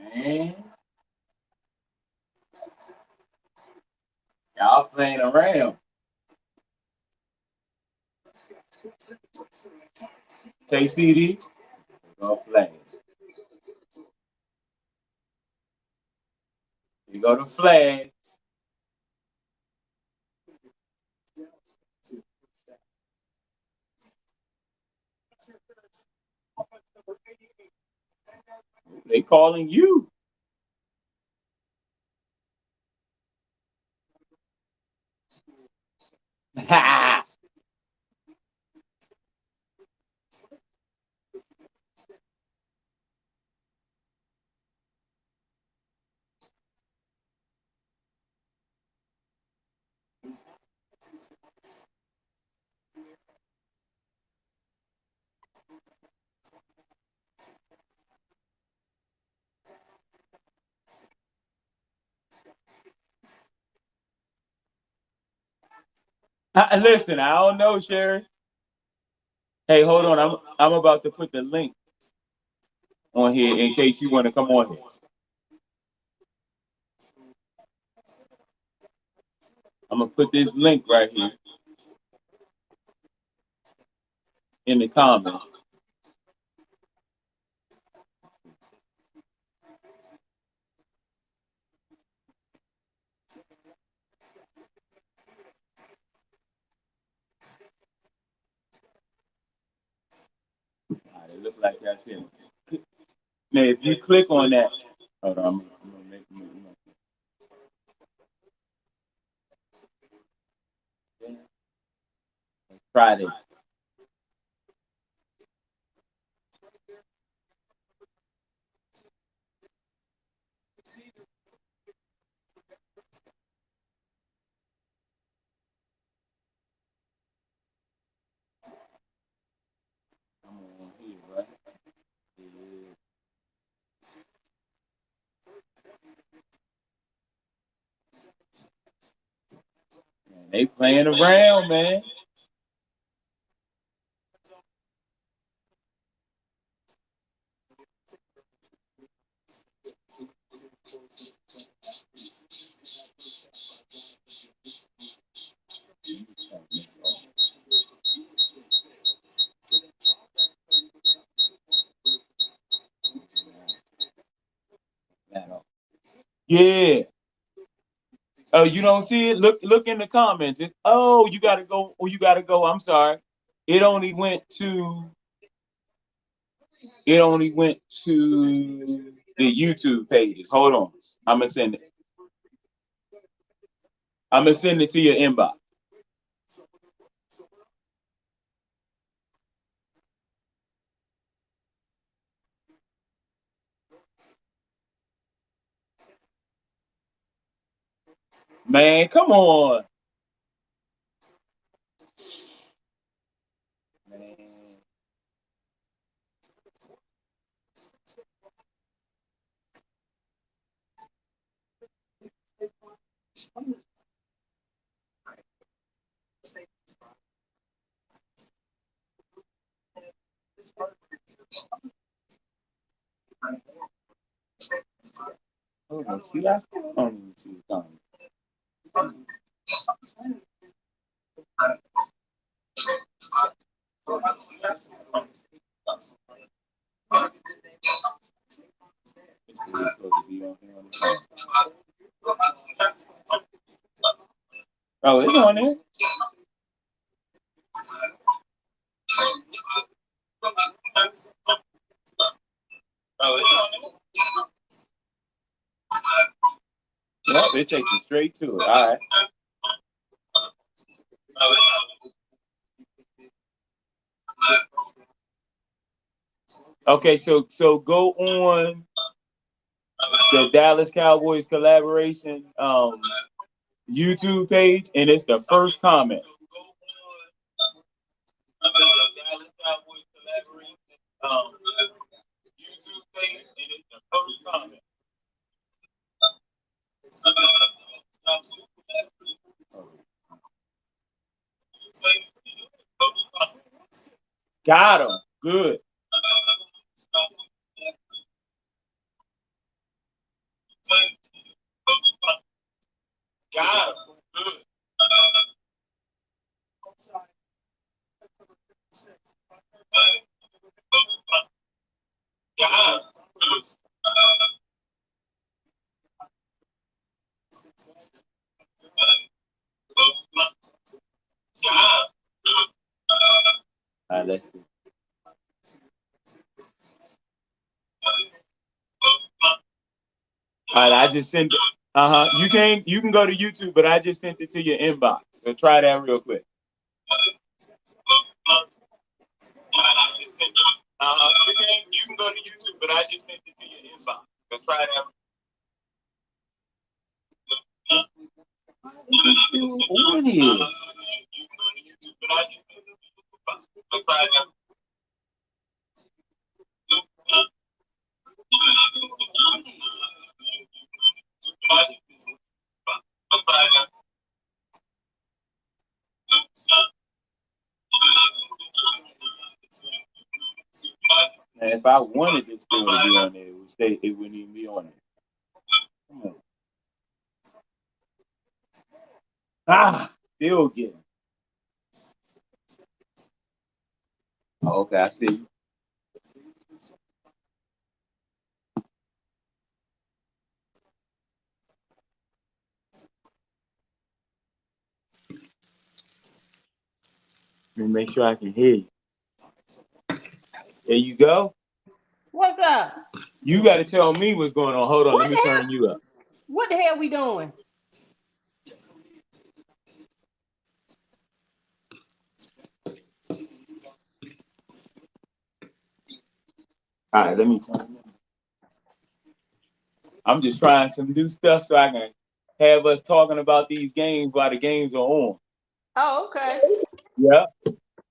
Man, y'all playing around. KCD, go flag. You go to flag. They calling you. Listen, I don't know, Sherry. Hey, hold on. I'm about to put the link on here in case you want to come on here. I'm gonna put this link right here in the comments. All right, it looks like that's it. Now, if you click on that, hold on, I'm gonna Friday. I'm on here, right? Yeah. Man, they playing around, man. Yeah. Oh, you don't see it? Look in the comments. Oh, you gotta go. Oh, you gotta go. I'm sorry. It only went to it only went to the YouTube pages. Hold on. I'm gonna send it. I'm gonna send it to your inbox. Man, come on. Man. Hold on. See, I still don't even see the comments. It's supposed to be on here on the phone. Oh, it's on there. Oh, it's on there. Yep, it takes you straight to it. All right. Okay, so go on the Dallas Cowboys collaboration YouTube page, and it's the first comment. YouTube page, and it's the first comment. Got him. Good. All right, let's see. All right, I just sent it. You can go to YouTube, but I just sent it to your inbox. So try that real quick. You can go to YouTube, but I just sent it to your inbox. So try that. What is it? And if I wanted this still to be on there, it would stay. It wouldn't even be on there. Come on. Still getting. Oh, okay, I see you. Let me make sure I can hear you. There you go. What's up? You got to tell me what's going on. Hold on, let me turn you up. What the hell we doing? All right, let me turn you up. I'm just trying some new stuff so I can have us talking about these games while the games are on. Oh, okay. Yeah.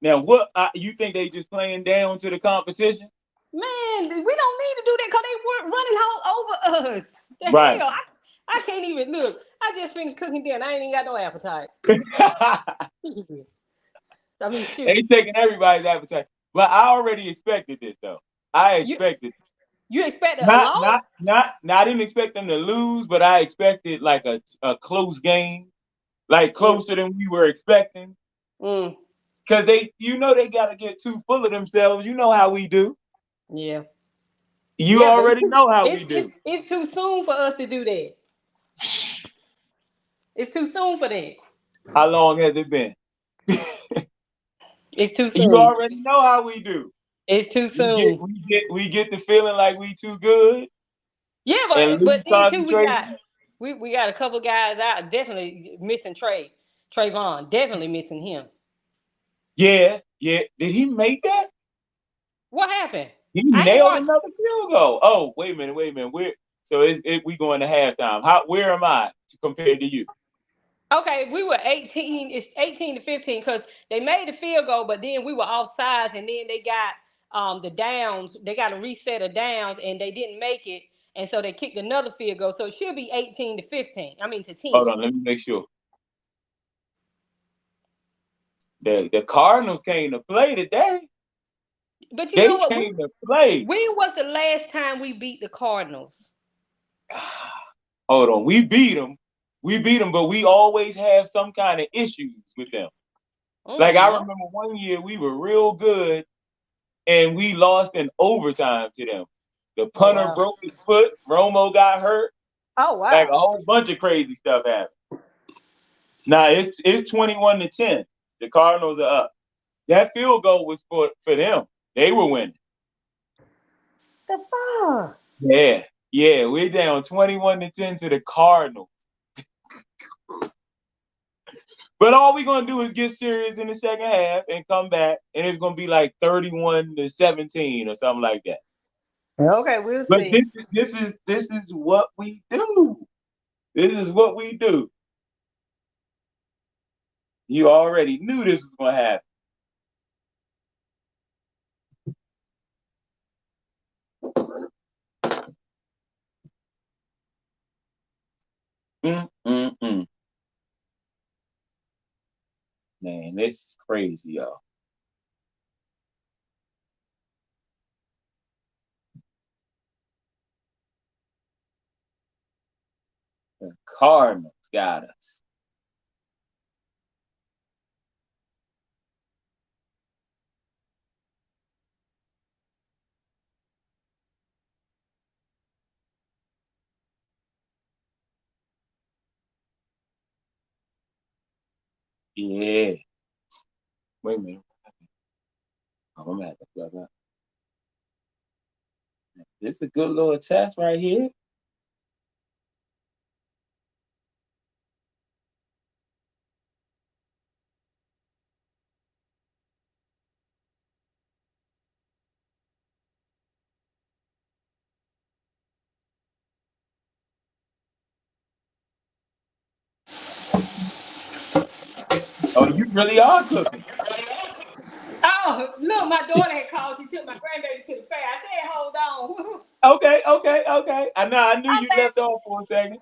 Now, what you think they just playing down to the competition? Man, we don't need to do that because they weren't running all over us. The Right. hell? I can't even look. I just finished cooking dinner. I ain't even got no appetite. I mean, shoot. They taking everybody's appetite. But I already expected this though. I expected You expect a loss? I didn't expect them to lose, but I expected like a close game, like closer than we were expecting. Mm. Cause they gotta get too full of themselves. You know how we do. Yeah. You already know how we do. It's too soon for us to do that. It's too soon for that. How long has it been? It's too You soon. already know how we do. It's too soon. We get the feeling like we too good. Yeah, And lose but then too concentration. we got a couple guys out definitely missing Trayvon, definitely missing him. Yeah. Did he make that? What happened? He I ain't nailed watched. another field goal. Oh, wait a minute. We going to halftime. Where am I compared to you? Okay, we were 18. It's 18-15 because they made the field goal, but then we were offsides, and then they got the downs. They got a reset of downs, and they didn't make it, and so they kicked another field goal. So it should be 18-15. I mean to 10. Hold on, let me make sure. The Cardinals came to play today. But you They know what? came to play. When was the last time we beat the Cardinals? Hold on, we beat them, but we always have some kind of issues with them. Like I remember one year we were real good, and we lost in overtime to them. The punter broke his foot. Romo got hurt. Oh wow! Like a whole bunch of crazy stuff happened. Now it's 21-10. The Cardinals are up. That field goal was for them. They were winning. The fuck? Yeah, we're down 21-10 to the Cardinals. But all we're gonna do is get serious in the second half and come back, and it's gonna be like 31-17 or something like that. Okay, we'll But see. this is what we do. This is what we do. You already knew this was gonna happen. Mm. Man, this is crazy, y'all. The Cardinals got us. Yeah. Wait a minute. I'm gonna have to plug up. This is a good little test right here. Oh, you really are cooking. Oh, look, my daughter had called. She took my grandbaby to the fair. I said, hold on. Okay. I knew I you said, left off for a second.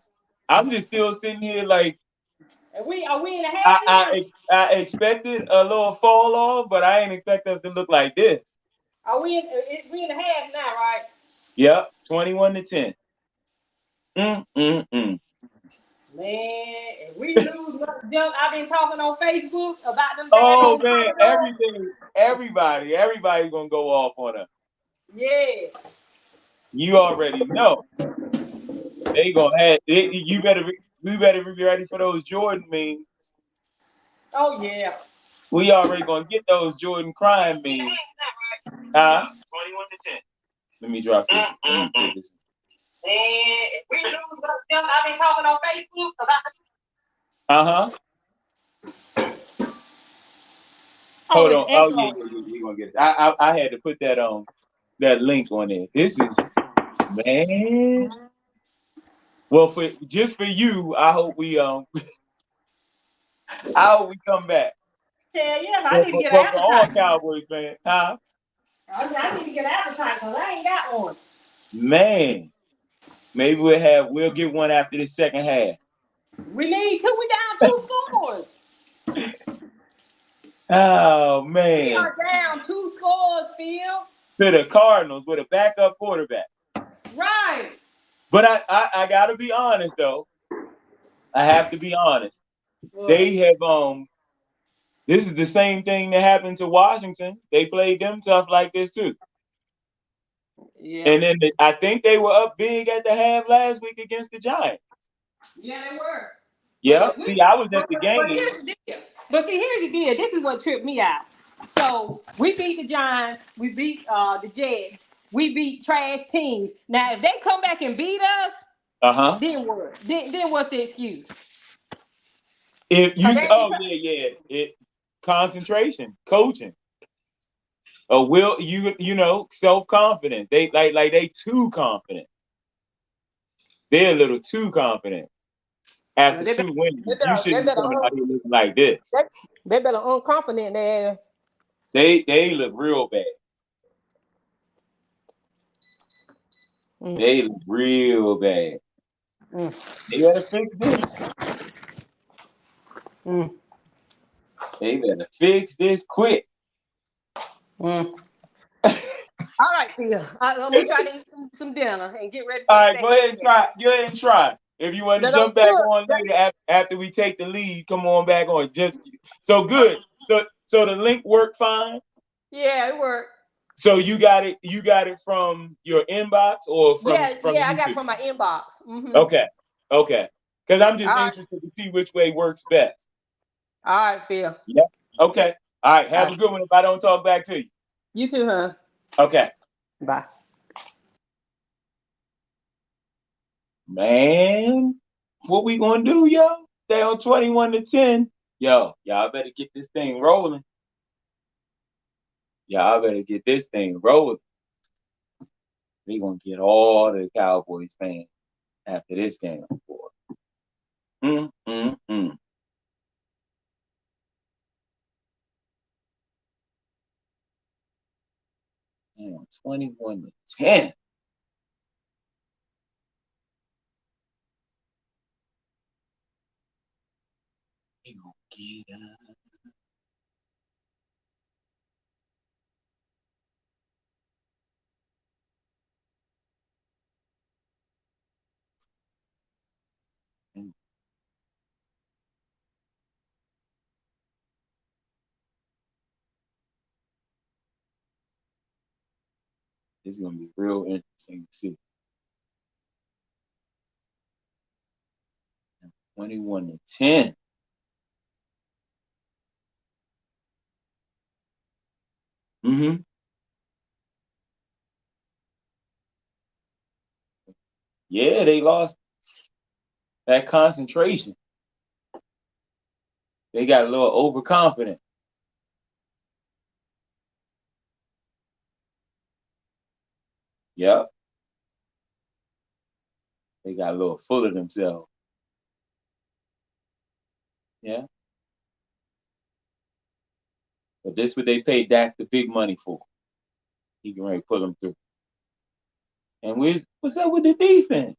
I'm just still sitting here like are we in the I half now? I, I expected a little fall off, but I ain't expect us to look like this. We in the half now, right? Yep, 21-10. Mm. Man, if we lose them, I've been talking on Facebook about them Oh daggone man, Cardinals. everybody's gonna go off on us. Yeah. You already know they gonna have. You better. We better be ready for those Jordan memes. Oh yeah. We already gonna get those Jordan crime memes. Huh? 21-10. Let me drop this. Man, if we lose them, I've been talking on Facebook about. Uh-huh. Oh, Hold it's on. Oh yeah, echo. you're gonna get it. I had to put that link on there. This is man. Well, for just for you, I hope we come back. Yeah, yeah, I But need to get an for all appetite. Cowboys fans, huh? I need to get an appetite because I ain't got one. Man, maybe we'll get one after the second half. We need two. We down two scores. Oh We man. are down two scores, Phil. To the Cardinals with a backup quarterback. Right. But I gotta be honest though. I have to be honest. What? They have this is the same thing that happened to Washington. They played them tough like this too. Yeah. And then I think they were up big at the half last week against the Giants. Yeah, they were. Yep. See, I was at the But game. here's the deal. But see, here's the deal. This is what tripped me out. So we beat the Giants. We beat the Jets. We beat trash teams. Now, if they come back and beat us, Uh-huh. then what? Then what's the excuse? If you Cause they ain't. oh yeah. It concentration, coaching. Will you know, self-confidence. They like they too confident. They're a little too confident. After They better, two wins, they you better, they shouldn't be better, coming out here looking like this. they better unconfident there. They look real bad. Mm, They look real bad. mm, They better fix this. mm, They better fix this quick. mm. All right, Phil. We try to eat some dinner and get ready for All the right, go second ahead and half. try. Go ahead and try. If you want to That jump don't back look. on later after we take the lead, come on back on. Just so good. So the link worked fine. Yeah, it worked. So you got it. You got it from your inbox or from Yeah, I got it YouTube. from my inbox. Okay. Okay. Because I'm just All right, interested to see which way works best. all right, Phil. Yeah. Okay. All right. All Have right. a good one if I don't talk back to you. You too, huh? Okay. Bye. Man, what we gonna do, yo? Stay on 21-10. Yo, y'all better get this thing rolling. Y'all better get this thing rolling. We gonna get all the Cowboys fans after this game, boy. Mm, mm, mm. Damn, 21-10. We gonna get It's gonna be real interesting to see. 21-10. Mm-hmm. Yeah, they lost that concentration. They got a little overconfident. Yep. They got a little full of themselves. Yeah. But this what they paid Dak the big money for. He can really pull them through. And what's up with the defense?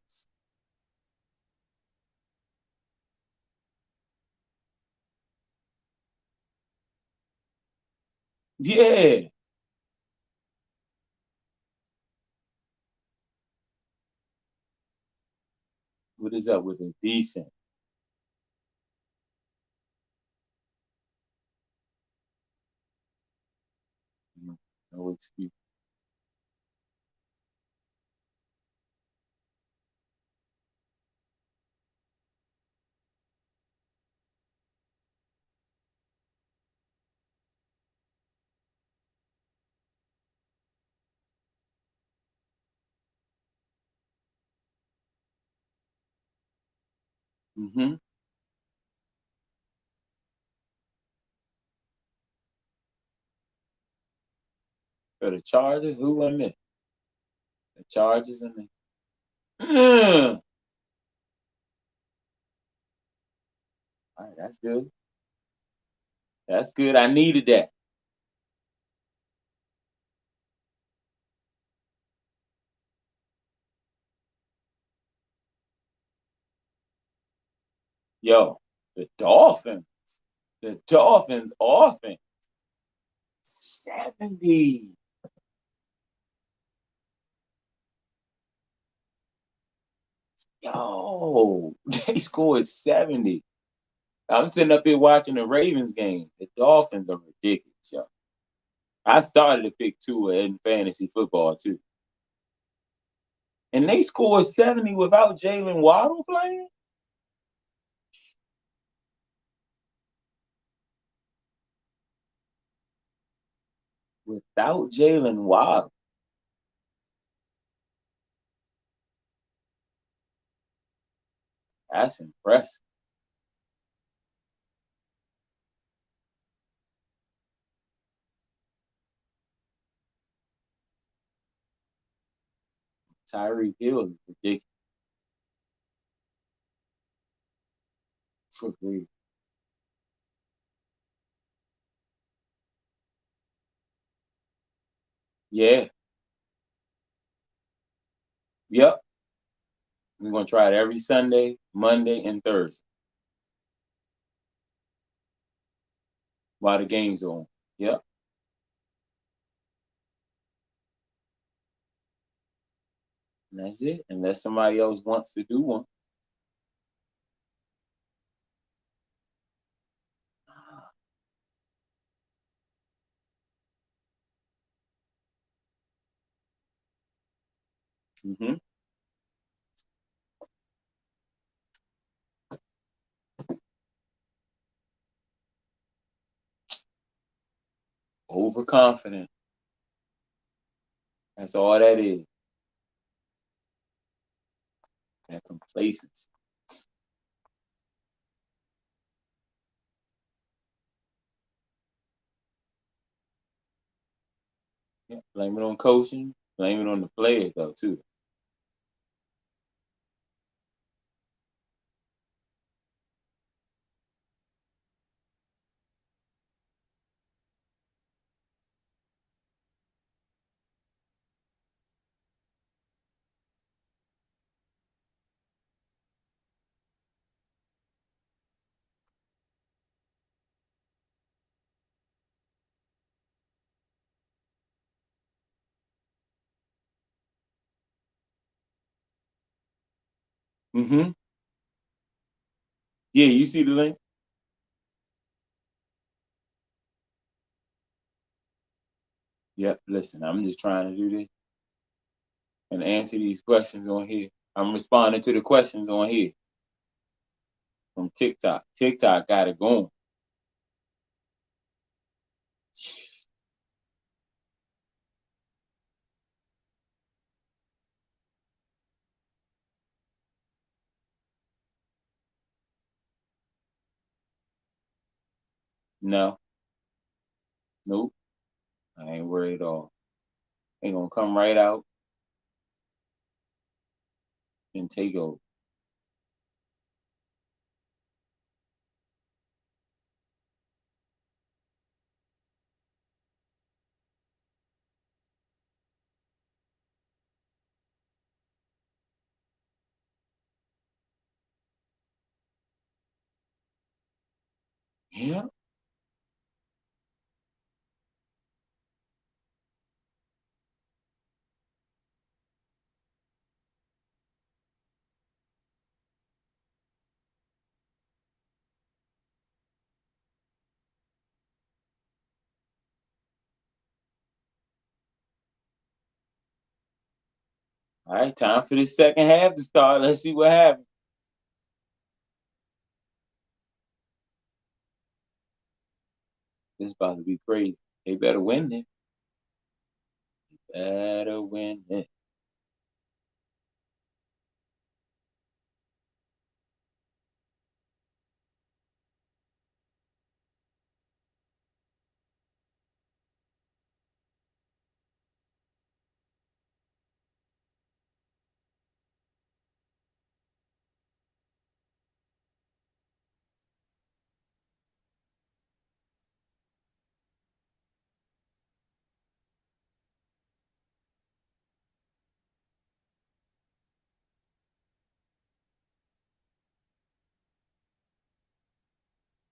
Yeah. What is up with the defense? No excuse. Mm-hmm. For the Chargers, who won it? The Chargers and the all right, that's good. That's good. I needed that. Yo, the Dolphins. The Dolphins offense. 70. Yo, they scored 70. I'm sitting up here watching the Ravens game. The Dolphins are ridiculous, yo. I started to pick Tua in fantasy football too. And they scored 70 without Jalen Waddle playing? Without Jalen Waddle. That's impressive. Tyreek Hill is ridiculous for real. Yeah. Yep. We're gonna try it every Sunday, Monday, and Thursday while the game's on. Yep. And that's it. Unless somebody else wants to do one. Mm-hmm. Overconfident. That's all that is. That complacency. Yeah. Blame it on coaching. Blame it on the players though too. Mm-hmm. Yeah, you see the link? Yep. Listen, I'm just trying to do this and answer these questions on here. I'm responding to the questions on here from TikTok. TikTok got it going. No, nope. I ain't worried at all. They gonna come right out and take over. Yeah. All right, time for this second half to start. Let's see what happens. This about to be crazy. They better win it. Better win it.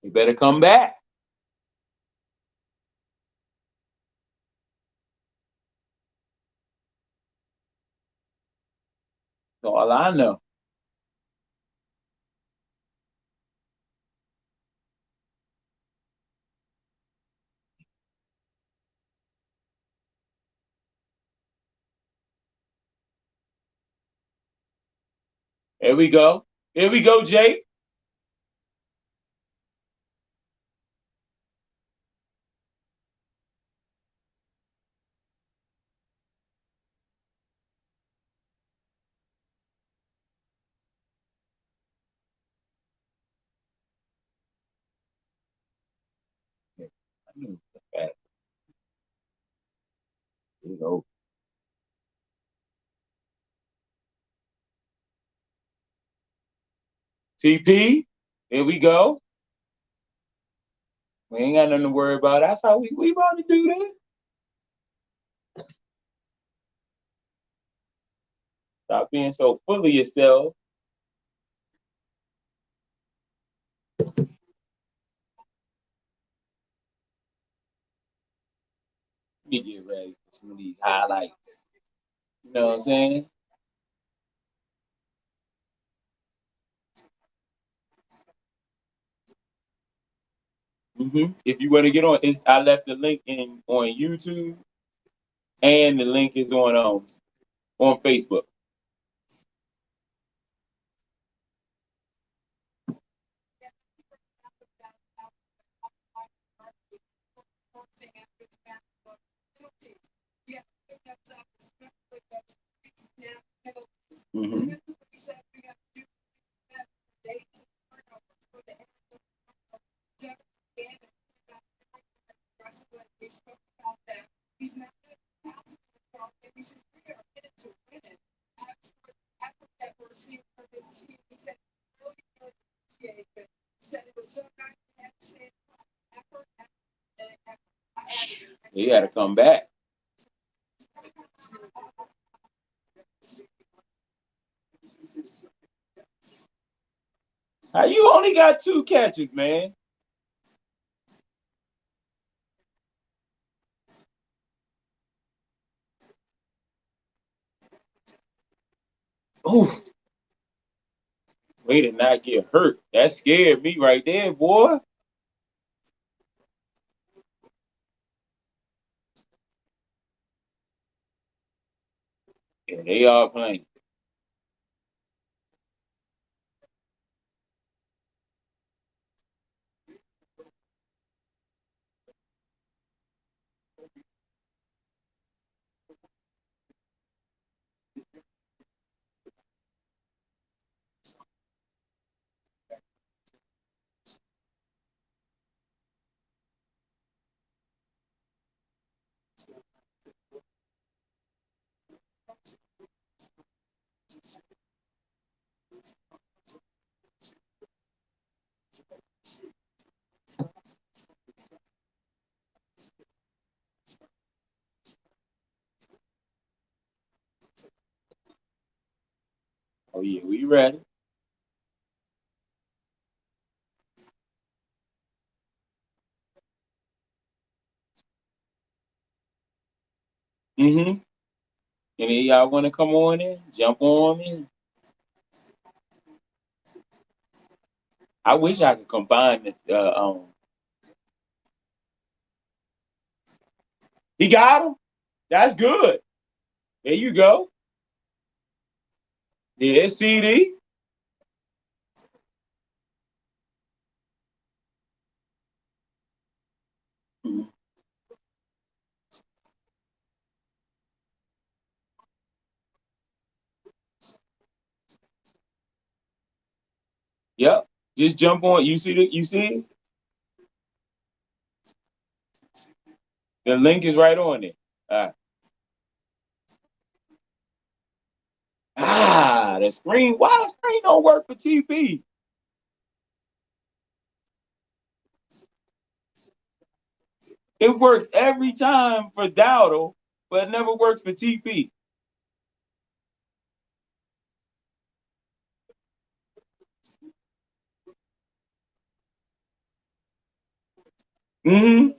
They better come back. That's all I know. Here we go. Here we go, Jay. I knew the fact. Here we go. TP. Here we go. We ain't got nothing to worry about. That's how we about to do this. Stop being so full of yourself. Let me get ready for some of these highlights. You know what I'm saying? If you want to get on, I left the link in on YouTube, and the link is on Facebook. Mm-hmm. You got to come back. How you only got 2 catches, man? Oh, way to not get hurt. That scared me right there, boy. Yeah, they are playing. yeah, we ready. Mm-hmm. Any of y'all want to come on in? Jump on in. I wish I could combine the. He got him. That's good. There you go. Yeah, CD. Yep. Just jump on. You see the. You see it? The link is right on it. Uh, the screen. Why the screen don't work for TP? It works every time for Dowdle, but it never works for TP. Mm-hmm.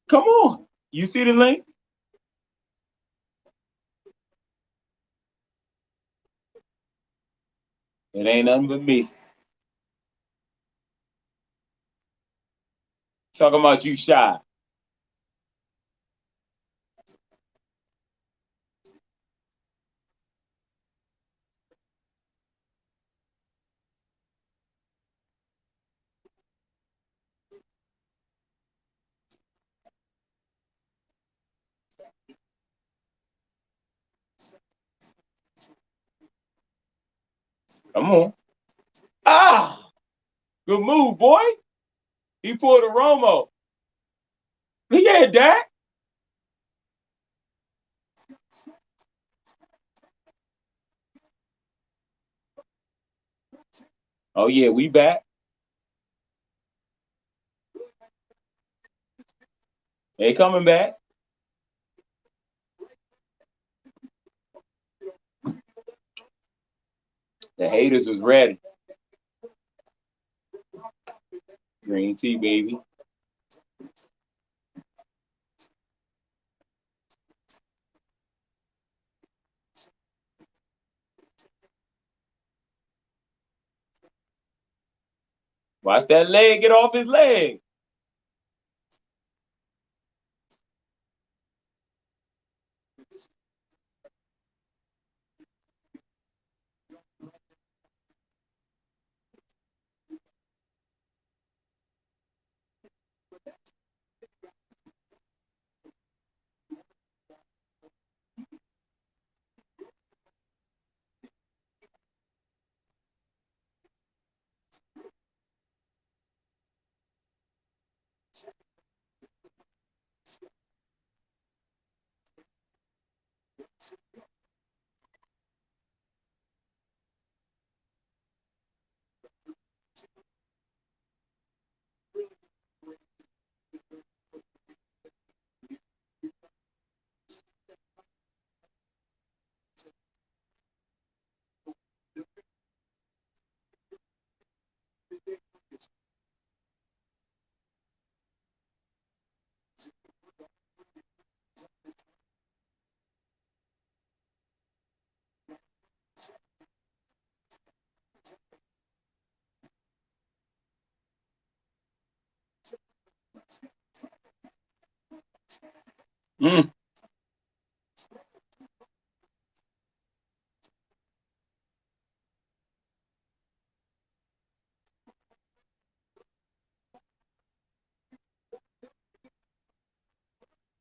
Come on. You see the link? It ain't nothing but me. Talking about you shy. Come on. Ah, good move, boy. He pulled a Romo. Yeah, Dak. Oh yeah, we back. They coming back. The haters was ready. Green tea, baby. Watch that leg get off his leg. Mm.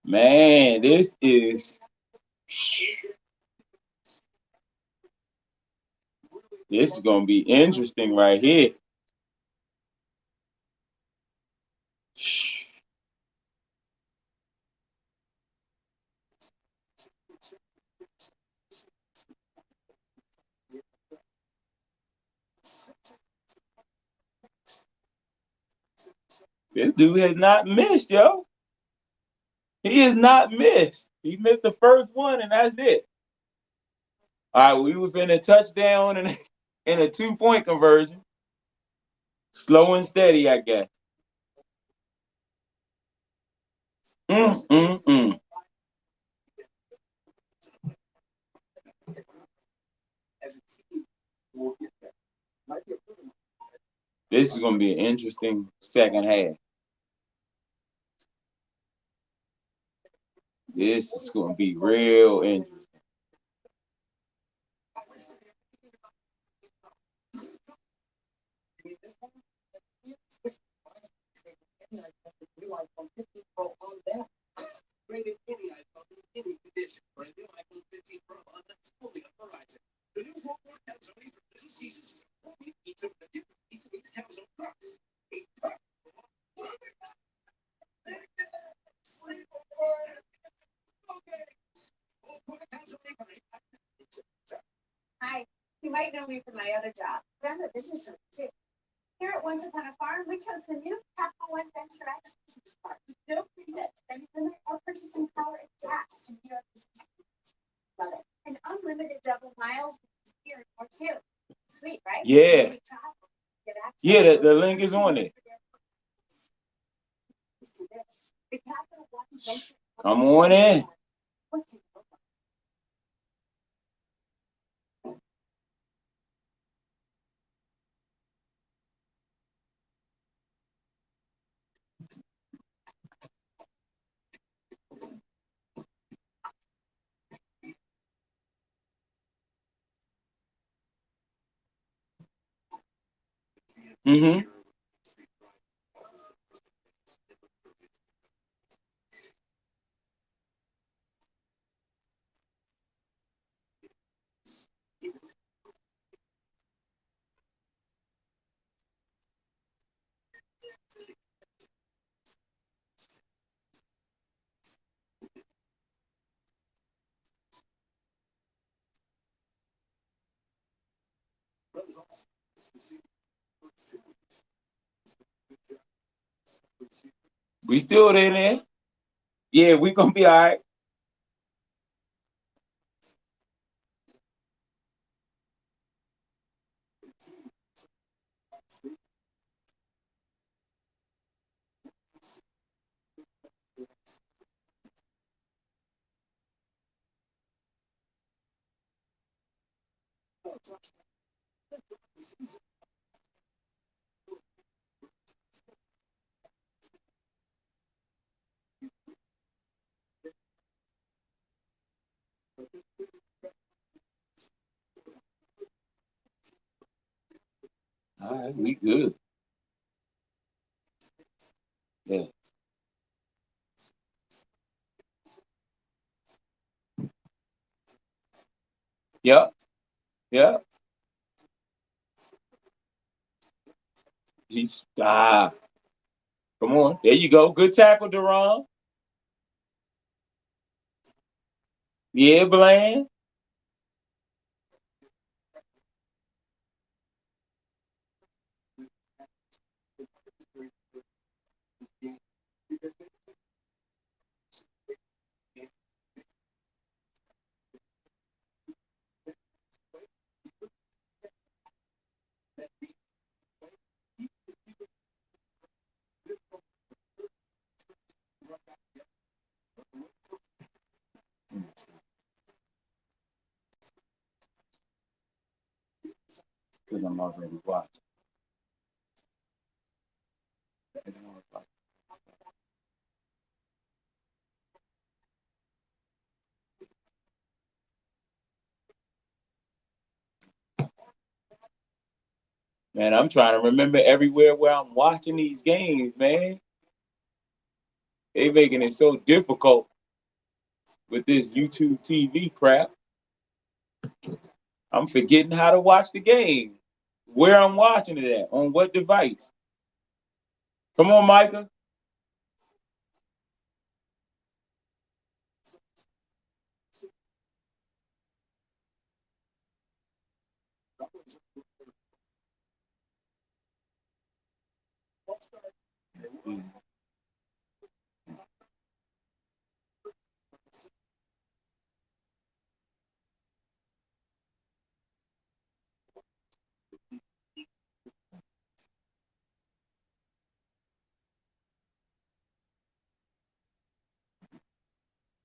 Man, this is gonna be interesting right here. This dude has not missed, yo. He has not missed. He missed the first one, and that's it. All right, we was in a touchdown and in a 2-point conversion. Slow and steady, I guess. Mm, mm, mm. This is going to be an interesting second half. This is going to be real interesting. Hi, you might know me from my other job, but I'm a business owner too. Here at Once Upon a Farm, we chose the new Capital One Venture X Business Park with no preset spending limit or purchasing power attached to New York business. Love it. And unlimited double miles here or two. Sweet, right? Yeah. Yeah, the link is on it. Come on in. Mm-hmm. We still in there. Yeah, we gonna be all right. All right, we good. Yeah. Yep. Yep. He's come on. There you go. Good tackle, Deron. Yeah, Bland. Because I'm already watching. Man, I'm trying to remember everywhere where I'm watching these games, man. They making it so difficult with this YouTube TV crap. I'm forgetting how to watch the game. Where I'm watching it at, on what device. Come on, Micah.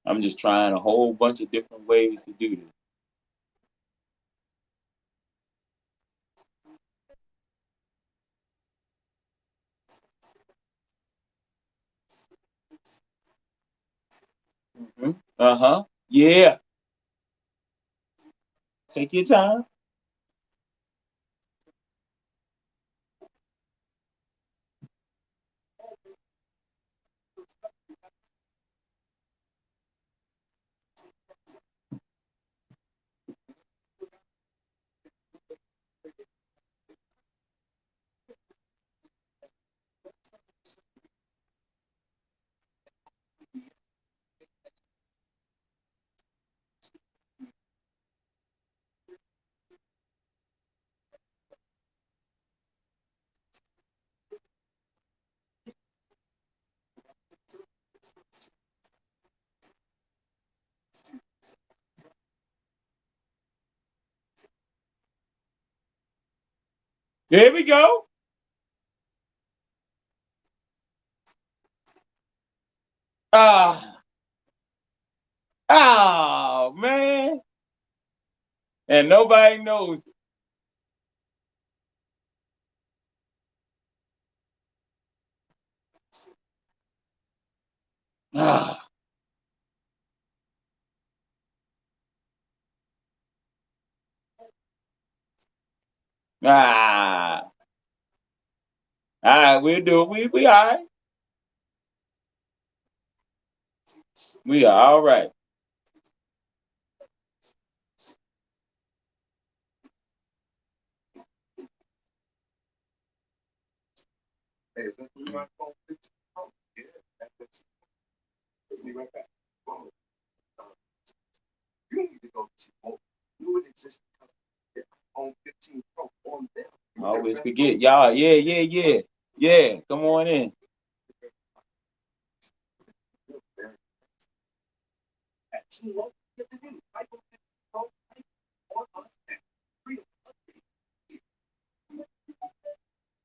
I'm just trying a whole bunch of different ways to do this. Uh-huh. Yeah. Take your time. There we go. Ah, oh, man. And nobody knows it. Ah, ah. All right, we'll do it. We all right. We are all right. Hey, is that the right phone? Yeah, that's be right back. You need to go to T-Mobile. You would exist on 15 Pro on them. I always forget. Y'all, yeah. Come on in. At T-Mobile, get the new iPhone 15 Pro on us and free update.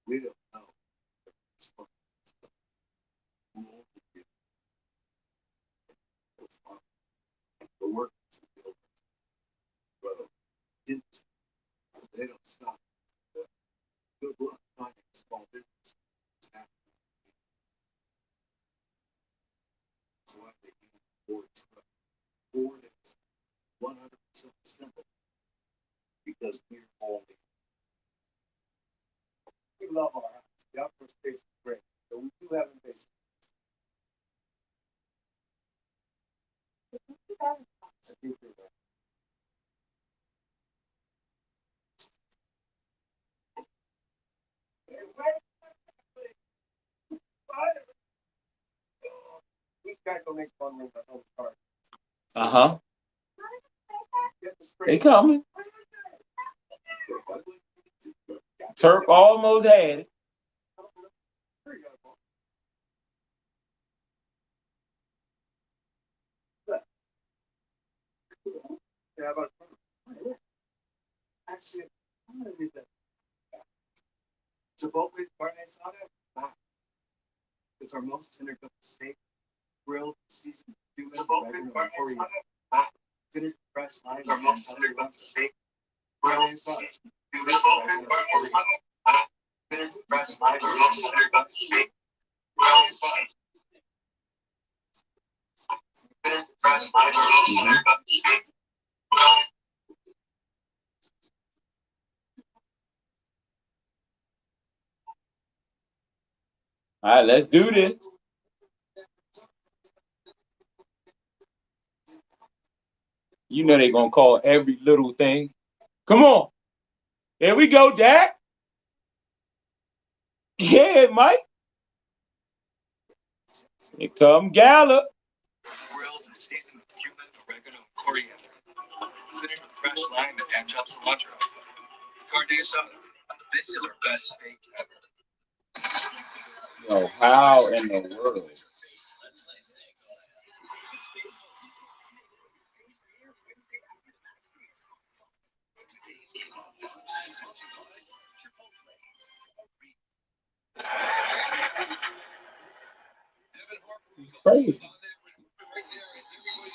We don't know. The work brother, they don't stop. Good luck finding a small business. That's why they use Ford truck. Ford is 100% simple because we're all in. We love our house. The outdoor space is great. So we do have a basic. Uh-huh. They coming. Turk almost had it. Actually, I'm gonna read that. Chipotle carne asada. It's our most tender cut steak, grilled, seasoned, Chipotle carne asada. Finished fresh lime. Our most tender cut steak, grilled, seasoned, finished fresh lime. Our most tender cut steak, grilled, finished fresh lime. Our most tender cut steak. All right, let's do this. You know they're gonna call every little thing. Come on. Here we go, Dak. Yeah, Mike. Here come Gallup. Grilled and seasoned with cumin, oregano, and coriander. Finished with fresh lime and chopped cilantro. Carne asada. This is our best steak ever. Yo, how in the world? Crazy.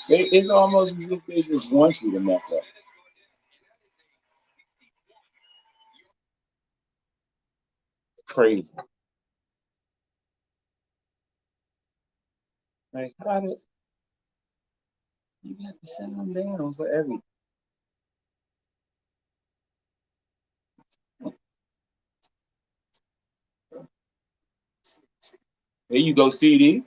It's almost as if they just want you to mess up. Crazy. Like, how did you got to send them down for everything? There you go, CD.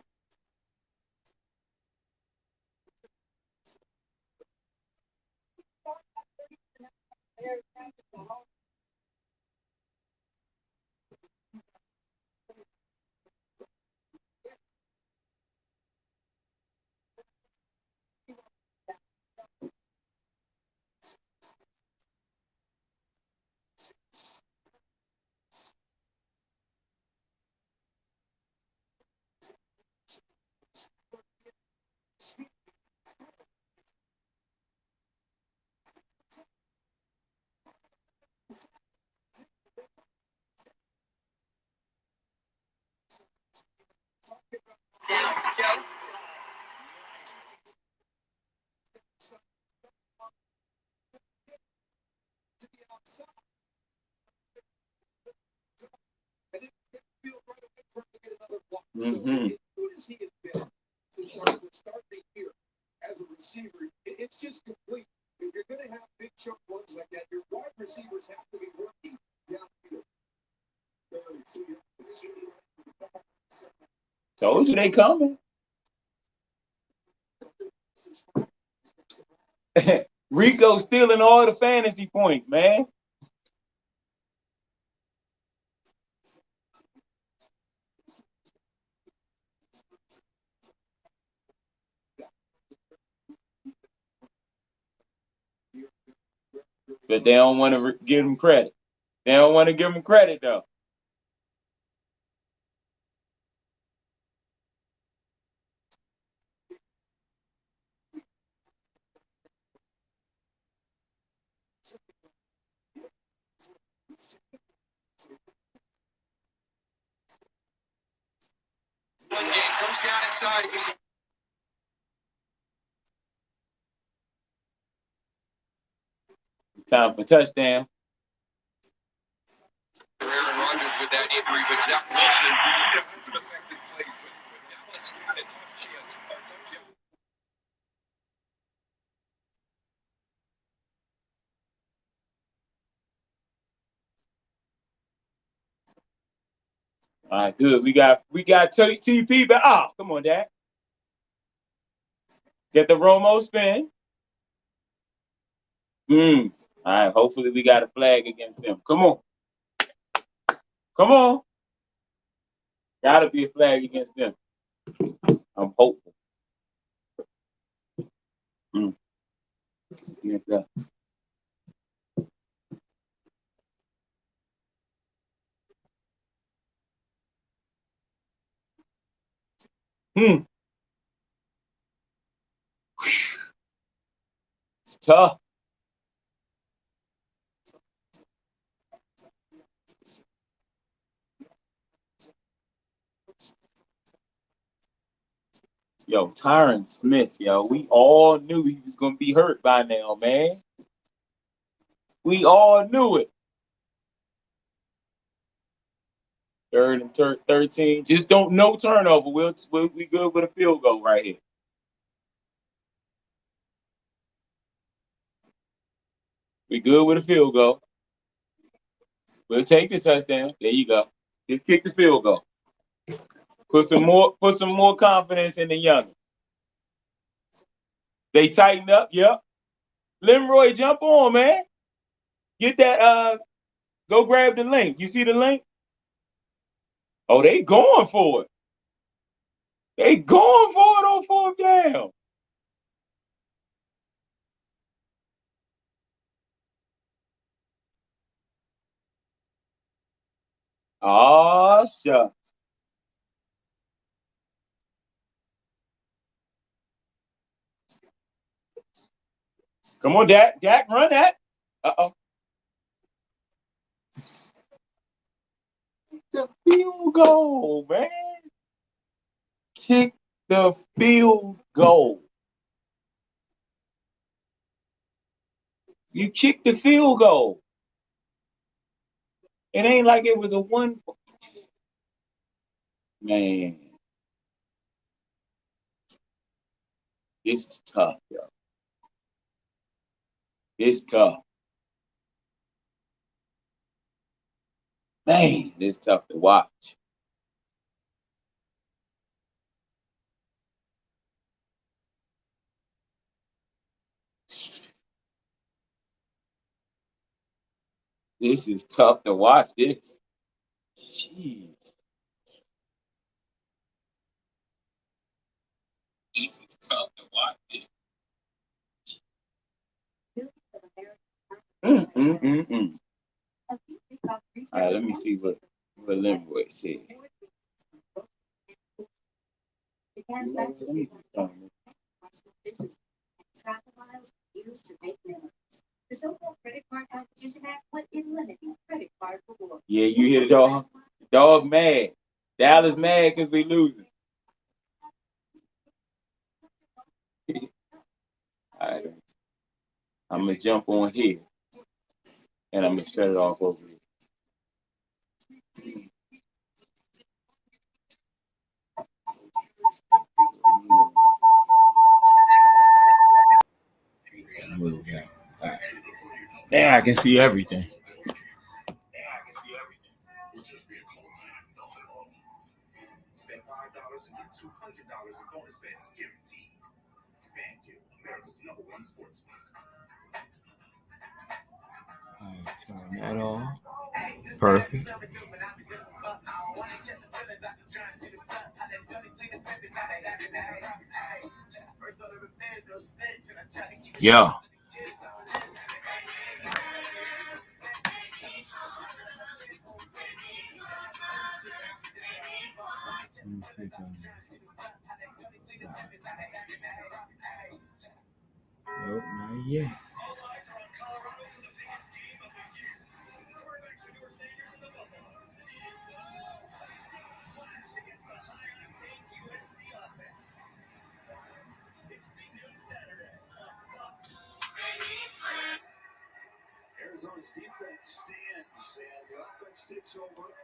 Mm-hmm. Told you they coming. Rico stealing all the fantasy points, man. But they don't want to give him credit. They don't want to give him credit though. Time for touchdown. Aaron Rodgers with that injury, but Zach Wilson effective plays with Dallas had a tough chance. All right, good. We got TP, but come on, Dad. Get the Romo spin. All right, hopefully we got a flag against them. Come on. Come on. Gotta be a flag against them. I'm hopeful. Yes, sir. It's tough. Yo, Tyron Smith, yo, we all knew he was gonna be hurt by now, man. We all knew it. 3rd and 13. Just don't no turnover. We'll be good with a field goal right here. We good with a field goal. We'll take the touchdown. There you go. Just kick the field goal. Put some more confidence in the young. They tighten up. Yep. Limroy, jump on, man. Get that. Go grab the link. You see the link? Oh, they going for it. They going for it on 4th down. Oh, shucks. Come on, Dak. Dak, run that. Uh-oh. The field goal, man. Kick the field goal. You kicked the field goal. It ain't like it was a one. Man, this is tough, yo. It's tough. Man, it's tough to watch. This is tough to watch. This. Jeez. This is tough to watch. All right, let me see what Linwood said. The so-called credit card competition act would eliminate credit card rewards. Yeah, you hear the dog? The dog mad. Dallas mad because we losing. All right, I'm gonna jump on here and I'm gonna shut it off over here. Right. Now I can see everything. Turn that on. Perfect. Yeah. Nope, not yet.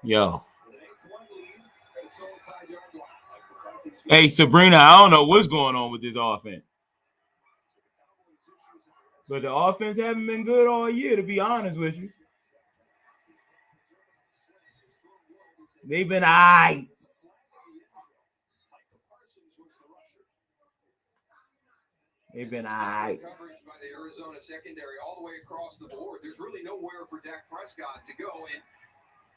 Yo. Hey, Sabrina, I don't know what's going on with this offense. But the offense haven't been good all year, to be honest with you. They've been all right. They've been all right. Coverage by the Arizona secondary all the way across the board. There's really nowhere for Dak Prescott to go. And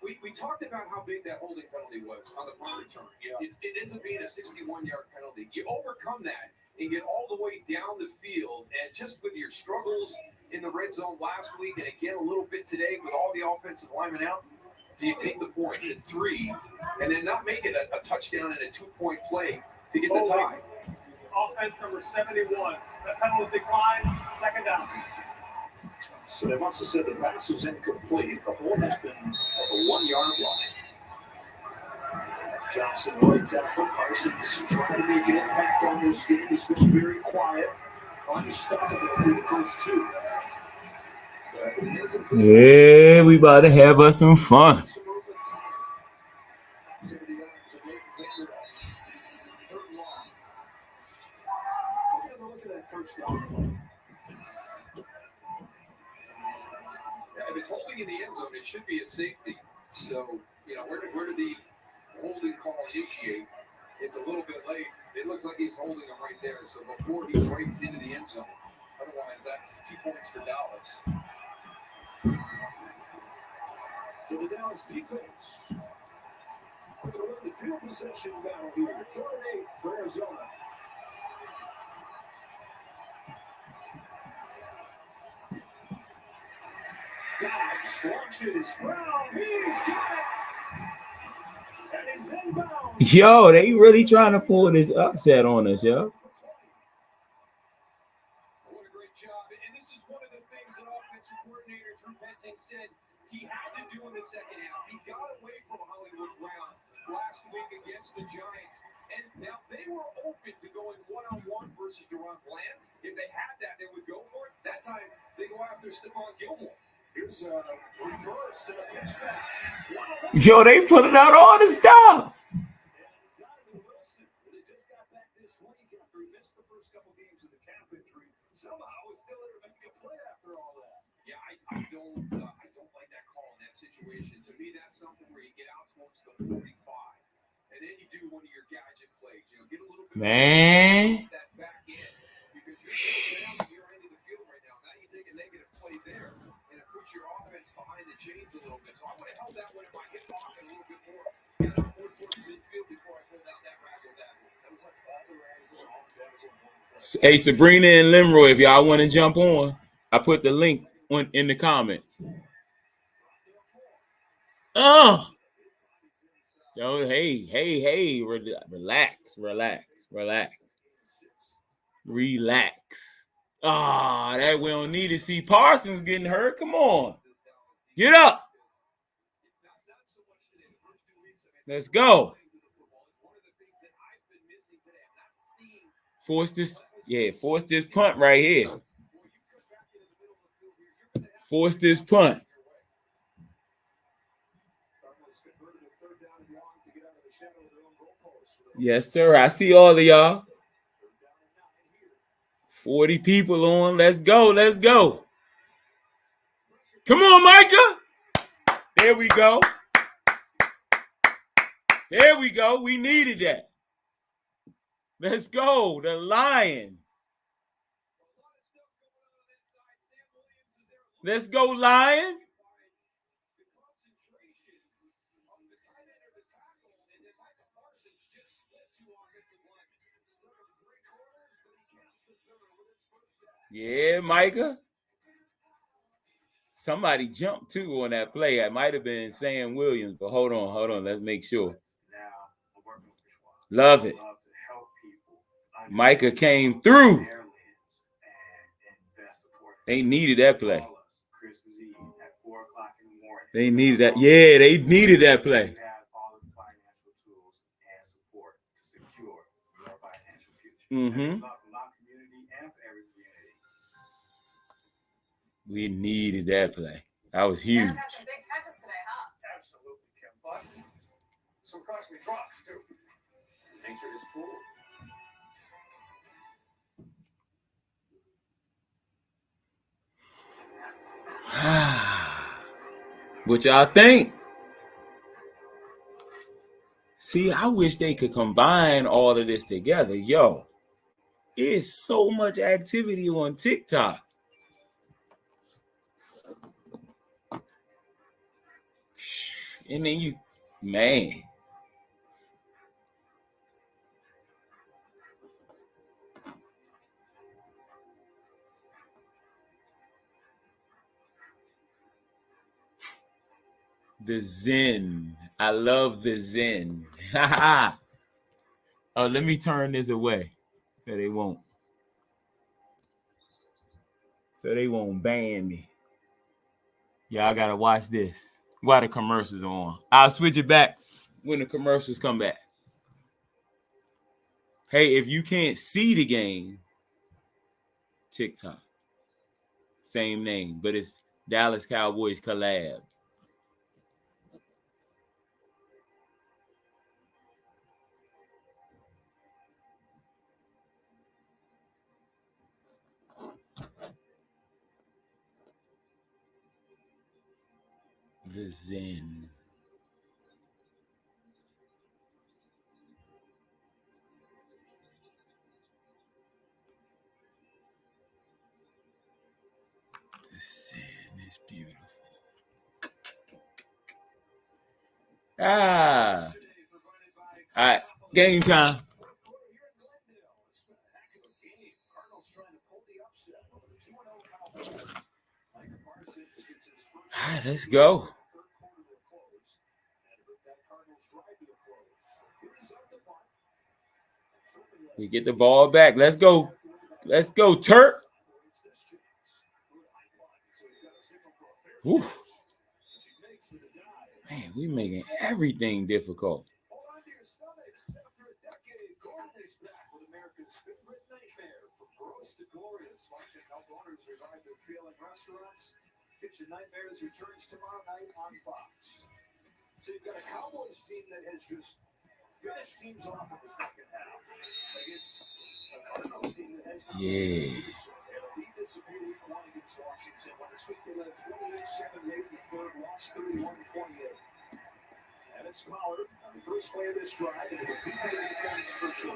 we talked about how big that holding penalty was on the punt return. Yeah. It ends up being a 61-yard penalty. You overcome that and get all the way down the field. And just with your struggles in the red zone last week and again a little bit today with all the offensive linemen out, do you take the points at 3 and then not make it a touchdown and a 2-point play to get the tie? Offense number 71. The penalty decline, second down. So they must have said the pass was incomplete. The hold has been at the 1-yard line. Johnson right tackle. Parsons trying to make an impact on this game. He's been very quiet. Unstoppable through the first 2. Yeah, we about to have us some fun. If it's holding in the end zone, it should be a safety. So, where did the holding call initiate? It's a little bit late. It looks like he's holding him right there. So before he breaks into the end zone. Otherwise, that's 2 points for Dallas. So the Dallas defense. We're going to win the field possession battle here. 3rd and 8 for Arizona. Dobbs launches. Brown, he's got it. And he's inbound. Yo, they really trying to pull this upset on us, yo. What a great job. And this is one of the things that offensive coordinator Drew Petzing said he had to do in the second half. He got away from Hollywood Brown last week against the Giants. And now they were open to going one-on-one versus Deron Bland. If they had that, they would go for it. That time, they go after Panthers, Stephon Gilmore. Here's a reverse and a pitch back. Yo, they putting out all the stops. Donovan Wilson, who just got back this week after he missed the first couple games of the calf injury, somehow is still able to make a play after all that. Yeah, I don't like that call in that situation. To me, that's something where you get out towards the 45, and then you do one of your gadget plays. You know, get a little bit Man. that back end because you're down at your end of the field right now. Now you take a negative play there, and it puts your offense behind the chains a little bit. So I would have held that one in my hip pocket a little bit more. Got out more towards midfield before I pulled out that razzle dazzle. That was like all the razzle, all the dazzle. Hey, Sabrina and Limroy, if y'all want to jump on, I put the link in the comments. Oh, hey, relax. That we don't need to see Parsons getting hurt. Come on, get up. Let's go. Force this punt right here. Force this punt. Yes, sir. I see all of y'all. 40 people on. Let's go. Come on, Micah. There we go. We needed that. Let's go. The Lion. Let's go, Lion. Yeah, Micah. Somebody jumped too on that play. It might have been Sam Williams, but hold on. Let's make sure. Love it. Micah came through. They needed that play. They needed that. Yeah, they needed that play. Mm-hmm. We needed that play. That was huge. Big catches today, huh? Absolutely, Kim. But some costly drops, too. Nature is cool. What y'all think? See, I wish they could combine all of this together. Yo, it's so much activity on TikTok. And then man. The Zen. I love the Zen. Oh, let me turn this away so they won't ban me. Y'all gotta watch this while the commercials are on. I'll switch it back when the commercials come back. Hey, if you can't see the game, TikTok. Same name, but it's Dallas Cowboys collab. The Zen. The Zen is beautiful. All right, game time. Let's go. We get the ball back. Let's go. Let's go, Turk. Oof. Man, we making everything difficult. Los Glorias, watching how owners revive their failing restaurants. Kitchen Nightmares returns tomorrow night on Fox. So you've got a Cowboys team that has just finished teams off in the second half against a Cardinals team that has not been beat this week one against Washington. Last week they led 28-7 late in the third, lost 31-28. And it's Pollard on the first play of this drive, and it's into the defense for sure.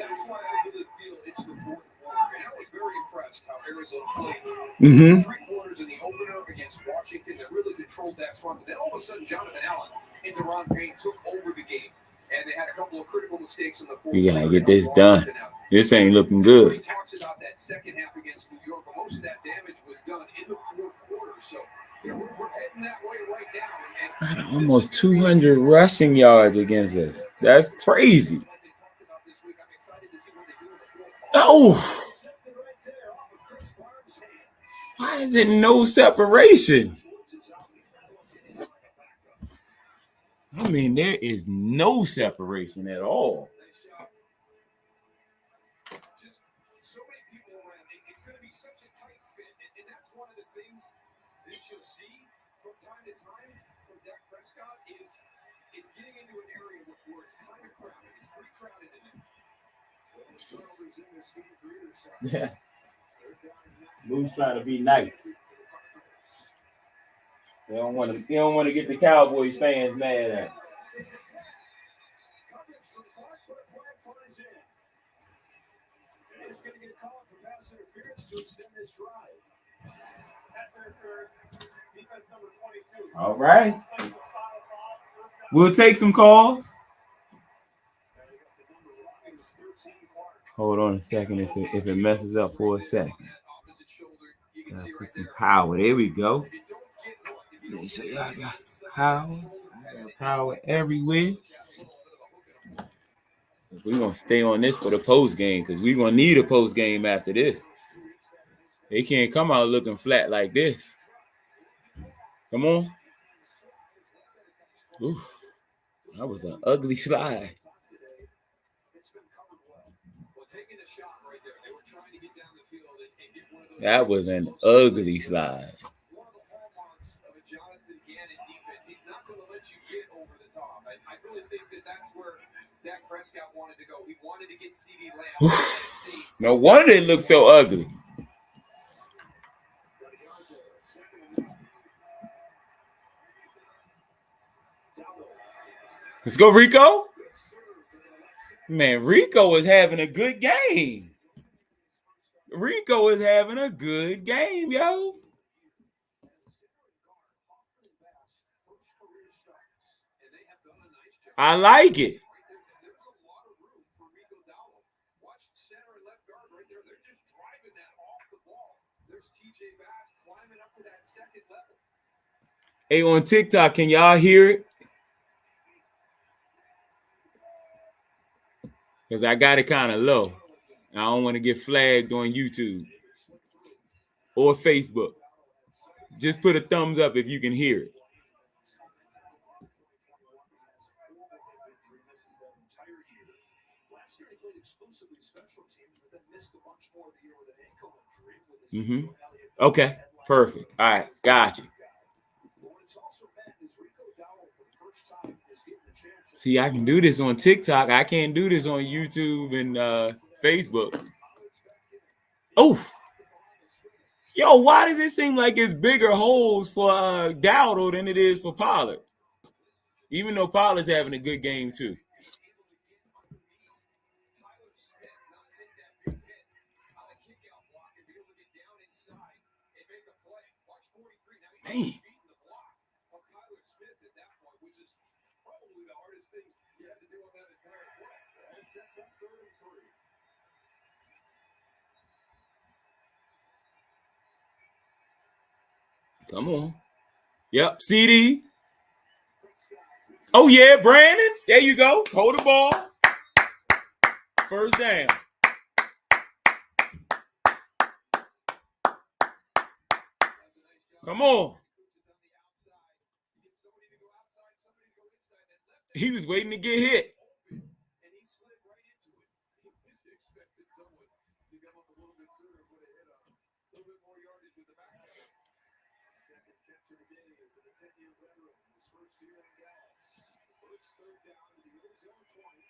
That's why I really feel it's the fourth quarter. And I was very impressed how Arizona played. Three quarters in the opener against Washington that really controlled that front. And then all of a sudden, Jonathan Allen and Deron Payne took over the game. And they had a couple of critical mistakes in the fourth quarter. You gotta get this done. This ain't looking good. He talks about that second half against New York, but most of that damage was done in the fourth quarter. So, we're heading that way right now. And almost 200 rushing yards against us. That's crazy. Oh, why is it no separation? I mean, there is no separation at all. Just so many people around. It's going to be such a tight fit, and that's one of the things that you'll see from time to time from Dak Prescott is it's getting into an area where it's kind of crowded. It's pretty crowded in there. Yeah. Lou's trying to be nice. They don't want to get the Cowboys fans mad at him. It's going to get called for pass interference to extend this drive. Pass interference, defense number 22. All right. We'll take some calls. Hold on a second if it messes up for a second. Put some power. There we go. Make sure y'all got some power. I got power everywhere. We're going to stay on this for the post game because we're going to need a post game after this. They can't come out looking flat like this. Come on. Oof. That was an ugly slide. That was an ugly slide. He's not going to let you get over the top. I really think that's where Dak Prescott wanted to go. He wanted to get CeeDee Lamb. No wonder it looked so ugly. Let's go, Rico. Man, Rico is having a good game. Rico is having a good game, yo. I like it. Hey, on TikTok, can y'all hear it? Because I got it kind of low. I don't want to get flagged on YouTube or Facebook. Just put a thumbs up if you can hear it. Mm-hmm. Okay, perfect. All right, got you. See, I can do this on TikTok. I can't do this on YouTube and Facebook. Oh, yo, why does it seem like it's bigger holes for Dowdle than it is for Pollard? Even though Pollard's having a good game too. Man. Come on. Yep, CeeDee. Oh, yeah, Brandon. There you go. Hold the ball. First down. Come on. He was waiting to get hit. Second catch of the day for the 10-year veteran. His first year in Dallas. First third down to the Arizona 20.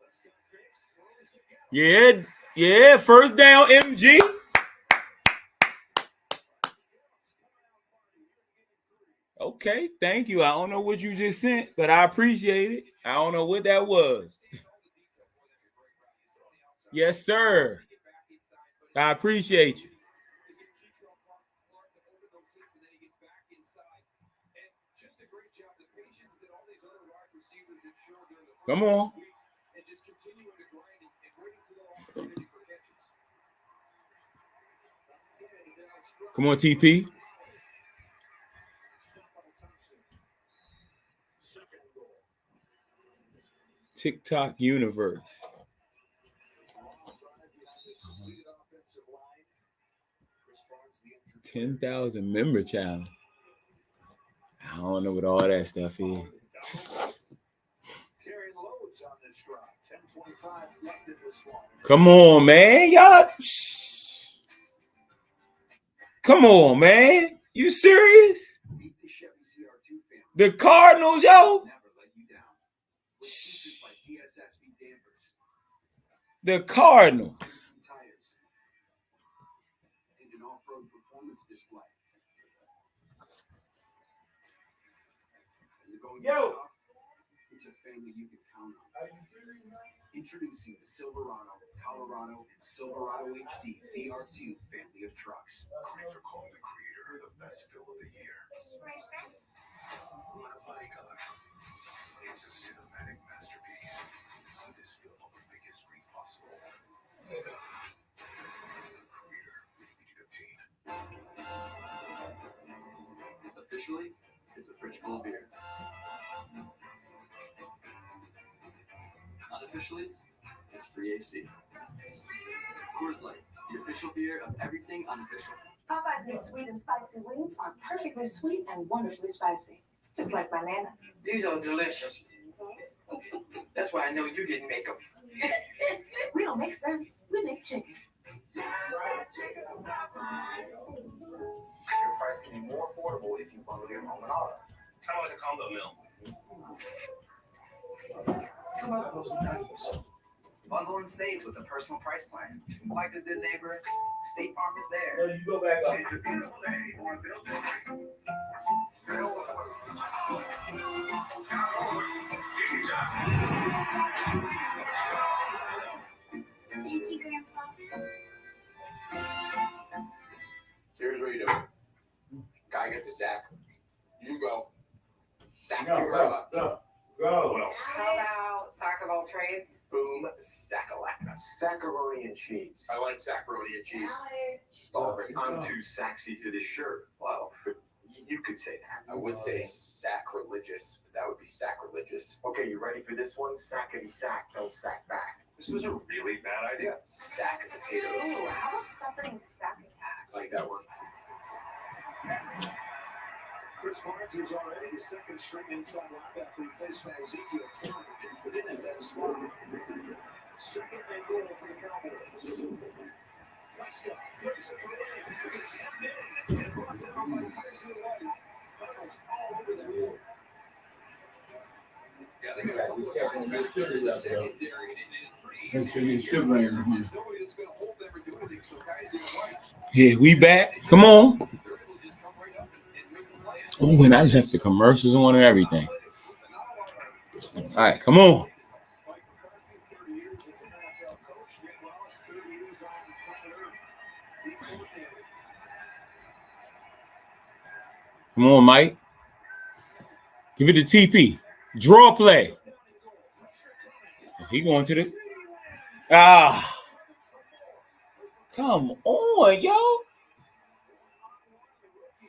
Prescott fakes, throws to Gallup. Yeah, first down, MG. Okay, thank you. I don't know what you just sent, but I appreciate it. I don't know what that was. Yes, sir. I appreciate you. Come on. Come on, TP. TikTok universe. 10,000 member challenge. I don't know what all that stuff is. Come on, man. Y'all. Come on, man. You serious? The Cardinals, yo. The Cardinals. Yo. It's a family you can count on. Introducing the Silverado, Colorado, and Silverado HD CR2 family of trucks. Critics are calling the Creator the best film of the year. It's a cinematic masterpiece. See this film on the biggest screen possible. The Creator, PG-13. Officially, it's a fridge full of beer. Unofficially, it's free AC. Coors Light, the official beer of everything unofficial. Popeye's new sweet and spicy wings are perfectly sweet and wonderfully spicy, just like my Nana. These are delicious. That's why I know you didn't make them. We don't make sense. We make chicken. Your price can be more affordable if you bundle your home and auto. Kind of like a combo meal. How about those nuggets? Bundle and save with a personal price plan. Like a good neighbor, State Farm is there. You go back up. Thank you, Grandpa. Here's what you do. Guy gets a sack. You go. Sack Go. How about sack of all trades? Boom, sack-a-lacka. Saccaroni and cheese. I like saccaroni and cheese. I'm too sexy for this shirt. Well, you could say that. I would say sacrilegious, but that would be sacrilegious. Okay, you ready for this one? Sackety sack, don't sack back. This was a really bad idea. Sack of potatoes. Ooh, how about suffering sack attack? I like that one. Chris Barnes is already the second string inside linebacker replaced by Ezekiel Turner. But in that swap. Second and goal for the Cowboys. Prescott flips it for Lane. It's hemmed in and brought down by Kaiser White. Cardinals all over the field. Yeah, they got a couple of guys back there in the secondary, and it's pretty easy. Make sure you should bring them here. Nobody that's going to hold them or do anything, so Kaiser White, Yeah, we back. Come on. they're able to just come right up and make the play. Oh, and I left the commercials on and everything. All right, come on. Mike McCarthy, 30 years as an NFL coach. Rick Wallace, 30 years on planet Earth. He coordinated. Come on, Mike. Give it to TP. Draw play. He going to the. Come on, yo.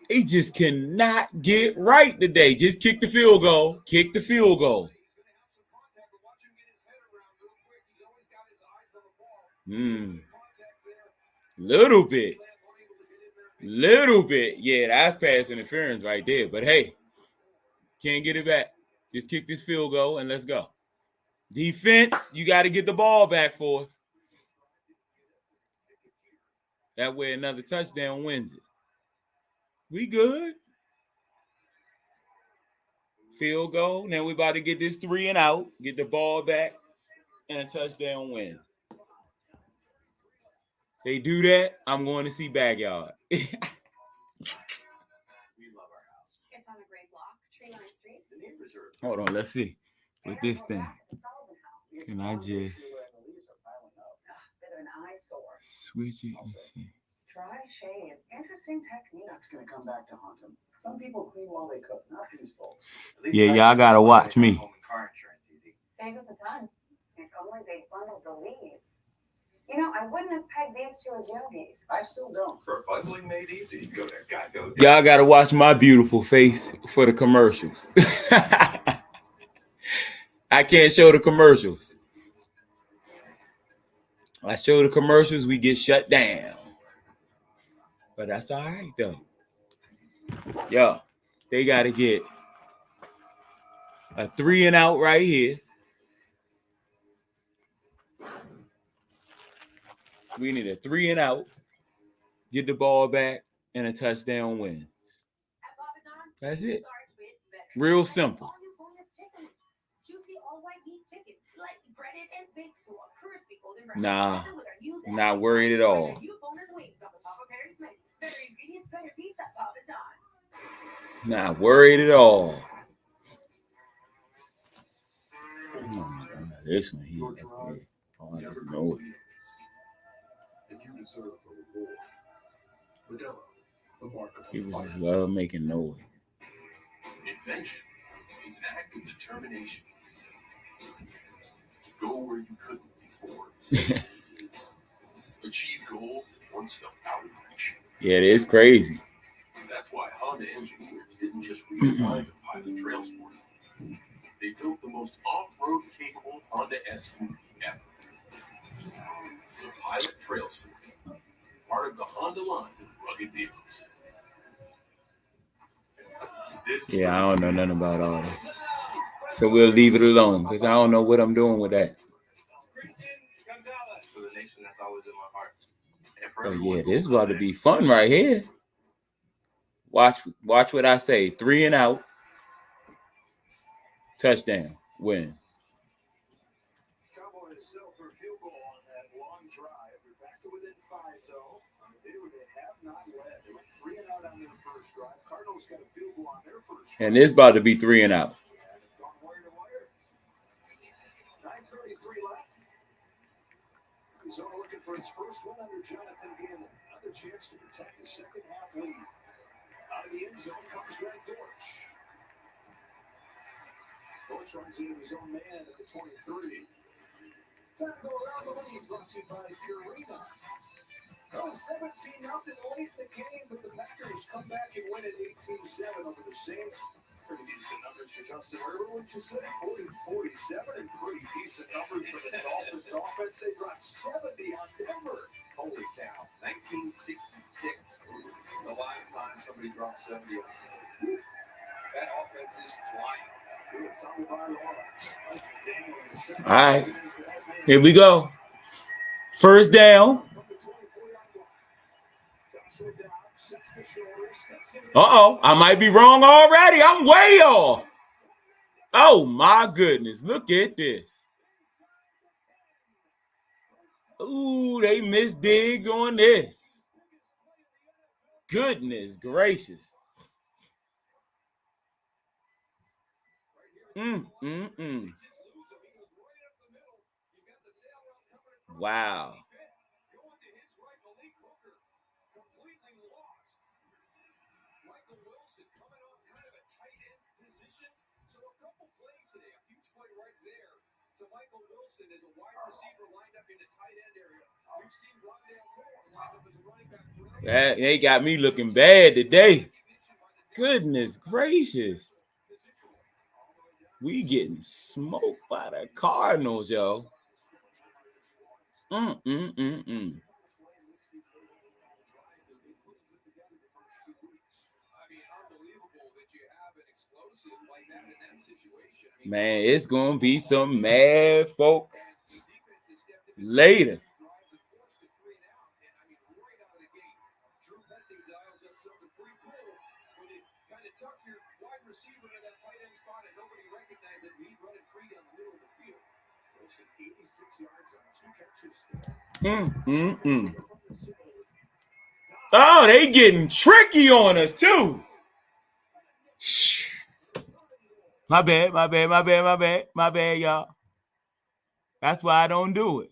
He just cannot get right today. Just kick the field goal. Kick the field goal. Little bit. Yeah, that's pass interference right there. But hey, can't get it back. Just kick this field goal and let's go. Defense, you got to get the ball back for us. That way another touchdown wins it. We good. Field goal. Now we about to get this 3 and out, get the ball back, and a touchdown win. They do that, I'm going to see backyard. We love our house. It's on a great block, Tree Line Street. The neighbors are. Hold on, let's see. With this thing. Can I just Bit of an eyesore. switch it and see? Dry shave. Interesting technique. That's gonna come back to haunt them. Some people clean while they cook, not these folks. Yeah, y'all gotta watch me. Saves us a ton. If only they bundled the leads. You know, I wouldn't have pegged these two as yogis. I still don't. For bundling made easy, go to Geico. Y'all gotta watch my beautiful face for the commercials. I can't show the commercials. I show the commercials, we get shut down. But that's all right, though. Yo, they got to get a 3 and out right here. We need a 3 and out, get the ball back, and a touchdown win. That's it. Real simple. Nah, not worried at all. Not worried at all. This one here. Oh, I just know it. And you deserve a reward. Modelo, the mark of People just love making noise. Invention is an act of determination to go where you couldn't before. Achieve goals that once felt out of reach. Yeah, it is crazy. That's why Honda engineers didn't just redesign the Pilot Trail Sport. They built the most off-road capable Honda SUV ever. The Pilot Trail Sport, part of the Honda line of rugged vehicles. Yeah, I don't know nothing about all that. So we'll leave it alone because I don't know what I'm doing with that. For the nation, that's always in my heart. Oh yeah, this is about to be fun right here. Watch what I say. 3 and out. Touchdown. Win. Cowboys settle for a field goal on that long drive. They're back to within 5, though. On a day where they have not led. They went 3 and out on their first drive. Cardinals got a field goal on their first drive. And this about to be 3 and out. 9:33 left. Arizona looking for its first win under Jonathan Gannon. Another chance to protect the second half lead. Out of the end zone comes Greg Dortch. Dortch runs into his own man at the 23. Time to go around the league, brought to you by Purina. It was 17-0 late in the game, but the Packers come back and win at 18-7 over the Saints. Pretty decent numbers for Justin Herbert, what you say? 40-47, and pretty decent numbers for the Dolphins offense. They dropped 70 on Denver. Holy cow, 1966. The last time somebody dropped 70 on somebody. That offense is flying. All right. Here we go. First down. Uh-oh. I might be wrong already. I'm way off. Oh, my goodness. Look at this. Ooh, they missed Diggs on this. Goodness gracious. Wow. They got me looking bad today. Goodness gracious. We getting smoked by the Cardinals, yo. Man, it's gonna be some mad folks later. passing dials up something pretty cool when you kind of tuck your wide receiver in that tight end spot and nobody recognizes it. He's running free down the middle of the field. 86 yards on 2 catches. Oh, they getting tricky on us too. My bad, y'all. That's why I don't do it.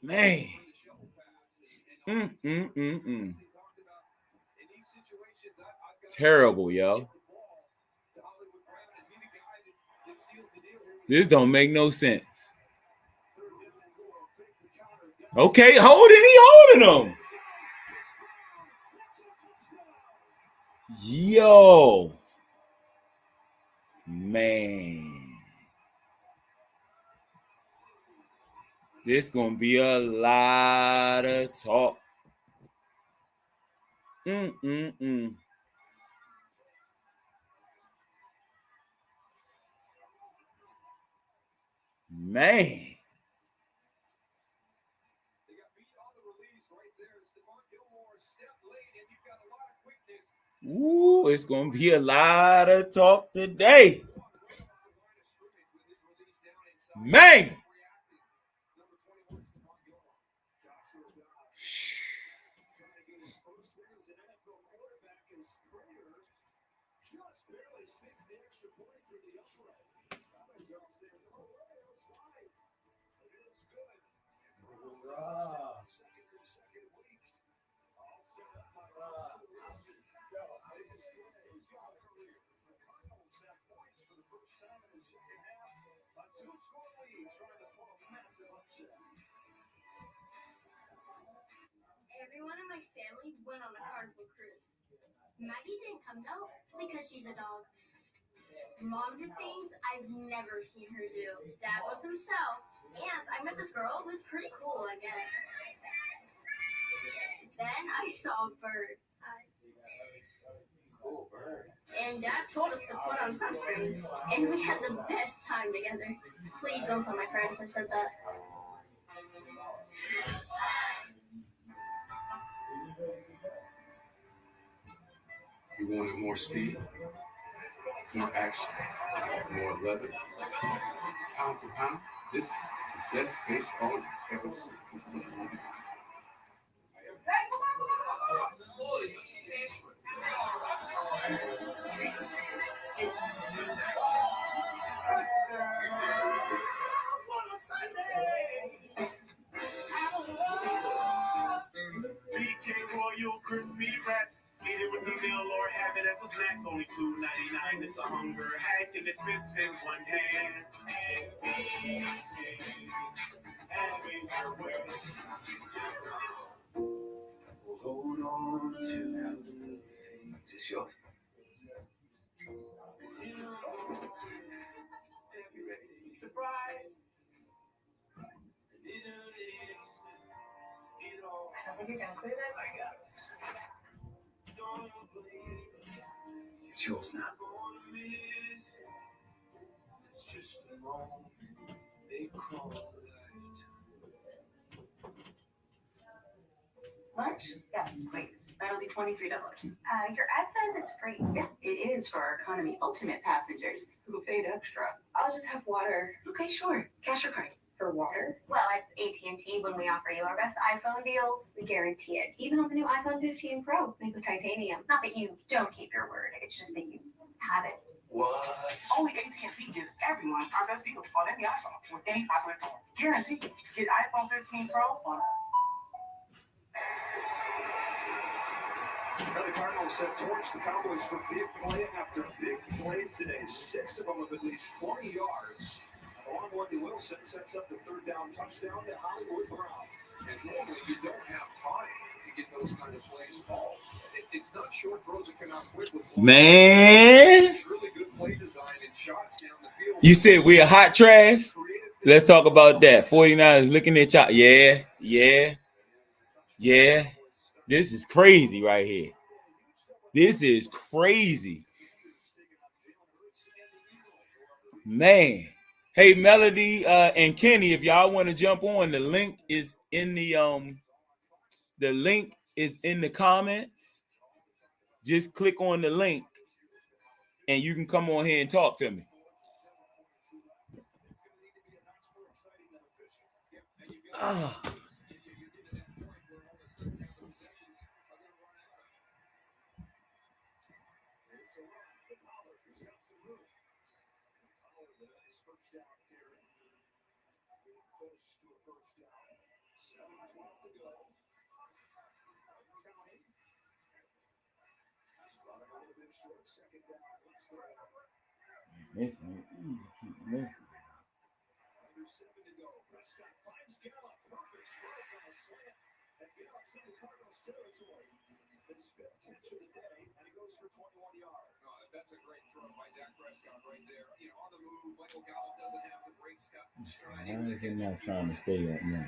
Man. Terrible, yo. This don't make no sense. Okay, he holding him. Yo. Man. This gonna be a lot of talk. Man. Ooh, it's gonna be a lot of talk today. Man. Everyone in my family went on a Carnival cruise. Maggie didn't come though because she's a dog. Mom did things I've never seen her do. Dad was himself, and I met this girl who was pretty cool, I guess. Then I saw a bird. And Dad told us to put on sunscreen, and we had the best time together. Please don't tell my friends I said that. You wanted more speed, more action, more leather. Pound for pound, this is the best baseball you've ever seen. BK Royal Crispy Wraps. Eat it with the meal or have it as a snack. Only $2.99. It's a hunger hack and it fits in one hand. Everywhere. Hold on to the things. Is this yours? Surprise. I think you're gonna clear this. I got it. It's yours now. It's just a moment they call lifetime. Lunch? Yes, please. That'll be $23. Your ad says it's free. Yeah, it is for our Economy Ultimate passengers who paid extra. I'll just have water. Okay, sure. Cash or card? For water? Well, at AT&T, when we offer you our best iPhone deals, we guarantee it. Even on the new iPhone 15 Pro, made with titanium. Not that you don't keep your word, it's just that you haven't. What? Only AT&T gives everyone our best deals on any iPhone with any popular phone. Guaranteed. Get iPhone 15 Pro on us. The Cardinals have torched the Cowboys for big play after big play today. 6 of them of at least 20 yards. Along Wendy Wilson sets up the third down touchdown to Hollywood Brown. And normally you don't have time to get those kind of plays called. It's not short throws that come out quick with Man. really good play design and shots down the field. You said we're hot trash? Let's talk about that. 49ers looking at y'all. Yeah. This is crazy right here. This is crazy. Man. Hey, Melody and Kenny, if y'all want to jump on, the link is in the comments. Just click on the link and you can come on here and talk to me. That's a great throw by Dak Prescott right there. You know, on the move, Michael Gallup doesn't have the great stride. Why is it not trying to stay up now?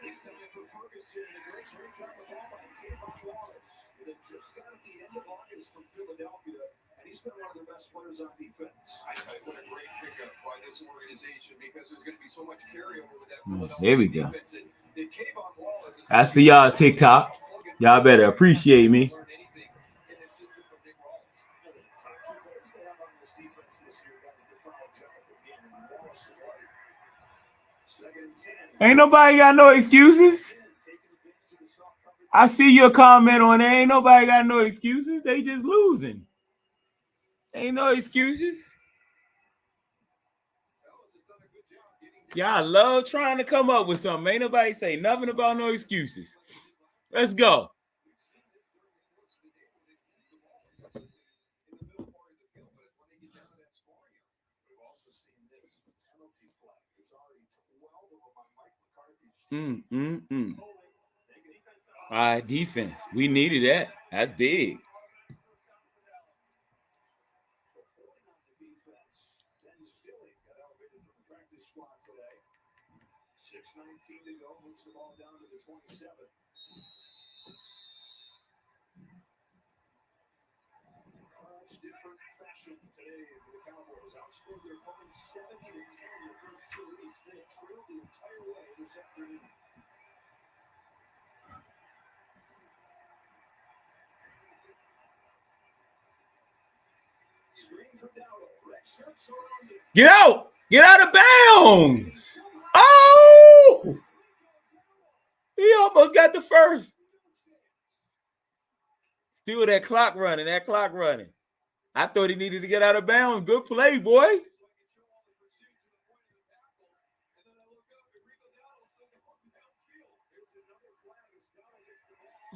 This time for Ferguson, a great break on the ball by Kayvon Wallace. It had just got at the end of August from Philadelphia, and he's been one of their best players on defense. I tell you what, a great pickup by this organization because there's going to be so much carryover with that Philadelphia Here we go. defense. And Kayvon Wallace is I see y'all TikTok. Y'all better appreciate me. Ain't nobody got no excuses. I see your comment on it. Ain't nobody got no excuses. They just losing. Ain't no excuses. Y'all love trying to come up with something. Ain't nobody say nothing about no excuses. Let's go. All right, defense. We needed that. That's big. To go, moves the ball down to the 27. It's different fashion today for the Cowboys. Outscored their opponents 70-10 in the first 2 weeks. They have trailed the entire way this afternoon. Screen for Dowdle. Red shirt surrounded. Get out! Get out of bounds! Oh! He almost got the first. Still that clock running, I thought he needed to get out of bounds. Good play, boy.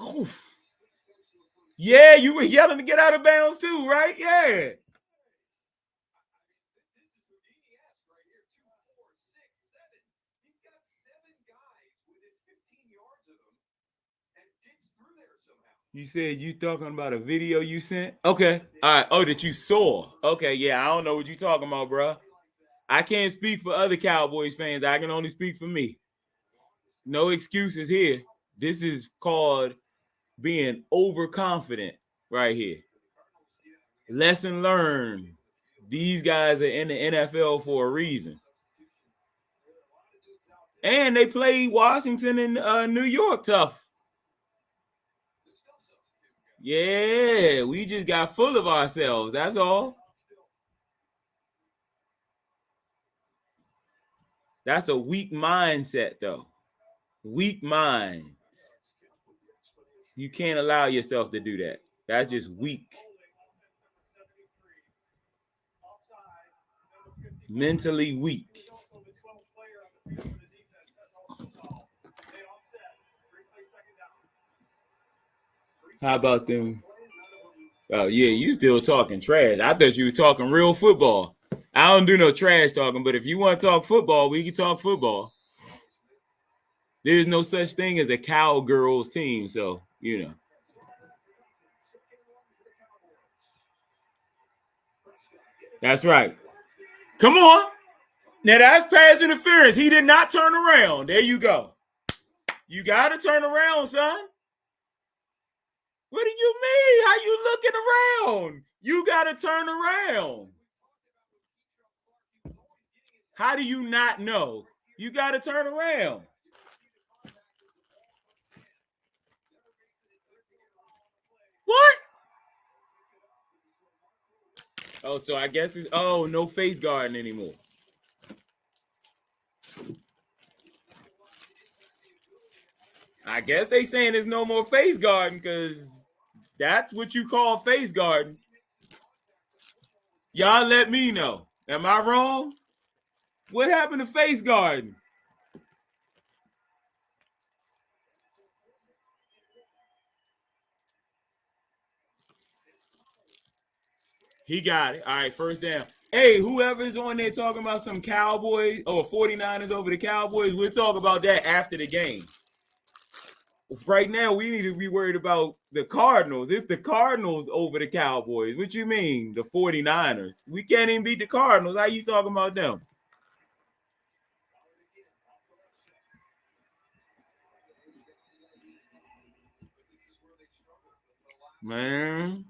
Oof. Yeah, you were yelling to get out of bounds too, right? Yeah. You said you talking about a video you sent? Okay. All right. Oh, that you saw. Okay. Yeah. I don't know what you talking about, bro. I can't speak for other Cowboys fans. I can only speak for me. No excuses here. This is called being overconfident right here. Lesson learned. These guys are in the NFL for a reason. And they played Washington and New York tough. Yeah, we just got full of ourselves. That's all. That's a weak mindset, though. Weak minds. You can't allow yourself to do that. That's just weak. Mentally weak. How about them? Oh, yeah, you still talking trash. I thought you were talking real football. I don't do no trash talking, but if you want to talk football, we can talk football. There's no such thing as a cowgirls team, so, you know. That's right. Come on. Now, that's pass interference. He did not turn around. There you go. You got to turn around, son. What do you mean? How you looking around? You got to turn around. How do you not know? You got to turn around. What? Oh, so I guess it's no face guarding anymore. I guess they saying there's no more face guarding because that's what you call face guarding. Y'all let me know. Am I wrong? What happened to face guarding? He got it. All right, first down. Hey, whoever's on there talking about some Cowboys or 49ers over the Cowboys, we'll talk about that after the game. Right now, we need to be worried about the Cardinals. It's the Cardinals over the Cowboys. What you mean, the 49ers? We can't even beat the Cardinals. How you talking about them? Man,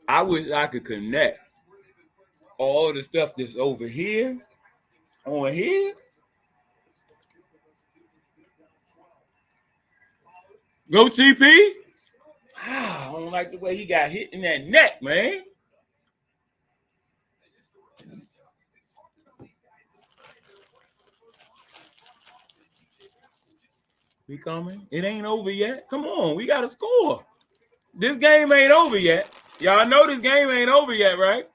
I wish I could connect all the stuff that's over here on here. Go TP. I don't like the way he got hit in that neck, man. We coming? It ain't over yet. Come on, we got to score. This game ain't over yet. Y'all know this game ain't over yet, right?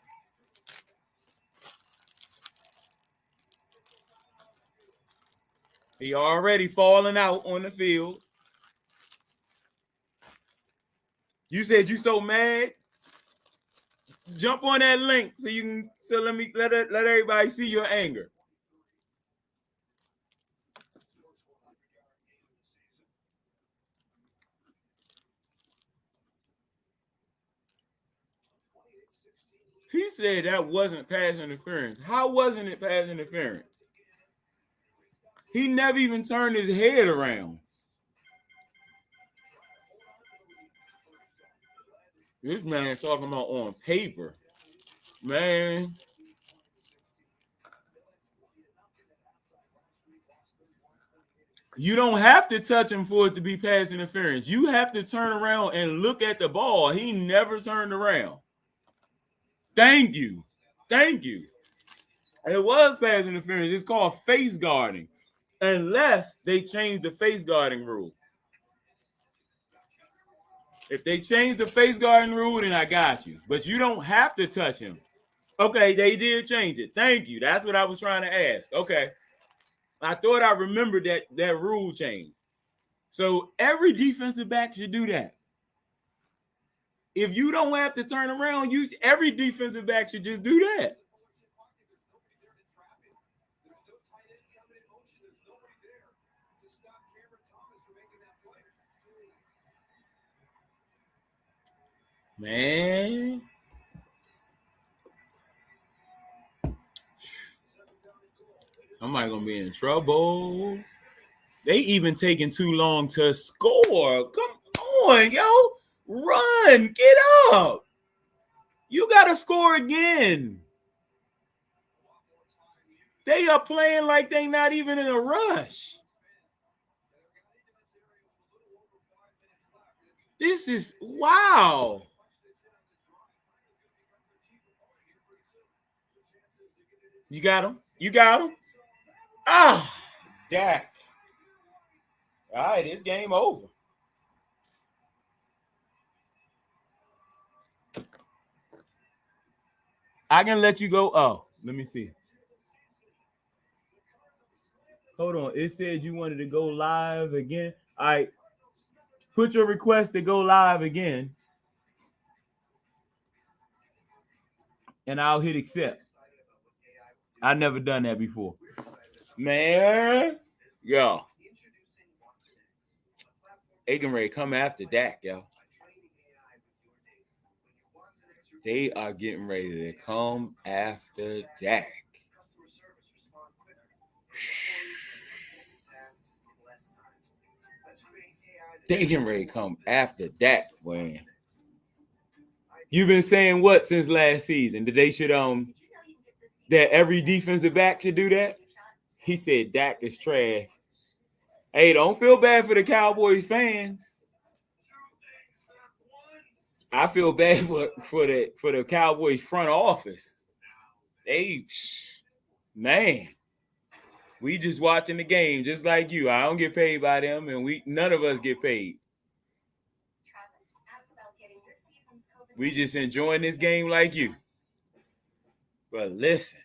He already falling out on the field. You said you so mad. Jump on that link so you can. So let everybody see your anger. He said that wasn't pass interference. How wasn't it pass interference? He never even turned his head around. This man talking about on paper. Man. You don't have to touch him for it to be pass interference. You have to turn around and look at the ball. He never turned around. Thank you. Thank you. It was pass interference. It's called face guarding. Unless they change the face guarding rule. If they change the face guarding rule, then I got you. But you don't have to touch him. Okay, they did change it. Thank you. That's what I was trying to ask. Okay. I thought I remembered that rule change. So every defensive back should do that. If you don't have to turn around, every defensive back should just do that. Man. Somebody gonna be in trouble. They even taking too long to score. Come on, yo. Run. Get up. You gotta score again. They are playing like they not even in a rush. This is wow. You got him? You got him? Ah, Dak. All right, it's game over. I can let you go. Oh, let me see. Hold on. It said you wanted to go live again. All right. Put your request to go live again. And I'll hit accept. I've never done that before. Man. Yo. They getting ready to come after Dak, yo. They are getting ready to come after Dak. They getting ready to come after Dak, man. You've been saying what since last season? That they should that every defensive back should do that? He said Dak is trash. Hey, don't feel bad for the Cowboys fans. I feel bad for the Cowboys front office. Man, we just watching the game just like you. I don't get paid by them, and none of us get paid. We just enjoying this game like you. But listen,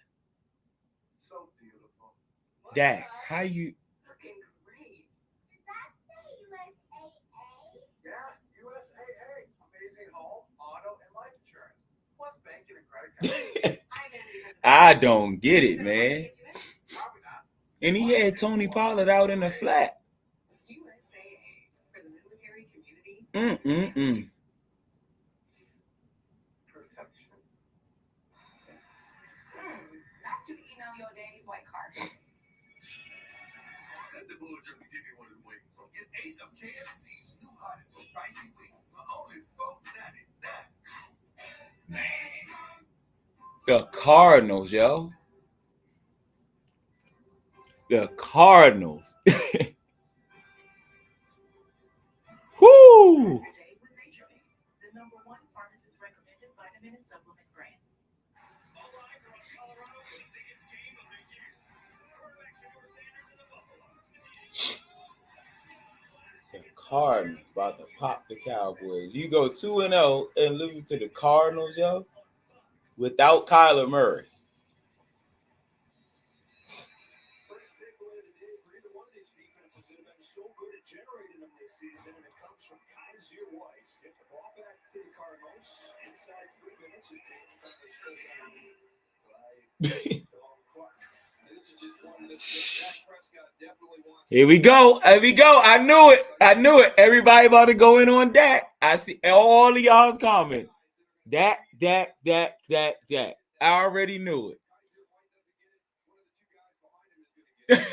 Dak, how you? I don't get it, man. And he had Tony Pollard out in the flat. Not to email your daddy's white card. Let the bulletin give you one of the wings. Get 8 of KFC's new hot and spicy wings for only $4.99. Man. The Cardinals, yo. The Cardinals. Whoo! The #1 pharmacist recommended vitamin and supplement brand. All eyes are on Colorado for the biggest game of the year. Quarterback Shedeur Sanders and the Buffaloes. The Cardinals about to pop the Cowboys. You go 2-0 and lose to the Cardinals, yo, without Kyler Murray. First takeaway of the day for either one of these defenses that have been so good at generating them this season, and it comes from Kaiser White. Get the ball back to the Cardinals inside 3 minutes as James Conner goes down by the long clock. This is just one that Dak Prescott definitely wants. Here we go. Here we go. I knew it. Everybody about to go in on Dak. I see all of y'all's comments. Dak. I already knew it.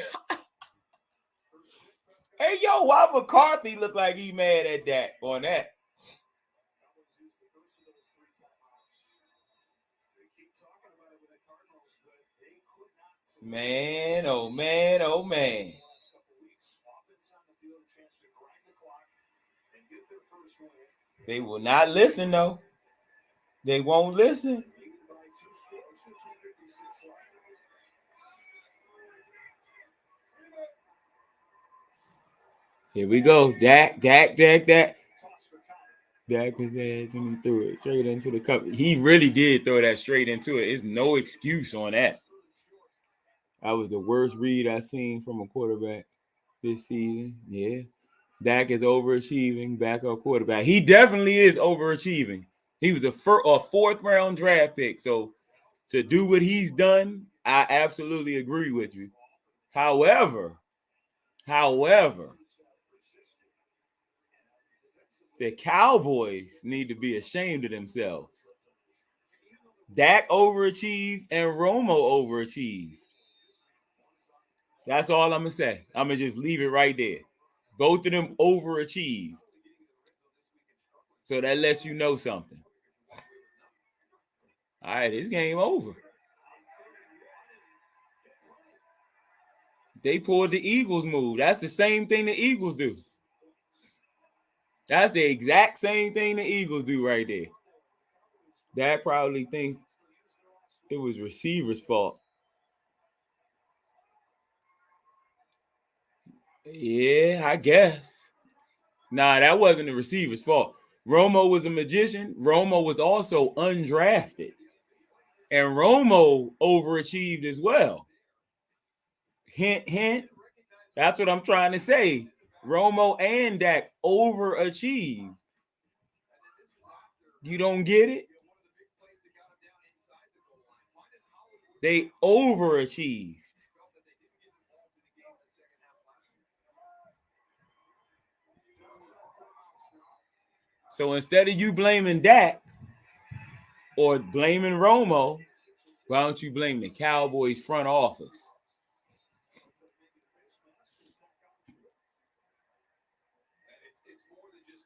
Hey, yo, why McCarthy look like he mad at Dak on that? Man, oh man, oh man. They will not listen, though. They won't listen. Here we go. Dak. Dak his ass and he threw it straight into the cup. He really did throw that straight into it. There's no excuse on that. That was the worst read I've seen from a quarterback this season. Yeah. Dak is overachieving backup quarterback. He definitely is overachieving. He was a 4th round draft pick. So to do what he's done, I absolutely agree with you. However, the Cowboys need to be ashamed of themselves. Dak overachieved and Romo overachieved. That's all I'm going to say. I'm going to just leave it right there. Both of them overachieved. So that lets you know something. All right, this game over. They pulled the Eagles move. That's the same thing the Eagles do. That's the exact same thing the Eagles do right there. Dak probably thinks it was receiver's fault. Yeah, I guess. Nah, that wasn't the receiver's fault. Romo was a magician. Romo was also undrafted. And Romo overachieved as well. Hint, hint. That's what I'm trying to say. Romo and Dak overachieved. You don't get it? They overachieved. So instead of you blaming Dak or blaming Romo, why don't you blame the Cowboys front office?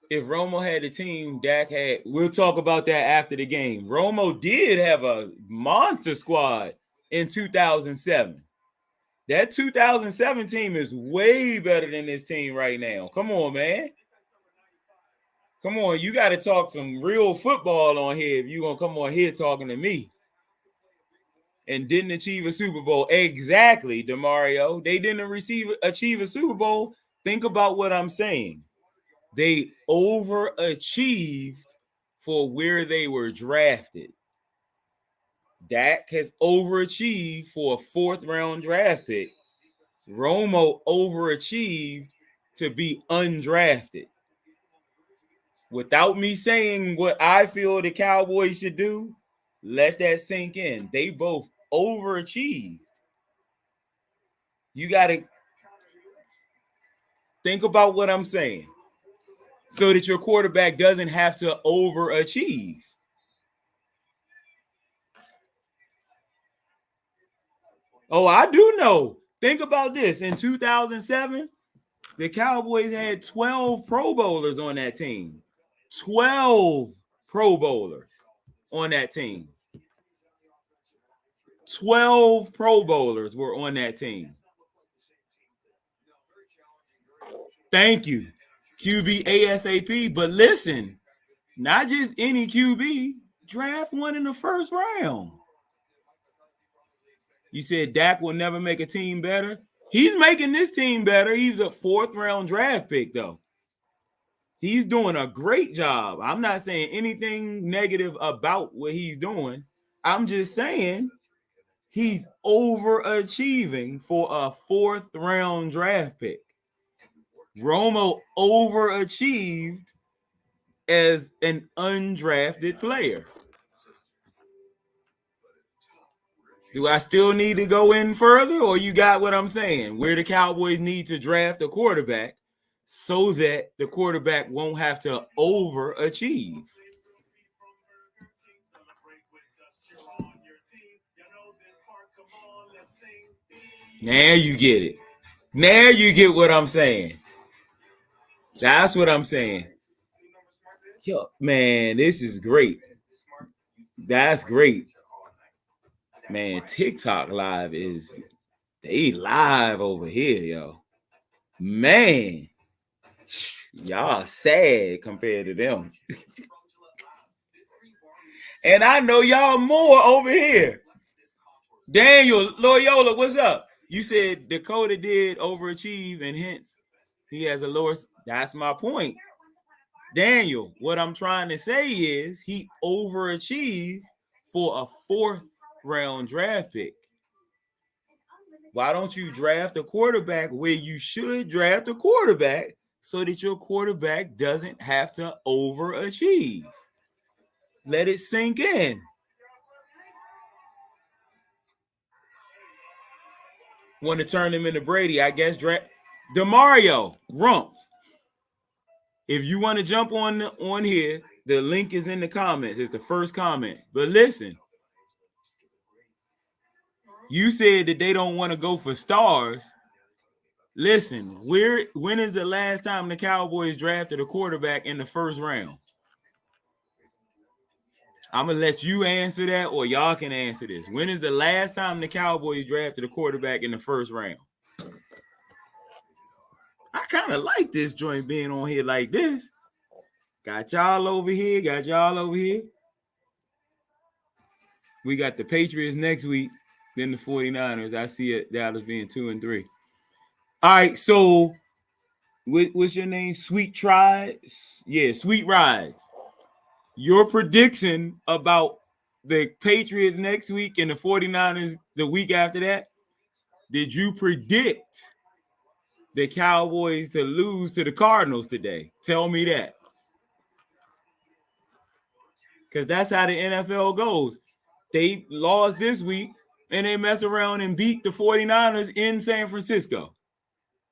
if Romo had the team Dak had, we'll talk about that after the game. Romo did have a monster squad in 2007. That 2007 team is way better than this team right now. Come on, man. Come on, you got to talk some real football on here if you're going to come on here talking to me. And didn't achieve a Super Bowl. Exactly, DeMario. They didn't achieve a Super Bowl. Think about what I'm saying. They overachieved for where they were drafted. Dak has overachieved for a 4th-round draft pick. Romo overachieved to be undrafted. Without me saying what I feel the Cowboys should do, let that sink in. They both overachieved. You got to think about what I'm saying so that your quarterback doesn't have to overachieve. Oh, I do know. Think about this. In 2007, the Cowboys had 12 Pro Bowlers on that team. 12 Pro Bowlers on that team. 12 Pro Bowlers were on that team. Thank you, QB ASAP. But listen, not just any QB, draft one in the 1st round. You said Dak will never make a team better. He's making this team better. He's a 4th-round draft pick, though. He's doing a great job. I'm not saying anything negative about what he's doing. I'm just saying he's overachieving for a 4th-round draft pick. Romo overachieved as an undrafted player. Do I still need to go in further, or you got what I'm saying? Where the Cowboys need to draft a quarterback so that the quarterback won't have to overachieve. Now you get it. Now you get what I'm saying. That's what I'm saying. Yo, man, this is great. That's great. Man, TikTok live they live over here, yo. Man, y'all sad compared to them. And I know y'all more over here. Daniel Loyola, what's up? You said Dakota did overachieve and hence he has a lower. That's my point. Daniel, what I'm trying to say is he overachieved for a 4th-round draft pick. Why don't you draft a quarterback where you should draft a quarterback so that your quarterback doesn't have to overachieve? Let it sink in. Want to turn him into Brady, I guess. DeMario Rumpf. If you want to jump on here, the link is in the comments. It's the first comment. But listen, you said that they don't want to go for stars. Listen, when is the last time the Cowboys drafted a quarterback in the 1st round? I'm going to let you answer that, or y'all can answer this. When is the last time the Cowboys drafted a quarterback in the 1st round? I kind of like this joint being on here like this. Got y'all over here. Got y'all over here. We got the Patriots next week, then the 49ers. I see it, Dallas being 2-3. All right, so what's your name? Sweet Trides? Yeah, Sweet Rides. Your prediction about the Patriots next week and the 49ers the week after that, did you predict the Cowboys to lose to the Cardinals today? Tell me that. Because that's how the NFL goes. They lost this week, and they mess around and beat the 49ers in San Francisco.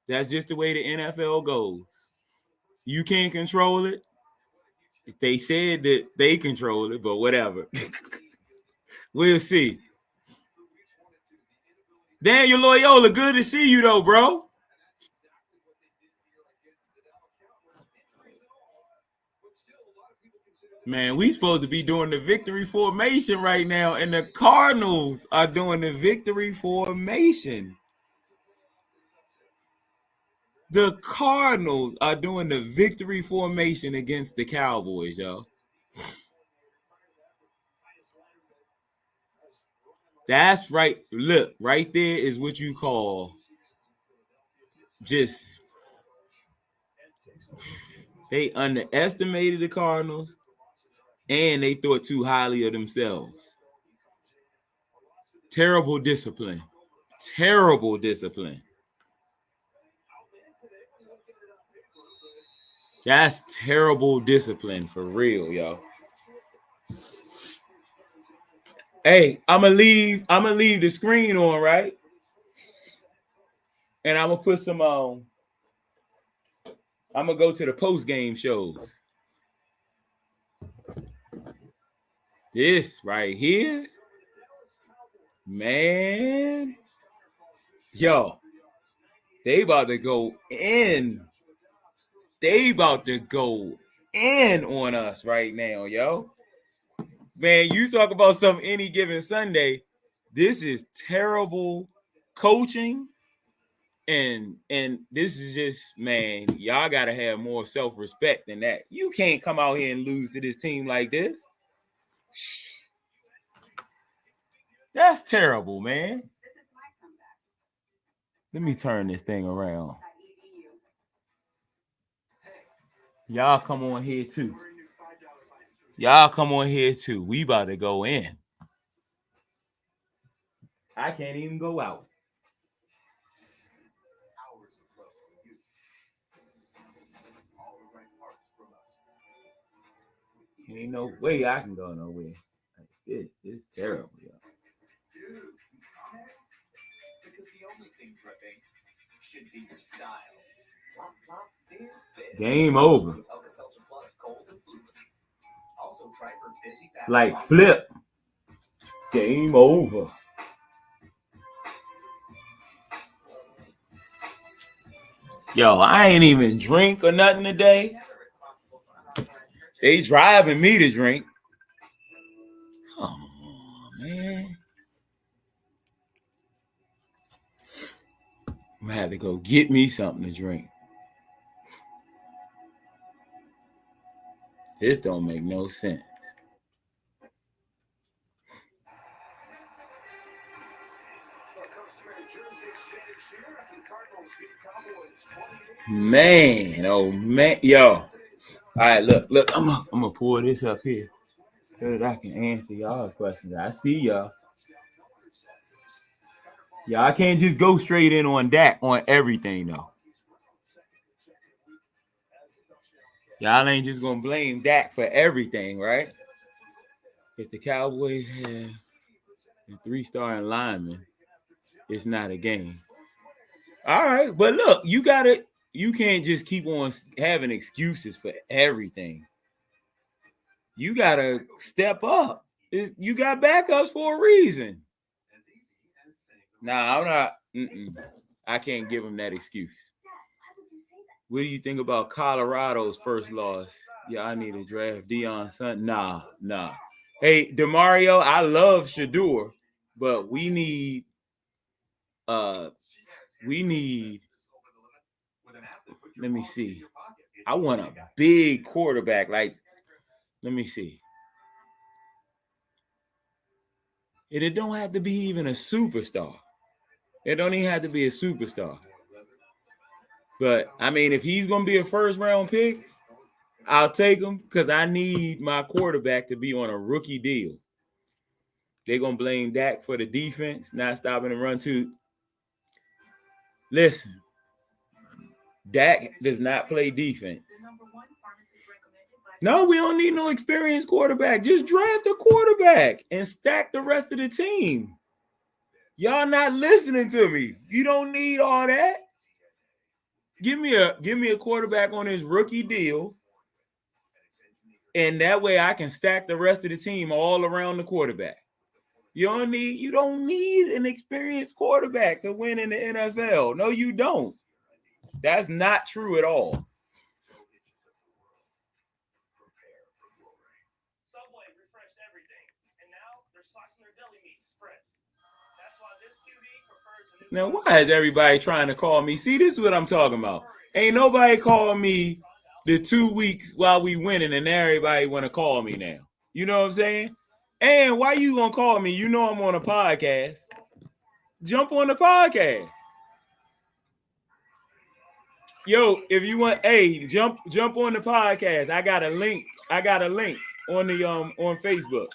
That's just the way the NFL goes. You can't control it. They said that they control it, but whatever. We'll see. Daniel Loyola, good to see you, though, bro. Man, we supposed to be doing the victory formation right now, and the Cardinals are doing the victory formation. The Cardinals are doing the victory formation against the Cowboys, y'all. That's right. Look, right there is what you call just they underestimated the Cardinals and they thought too highly of themselves. Terrible discipline. Terrible discipline. That's terrible discipline for real, y'all. Hey, I'm gonna leave the screen on, right? And I'm gonna put some I'm gonna go to the post-game shows. This right here, man. Yo, they about to go in. They about to go in on us right now, yo. Man, you talk about some any given Sunday. This is terrible coaching. And this is just, man, y'all got to have more self-respect than that. You can't come out here and lose to this team like this. That's terrible, man. Let me turn this thing around. Y'all come on here too. Y'all come on here too. We about to go in. I can't even go out. Ain't no way I can go nowhere. This is terrible, yo. Because the only thing dripping should be your style. Game over. Like flip. Game over. Yo, I ain't even drink or nothing today. They driving me to drink. Come on, man. I'm gonna have to go get me something to drink. This don't make no sense. Man, oh man, yo. All right, look, I'm gonna pull this up here so that I can answer y'all's questions. I see y'all. Yeah, I can't just go straight in on Dak on everything though. Y'all ain't just gonna blame Dak for everything, right? If the Cowboys have a 3-star lineman, it's not a game. All right, but look, you can't just keep on having excuses for everything. You gotta step up. You got backups for a reason. Nah, I'm not. I can't give him that excuse. What do you think about Colorado's first loss? Yeah, I need to draft Deion Sanders. Nah. Hey, DeMario, I love Shedeur, but we need. Let me see. I want a big quarterback. Like, let me see. And it don't have to be even a superstar. It don't even have to be a superstar. But, I mean, if he's going to be a first-round pick, I'll take him because I need my quarterback to be on a rookie deal. They're going to blame Dak for the defense, not stopping the run too. Listen, Dak does not play defense. No, we don't need no experienced quarterback. Just draft a quarterback and stack the rest of the team. Y'all not listening to me. You don't need all that. Give me a quarterback on his rookie deal, and that way I can stack the rest of the team all around the quarterback. You don't need an experienced quarterback to win in the NFL. No, you don't. That's not true at all. like refreshed everything. And now they're slicing their deli meat express. That's why this QB prefers a new. Now, why is everybody trying to call me? See, this is what I'm talking about. Ain't nobody called me the 2 weeks while we winning, and everybody want to call me now. You know what I'm saying? And why you gonna call me? You know I'm on a podcast. Jump on the podcast. Yo, if you want, hey, jump on the podcast. I got a link on the on Facebook.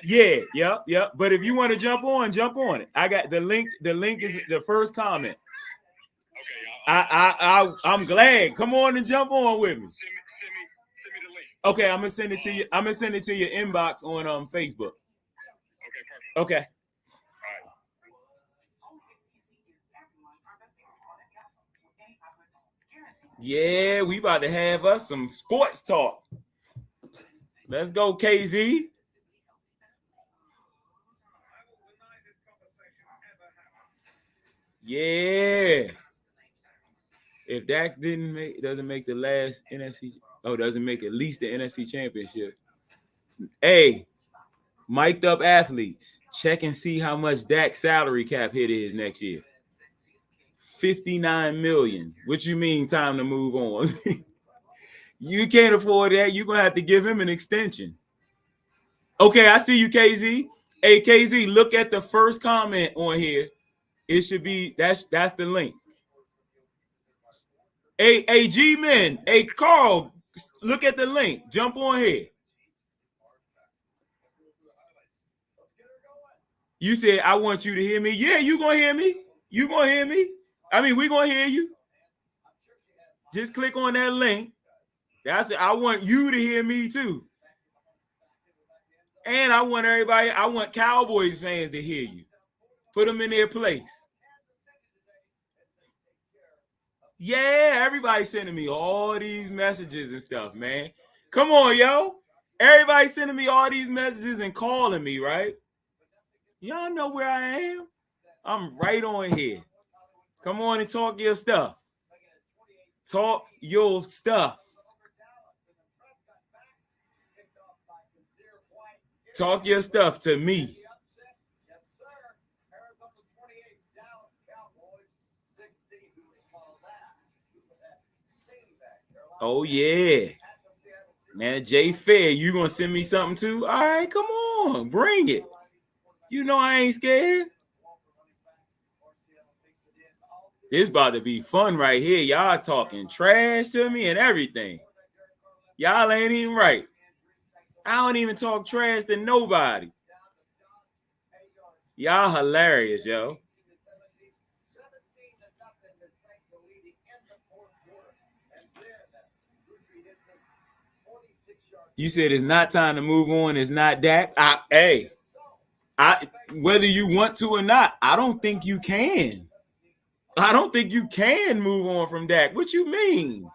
Yeah, yep. But if you want to jump on it. I got the link. The link is the first comment. I'm glad. Come on and jump on with me. Send me the link. Okay, I'm gonna send it to you. I'm gonna send it to your inbox on Facebook. Okay, perfect. Okay. Yeah, we about to have us some sports talk. Let's go, KZ. Yeah. If Dak doesn't make the last NFC, doesn't make at least the NFC Championship. Hey, mic'd up athletes, check and see how much Dak's salary cap hit is next year. $59 million. What you mean time to move on? You can't afford that. You're gonna have to give him an extension. Okay, I see you, KZ. Hey, KZ, look at the first comment on here. It should be that's the link. Hey, G-Men. Hey, Carl, look at the link. Jump on here. You said, I want you to hear me. Yeah, you gonna hear me. You gonna hear me. I mean, we gonna hear you. Just click on that link. I want you to hear me too. And I want Cowboys fans to hear you. Put them in their place. Yeah, everybody's sending me all these messages and stuff, man. Come on, yo. Everybody's sending me all these messages and calling me, right? Y'all know where I am. I'm right on here. Come on and talk your stuff. Talk your stuff. Talk your stuff to me. Oh, yeah. Man, Jay Fair, you gonna send me something too? All right, come on. Bring it. You know I ain't scared. This about to be fun right here. Y'all talking trash to me and everything. Y'all ain't even right. I don't even talk trash to nobody. Y'all hilarious, yo. You said it's not time to move on. It's not Dak. Whether you want to or not, I don't think you can. I don't think you can move on from Dak. What you mean?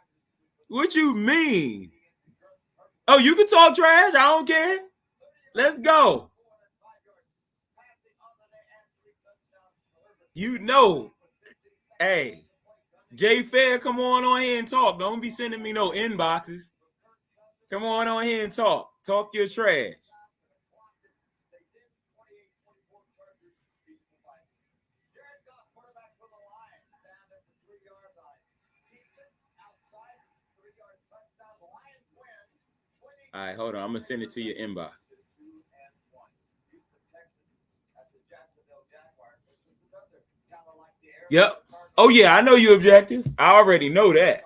What you mean? Oh, you can talk trash. I don't care. Let's go. You know. Hey, Jay Fair, come on here and talk. Don't be sending me no inboxes. Come on here and talk. Talk your trash. All right, hold on. I'm going to send it to your inbox. Yep. Oh, yeah, I know you're objective. I already know that.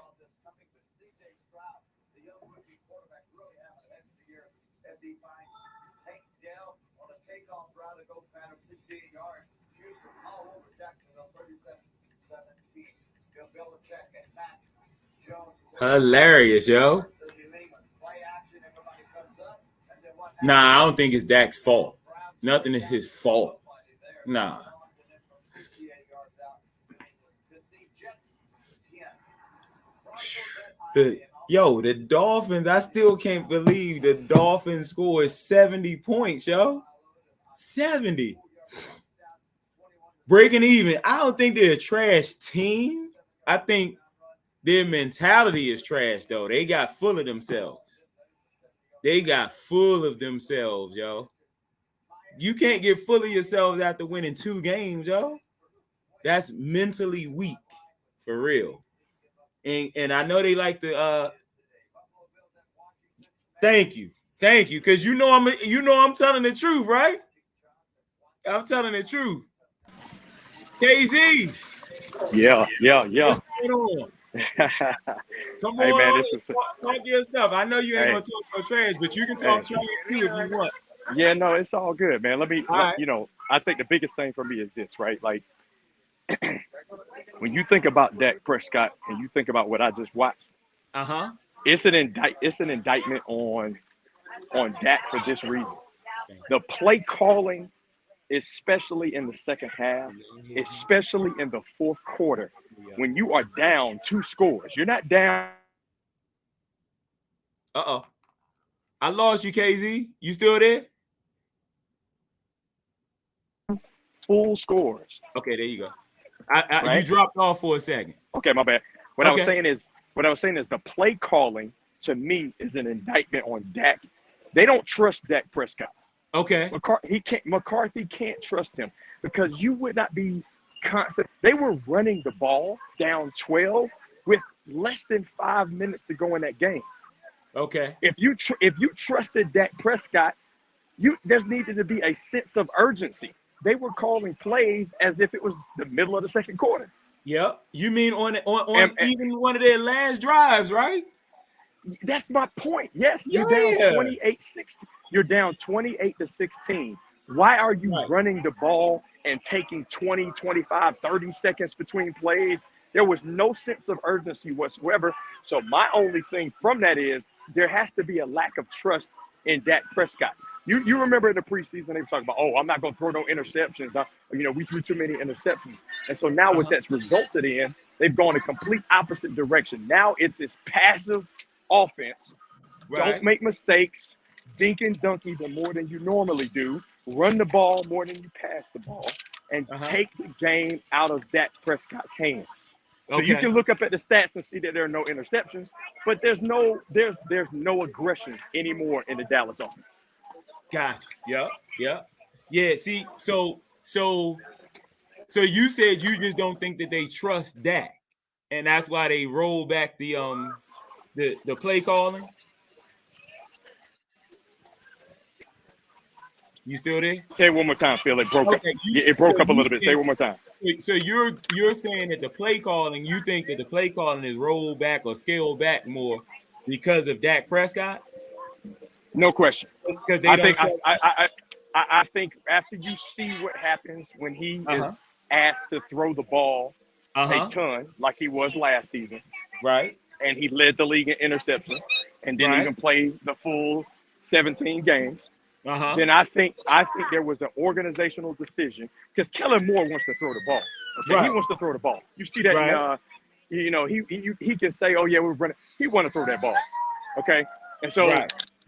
Hilarious, yo. Nah, I don't think it's Dak's fault. Nothing is his fault. Nah. The Dolphins, I still can't believe the Dolphins scored 70 points, yo. 70. Breaking even. I don't think they're a trash team. I think their mentality is trash, though. They got full of themselves. They got full of themselves, yo. You can't get full of yourselves after winning 2 games, yo. That's mentally weak, for real. And I know they like to thank you, because you know I'm telling the truth, right? I'm telling the truth. KZ. Yeah. What's going on? Come Hey, on, man, this is talk your stuff. I know you ain't Hey. gonna talk no trash, but you can talk trash too if you want. Yeah, no, it's all good, man. All right. I think the biggest thing for me is this, right? Like, when you think about Dak Prescott and you think about what I just watched, it's an indictment on Dak for this reason. The play calling, especially in the second half, especially in the fourth quarter, when you are down 2 scores, you're not down. I lost you, KZ. You still there? Full scores. Okay, there you go. Right? You dropped off for a second. Okay, my bad. What I was saying is the play calling to me is an indictment on Dak. They don't trust Dak Prescott. Okay. McCarthy can't trust him because you would not be constant. They were running the ball down 12 with less than 5 minutes to go in that game. Okay. If you trusted Dak Prescott, there needed to be a sense of urgency. They were calling plays as if it was the middle of the second quarter. Yep. You mean on even one of their last drives, right? That's my point. Yes, you're down 28-16. You're down 28-16. Why are you running the ball and taking 20, 25, 30 seconds between plays? There was no sense of urgency whatsoever. So my only thing from that is there has to be a lack of trust in Dak Prescott. You remember in the preseason they were talking about, I'm not going to throw no interceptions. We threw too many interceptions. And so now what that's resulted in, they've gone a complete opposite direction. Now it's this passive offense. Right. Don't make mistakes. Dink and dunk even more than you normally do. Run the ball more than you pass the ball. And take the game out of Dak Prescott's hands. So you can look up at the stats and see that there are no interceptions, but there's no aggression anymore in the Dallas offense. Gotcha. Yep. Yeah. See, so you said you just don't think that they trust Dak, and that's why they roll back the play calling. You still there? Say it one more time, Phil. It broke up. It broke up a little bit. Say it one more time. So you're saying that the play calling, you think that the play calling is rolled back or scaled back more because of Dak Prescott? No question. Because I think after you see what happens when he is asked to throw the ball a ton, like he was last season, right? And he led the league in interceptions and didn't even play the full 17 games. Then I think there was an organizational decision because Kellen Moore wants to throw the ball. Okay? He wants to throw the ball. You see that? He can say, "Oh yeah, we're running." He want to throw that ball. Okay, and so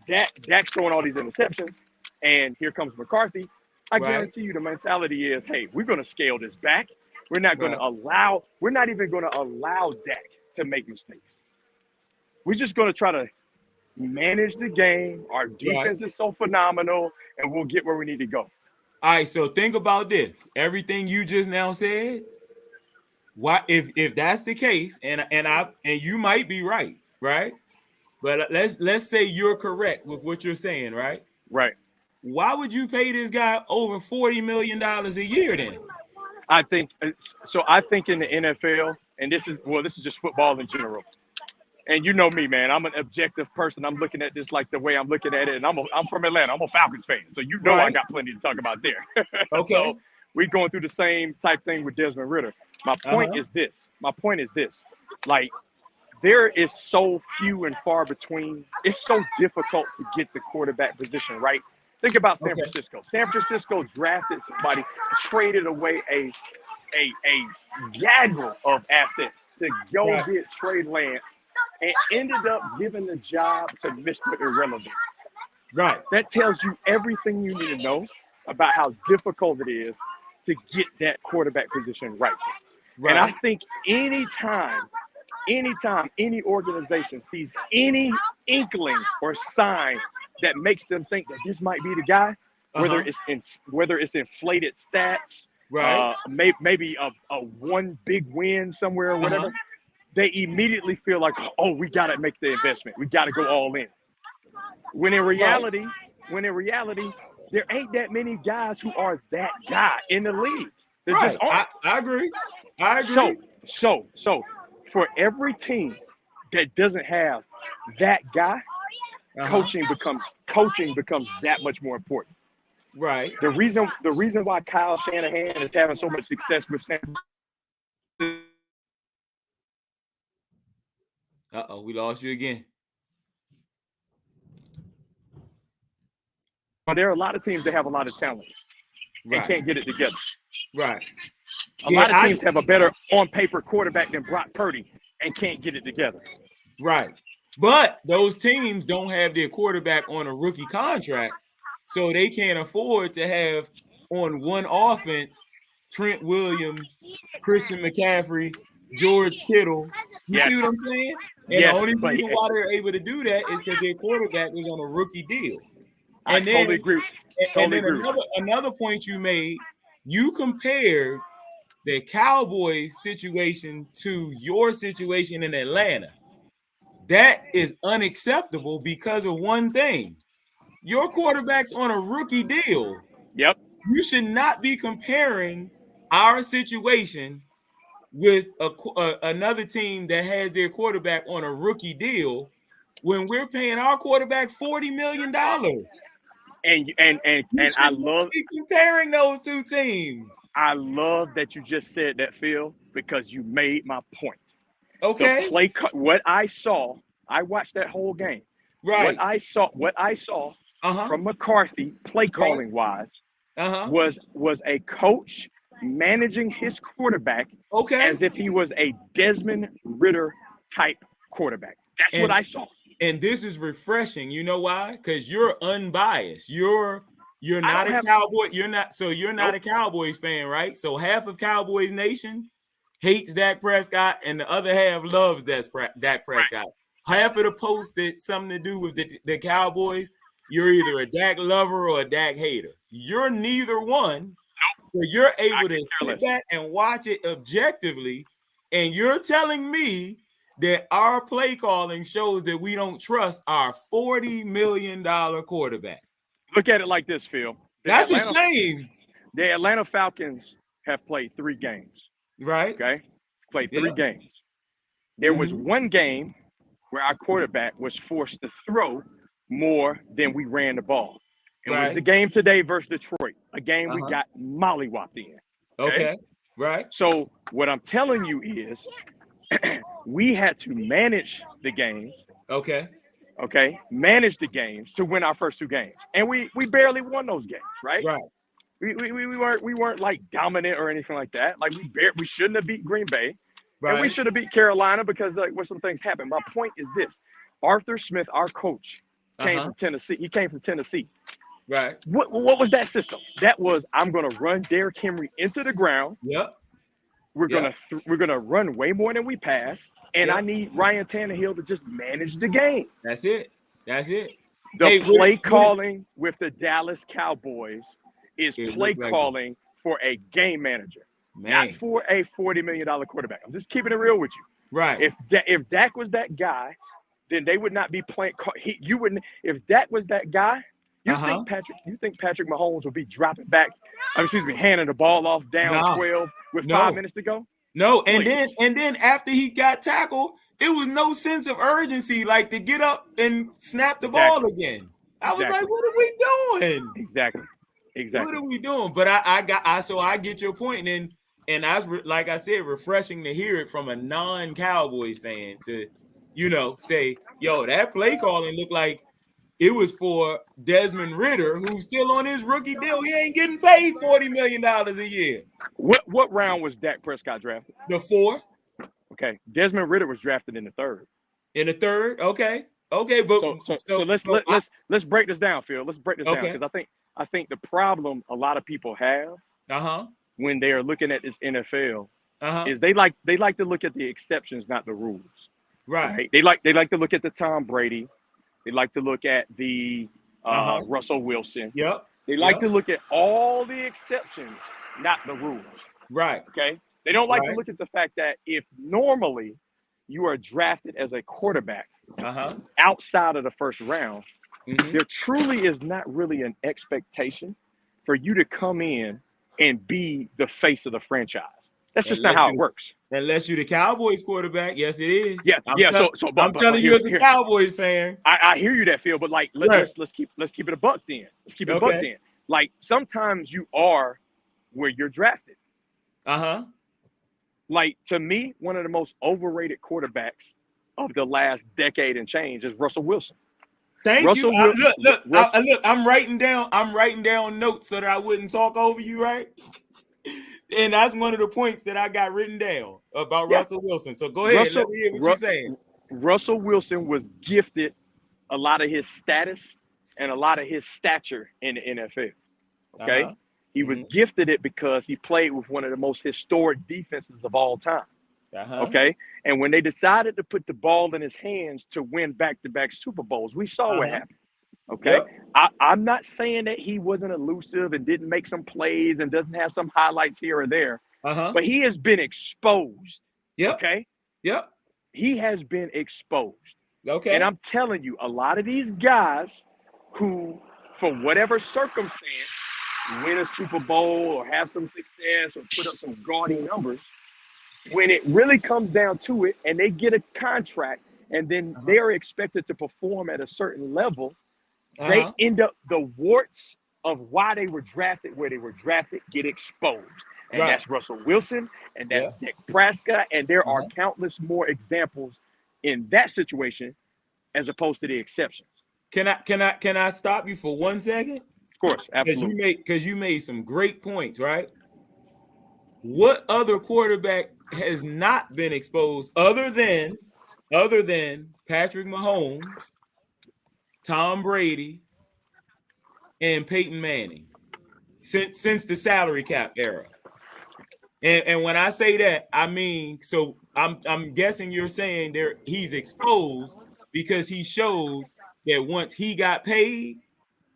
Dak's throwing all these interceptions, and here comes McCarthy. I guarantee you, the mentality is, "Hey, we're going to scale this back. We're not going to allow. We're not even going to allow Dak to make mistakes. We're just going to try to manage the game. Our defense is so phenomenal, and we'll get where we need to go." All right, so think about this. Everything you just now said. Why, if that's the case, and you might be right? But let's say you're correct with what you're saying, right? Right. Why would you pay this guy over $40 million a year then? I think so. I think in the NFL, and this is just football in general. And you know me, man. I'm an objective person. I'm looking at this like the way I'm looking at it. And I'm from Atlanta. I'm a Falcons fan. So you know I got plenty to talk about there. Okay. So we're going through the same type thing with Desmond Ridder. My point is this. Like, there is so few and far between. It's so difficult to get the quarterback position right. Think about San Francisco. San Francisco drafted somebody, traded away a gaggle of assets to go get Trey Lance, and ended up giving the job to Mr. Irrelevant. Right. That tells you everything you need to know about how difficult it is to get that quarterback position right. And I think anytime any organization sees any inkling or sign that makes them think that this might be the guy, whether it's inflated stats, right? Maybe a one big win somewhere or whatever, they immediately feel like, oh, we got to make the investment. We got to go all in. When in reality, there ain't that many guys who are that guy in the league. There just aren't. I agree. I agree. So for every team that doesn't have that guy, coaching becomes that much more important. Right. The reason why Kyle Shanahan is having so much success with San Francisco. We lost you again. There are a lot of teams that have a lot of talent and can't get it together. Right. A lot of teams have a better on-paper quarterback than Brock Purdy and can't get it together. Right. But those teams don't have their quarterback on a rookie contract, so they can't afford to have on one offense Trent Williams, Christian McCaffrey, George Kittle. You see what I'm saying? And the only reason why they're able to do that is because their quarterback is on a rookie deal. And then, totally agree. Another point you made, you compared the Cowboys situation to your situation in Atlanta. That is unacceptable because of one thing. Your quarterback's on a rookie deal. Yep. You should not be comparing our situation with another team that has their quarterback on a rookie deal when we're paying our quarterback $40 million. And I love comparing those two teams. I love that you just said that, Phil, because you made my point. Okay. What I saw, I watched that whole game. Right. What I saw from McCarthy, play calling wise, was a coach managing his quarterback as if he was a Desmond Ridder type quarterback. That's what I saw. And this is refreshing. You know why? Because you're unbiased. You're not a Cowboy. You're not a Cowboys fan, right? So half of Cowboys Nation hates Dak Prescott, and the other half loves Dak Prescott. Half of the posts that something to do with the Cowboys, you're either a Dak lover or a Dak hater. You're neither one. So you're able to sit back and watch it objectively, and you're telling me that our play calling shows that we don't trust our $40 million quarterback. Look at it like this, Phil. That's a shame. The Atlanta Falcons have played 3 games. Right. Okay. Played 3 games. There was one game where our quarterback was forced to throw more than we ran the ball. It was the game today versus Detroit, a game we got mollywopped in. Okay. Right. So what I'm telling you is we had to manage the games. Okay. Manage the games to win our first 2 games. And we barely won those games, right? Right. We weren't like dominant or anything like that. Like we shouldn't have beat Green Bay. Right. And we should have beat Carolina because some things happened. My point is this. Arthur Smith, our coach, came from Tennessee. He came from Tennessee. Right. What was that system? That was, I'm going to run Derrick Henry into the ground. Yep. We're gonna run way more than we pass, and I need Ryan Tannehill to just manage the game. That's it. The play calling with the Dallas Cowboys is play calling for a game manager, not for a $40 million quarterback. I'm just keeping it real with you. Right. If Dak was that guy, then they would not be playing. You wouldn't. If Dak was that guy, you think Patrick Mahomes would be dropping back? Handing the ball off down 12 with 5 minutes to go. No, and then after he got tackled, it was no sense of urgency, like to get up and snap the ball again. I was like, what are we doing? Exactly. What are we doing? But I get your point, and I like I said, refreshing to hear it from a non-Cowboys fan to, say, yo, that play calling looked like it was for Desmond Ridder, who's still on his rookie deal. He ain't getting paid $40 million a year. What round was Dak Prescott drafted? The 4th. Okay. Desmond Ridder was drafted in the 3rd. In the 3rd? Okay. But so let's break this down, Phil. Let's break this down because I think the problem a lot of people have when they are looking at this NFL is they like to look at the exceptions, not the rules. Right. They like to look at the Tom Brady. They like to look at the Russell Wilson. Yep. They like to look at all the exceptions, not the rules. Right. Okay. They don't like to look at the fact that if normally you are drafted as a quarterback outside of the first round, there truly is not really an expectation for you to come in and be the face of the franchise. That's just not how it works. Unless you're the Cowboys quarterback, yes, it is. Yeah, I'm telling you as a Cowboys fan. I hear you that, Phil, but like let's keep it a buck then. Let's keep it a buck then. Like sometimes you are where you're drafted. Like to me, one of the most overrated quarterbacks of the last decade and change is Russell Wilson. Thank you. Look, I'm writing down notes so that I wouldn't talk over you, right? And that's one of the points that I got written down about Russell Wilson. So go ahead, let me hear what you're saying. Russell Wilson was gifted a lot of his status and a lot of his stature in the NFL. Okay. He was gifted it because he played with one of the most historic defenses of all time. Okay. And when they decided to put the ball in his hands to win back-to-back Super Bowls, we saw what happened. Okay. I'm not saying that he wasn't elusive and didn't make some plays and doesn't have some highlights here or there, but he has been exposed. Okay. He has been exposed. Okay. And I'm telling you, a lot of these guys who, for whatever circumstance, win a Super Bowl or have some success or put up some gaudy numbers, when it really comes down to it and they get a contract and then they're expected to perform at a certain level, they end up, the warts of why they were drafted where they were drafted get exposed. And that's Russell Wilson and that's Dak Prescott. And there are countless more examples in that situation as opposed to the exceptions. Can I stop you for 1 second? Of course, absolutely. Because you made some great points, right? What other quarterback has not been exposed other than Patrick Mahomes, Tom Brady, and Peyton Manning since the salary cap era? And when I say that, I mean, so I'm guessing you're saying he's exposed because he showed that once he got paid,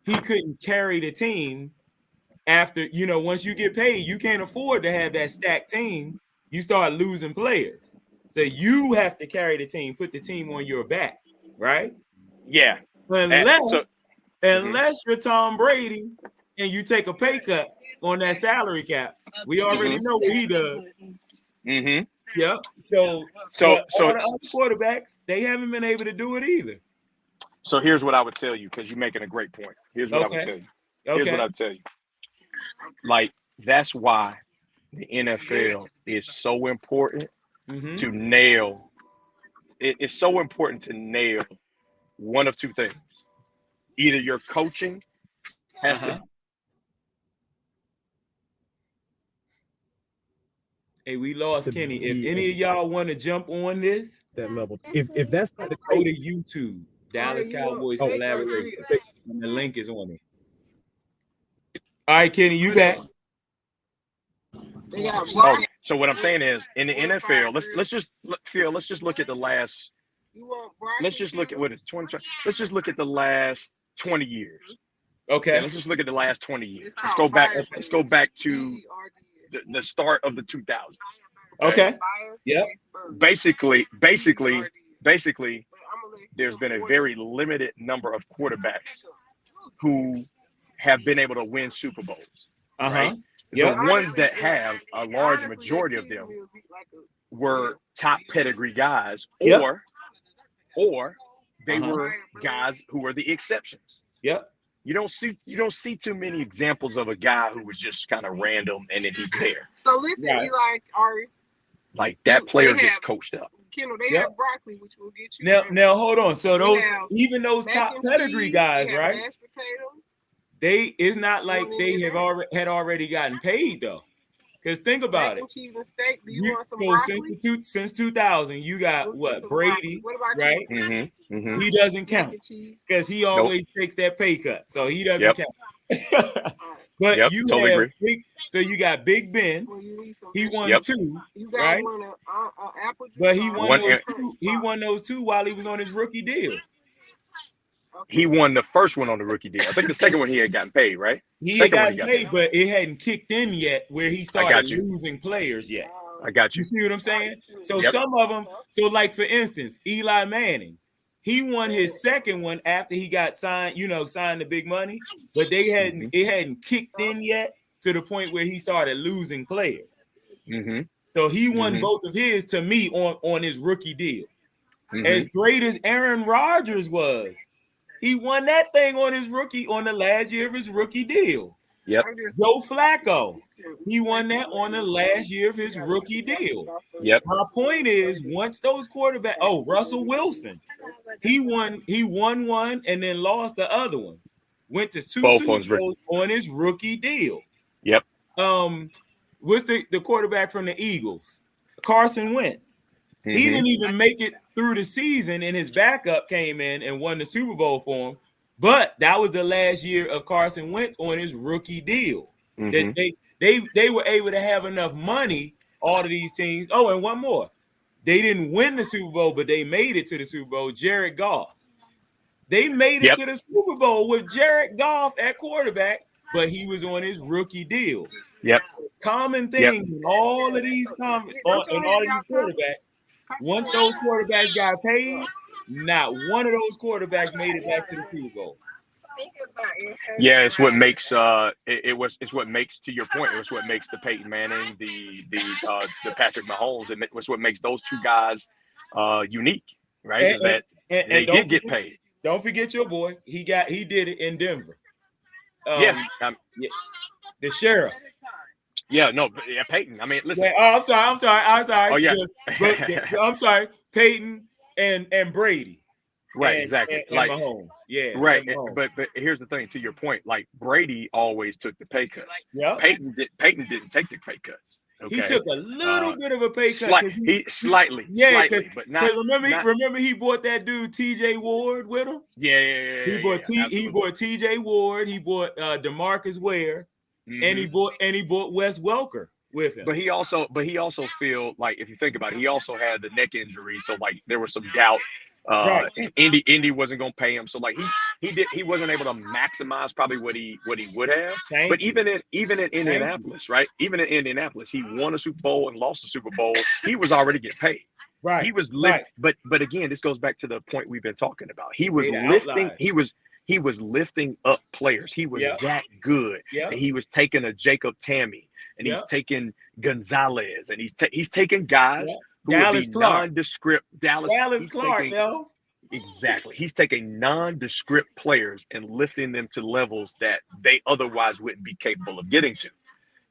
he couldn't carry the team. After, once you get paid, you can't afford to have that stacked team. You start losing players. So you have to carry the team, put the team on your back, right? Yeah. Unless you're Tom Brady and you take a pay cut on that salary cap. We already know what he does. Yep. So other quarterbacks, they haven't been able to do it either. So here's what I would tell you, because you're making a great point. Here's what I would tell you. Here's what I would tell you. Like, that's why the NFL is so important to nail. It's so important to nail one of two things. Either your coaching has to. Hey, we lost Kenny. If any of y'all want to jump on this, that level. If that's not the go to YouTube, Dallas Cowboys collaboration. And the link is on it. All right, Kenny, you back. So what I'm saying is, in the NFL, let's just look at the last. Let's just look at what is 20. Let's just look at the last 20 years. Okay. Yeah, let's just look at the last 20 years. Let's go back. Let's go back to the start of the 2000s. Okay. Yeah. Basically, there's been a very limited number of quarterbacks who have been able to win Super Bowls. Right? The ones that have, a large majority of them were top pedigree guys, or they were guys who were the exceptions. Yep. You don't see too many examples of a guy who was just kind of random and then he's there. So listen, Ari. Like that player gets coached up. Kendall, they have broccoli, which will get you. Now hold on. So those top pedigree guys, right? Mashed potatoes. It's not like they had already gotten paid though. Because think about Mac and cheese and steak. Do you want some broccoli? Since 2000, you got what? Brady, what about right? He doesn't count because he always takes that pay cut, so he doesn't count. But you totally have agree. So you got Big Ben. He won two, right? But he won those two while he was on his rookie deal. He won the first one on the rookie deal. I think the second one he had gotten paid, right? He had gotten paid, but it hadn't kicked in yet where he started losing players yet. I got you. You see what I'm saying? So some of them, like for instance, Eli Manning, he won his second one after he got signed, signed the big money, but it hadn't kicked in yet to the point where he started losing players. Mm-hmm. So he won both of his to me on his rookie deal. As great as Aaron Rodgers was, he won that thing on the last year of his rookie deal. Yep. Joe Flacco, he won that on the last year of his rookie deal. Yep. My point is, once those quarterbacks, Russell Wilson, he won one and then lost the other one. Went to two Super Bowls on his rookie deal. Yep. What's the quarterback from the Eagles? Carson Wentz. He didn't even make it through the season, and his backup came in and won the Super Bowl for him. But that was the last year of Carson Wentz on his rookie deal. That they were able to have enough money, all of these teams. Oh, and one more. They didn't win the Super Bowl, but they made it to the Super Bowl. Jared Goff. They made it to the Super Bowl with Jared Goff at quarterback, but he was on his rookie deal. Yep. Common thing in all of these quarterbacks. Once those quarterbacks got paid, not one of those quarterbacks made it back to the Super Bowl. Yeah, it's what makes it's what makes, to your point, it's what makes the Peyton Manning, the Patrick Mahomes, and it's what makes those two guys unique, right? And they did get paid. Don't forget your boy. He did it in Denver. The sheriff. Yeah, no, Peyton. I mean, listen. Yeah, I'm sorry. Oh yeah, I'm sorry. Peyton and Brady. Right, exactly. And Mahomes. Yeah. Right. But here's the thing, to your point, like Brady always took the pay cuts. Yeah. Peyton didn't take the pay cuts. Okay? He took a little bit of a pay cut. Slightly. Yeah, but not. Remember he bought that dude TJ Ward with him? Yeah. He bought TJ Ward, he bought DeMarcus Ware, and he bought Wes Welker with him. But he also feel like, if you think about it, he also had the neck injury, so like there was some doubt. Right. And Indy wasn't gonna pay him, so like he wasn't able to maximize probably what he would have. But even in Indianapolis, right? Even in Indianapolis, he won a Super Bowl and lost a Super Bowl. He was already getting paid. Right. He was but again, this goes back to the point we've been talking about. He was lifting. He was lifting up players. He was that good. Yeah. And he was taking a Jacob Tammy, and he's taking Gonzalez, and he's taking guys. Dallas Clark. Nondescript Dallas Clark, yo. Exactly. He's taking nondescript players and lifting them to levels that they otherwise wouldn't be capable of getting to.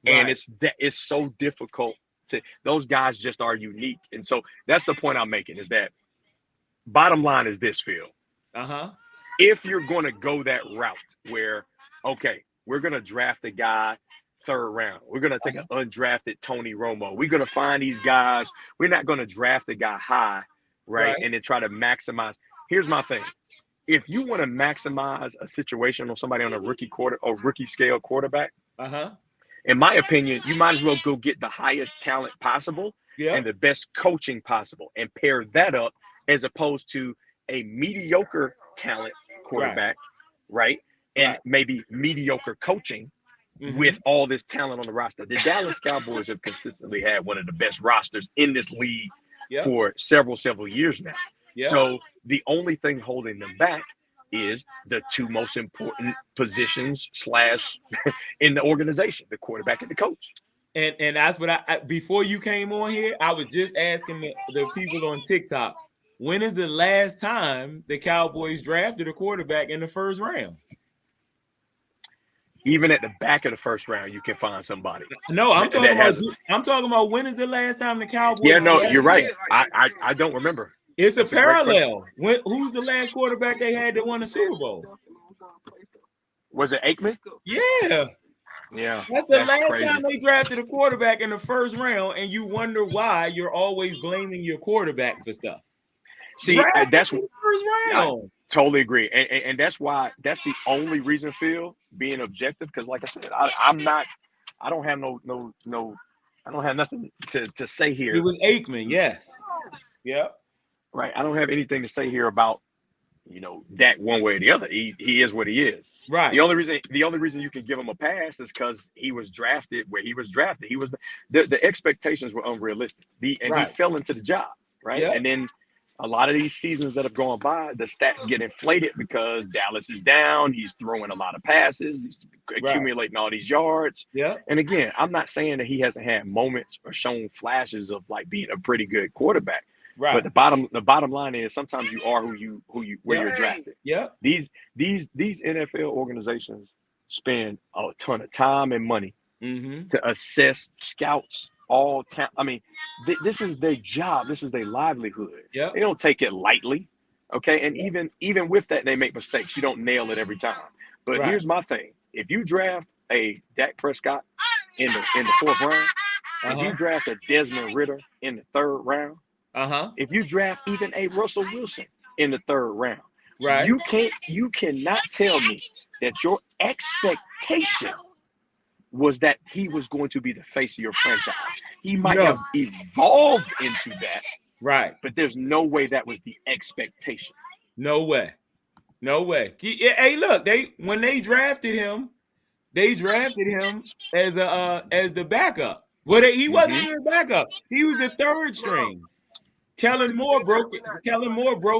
Right. And it's so difficult to, those guys just are unique. And so that's the point I'm making, is that bottom line is this, Phil. If you're going to go that route where, okay, we're going to draft a guy third round, we're going to take an undrafted Tony Romo, we're going to find these guys, we're not going to draft a guy high, right? And then try to maximize. Here's my thing. If you want to maximize a situation on somebody on a rookie scale quarterback, in my opinion, you might as well go get the highest talent possible and the best coaching possible and pair that up, as opposed to a mediocre talent quarterback, right? And maybe mediocre coaching with all this talent on the roster. The Dallas Cowboys have consistently had one of the best rosters in this league for several years now. So the only thing holding them back is the two most important positions / in the organization, the quarterback and the coach. And that's what I before you came on here, I was just asking the people on TikTok, when is the last time the Cowboys drafted a quarterback in the first round? Even at the back of the first round, you can find somebody. No, I'm talking about when is the last time the Cowboys? Yeah, no, you're right. I don't remember. It's a parallel. Who's the last quarterback they had that won the Super Bowl? Was it Aikman? Yeah. Yeah. That's the last time they drafted a quarterback in the first round, and you wonder why you're always blaming your quarterback for stuff. See, that's what first round. I totally agree. And that's why, that's the only reason, Phil, being objective, because like I said, I don't have nothing to say here. It was Aikman, yes. Yeah. Right. I don't have anything to say here about Dak one way or the other. He is what he is. Right. The only reason you can give him a pass is because he was drafted where he was drafted. He was the expectations were unrealistic. He fell into the job, right? Yep. And then a lot of these seasons that have gone by, the stats get inflated because Dallas is down. He's throwing a lot of passes. He's accumulating all these yards. Yeah. And again, I'm not saying that he hasn't had moments or shown flashes of like being a pretty good quarterback. Right. But the bottom line is sometimes you are where you're drafted. Yeah. These NFL organizations spend a ton of time and money to assess scouts all time. I mean, this is their job. This is their livelihood. Yeah. They don't take it lightly. Okay. And even with that, they make mistakes. You don't nail it every time. But here's my thing. If you draft a Dak Prescott in the fourth round, if you draft a Desmond Ridder in the third round, if you draft even a Russell Wilson in the third round, you cannot tell me that your expectation was that he was going to be the face of your franchise. He might have evolved into that. Right. But there's no way that was the expectation. No way. Hey, look, when they drafted him as the backup. Well, he wasn't even a backup. He was the third string. Kellen Moore broke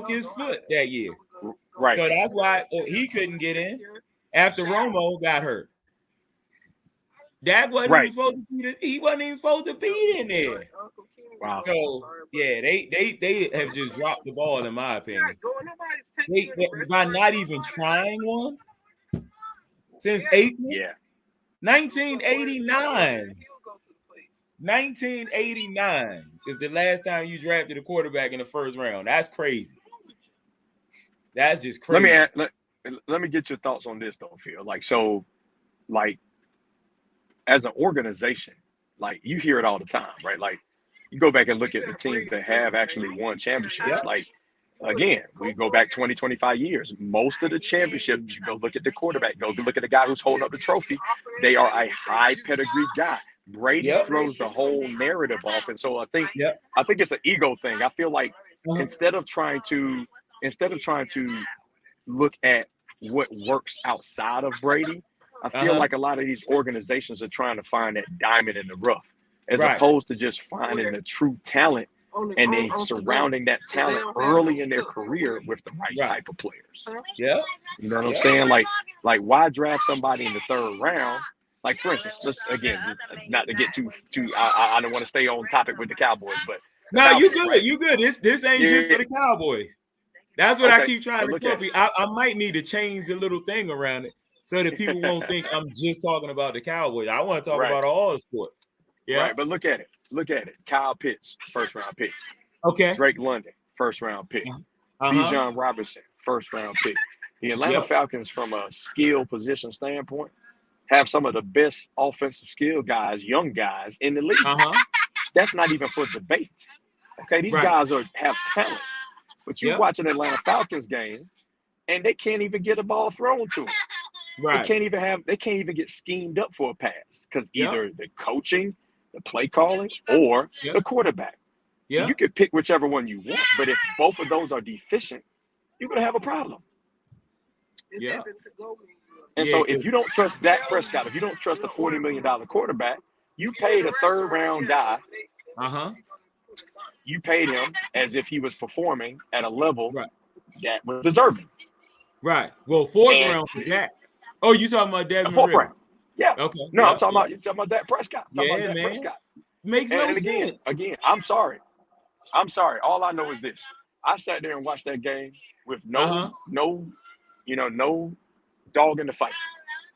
his foot that year. Right. So that's why he couldn't get in after Romo got hurt. That wasn't even supposed to be he wasn't even supposed to be in there. Wow. So yeah, they have just dropped the ball in my opinion. They by not even trying one since 1989. 1989 is the last time you drafted a quarterback in the first round. That's crazy. That's just crazy. Let me get your thoughts on this though, Phil. Like as an organization, like you hear it all the time, right? Like you go back and look at the teams that have actually won championships. Yeah. Like again, we go back 20, 25 years. Most of the championships, you go look at the quarterback, go look at the guy who's holding up the trophy. They are a high pedigree guy. Brady throws the whole narrative off, and so I think it's an ego thing. I feel like instead of trying to look at what works outside of Brady, I feel like a lot of these organizations are trying to find that diamond in the rough, as opposed to just finding the true talent and then surrounding that talent early in their career with the right type of players. Yeah, you know what I'm saying? Like why draft somebody in the third round? Like for instance, let's again, not to get too. I don't want to stay on topic with the Cowboys, but no, you good, you good. This ain't just for the Cowboys. That's what I keep trying to tell people. I might need to change the little thing around it so that people won't think I'm just talking about the Cowboys. I want to talk about all the sports. Yeah, right. But look at it. Kyle Pitts, first round pick. Okay. Drake London, first round pick. Bijan Robinson, first round pick. The Atlanta Falcons, from a skill position standpoint, have some of the best offensive skill guys, young guys in the league. That's not even for debate. Okay, these guys have talent, but you watch an Atlanta Falcons game, and they can't even get a ball thrown to them. Right. They can't even get schemed up for a pass because either the coaching, the play calling, or the quarterback. So you can pick whichever one you want, but if both of those are deficient, you're gonna have a problem. Yeah. And so if you don't trust Dak Prescott, if you don't trust the $40 million quarterback, you paid a third round guy. You paid him as if he was performing at a level that was deserving. Right. Well, fourth round for Dak. Oh, you talking about Desmond fourth Ridder? round. Yeah. Okay. No, I'm talking about Dak Prescott. Prescott. Makes no sense. Again, I'm sorry. All I know is this. I sat there and watched that game with no dog in the fight.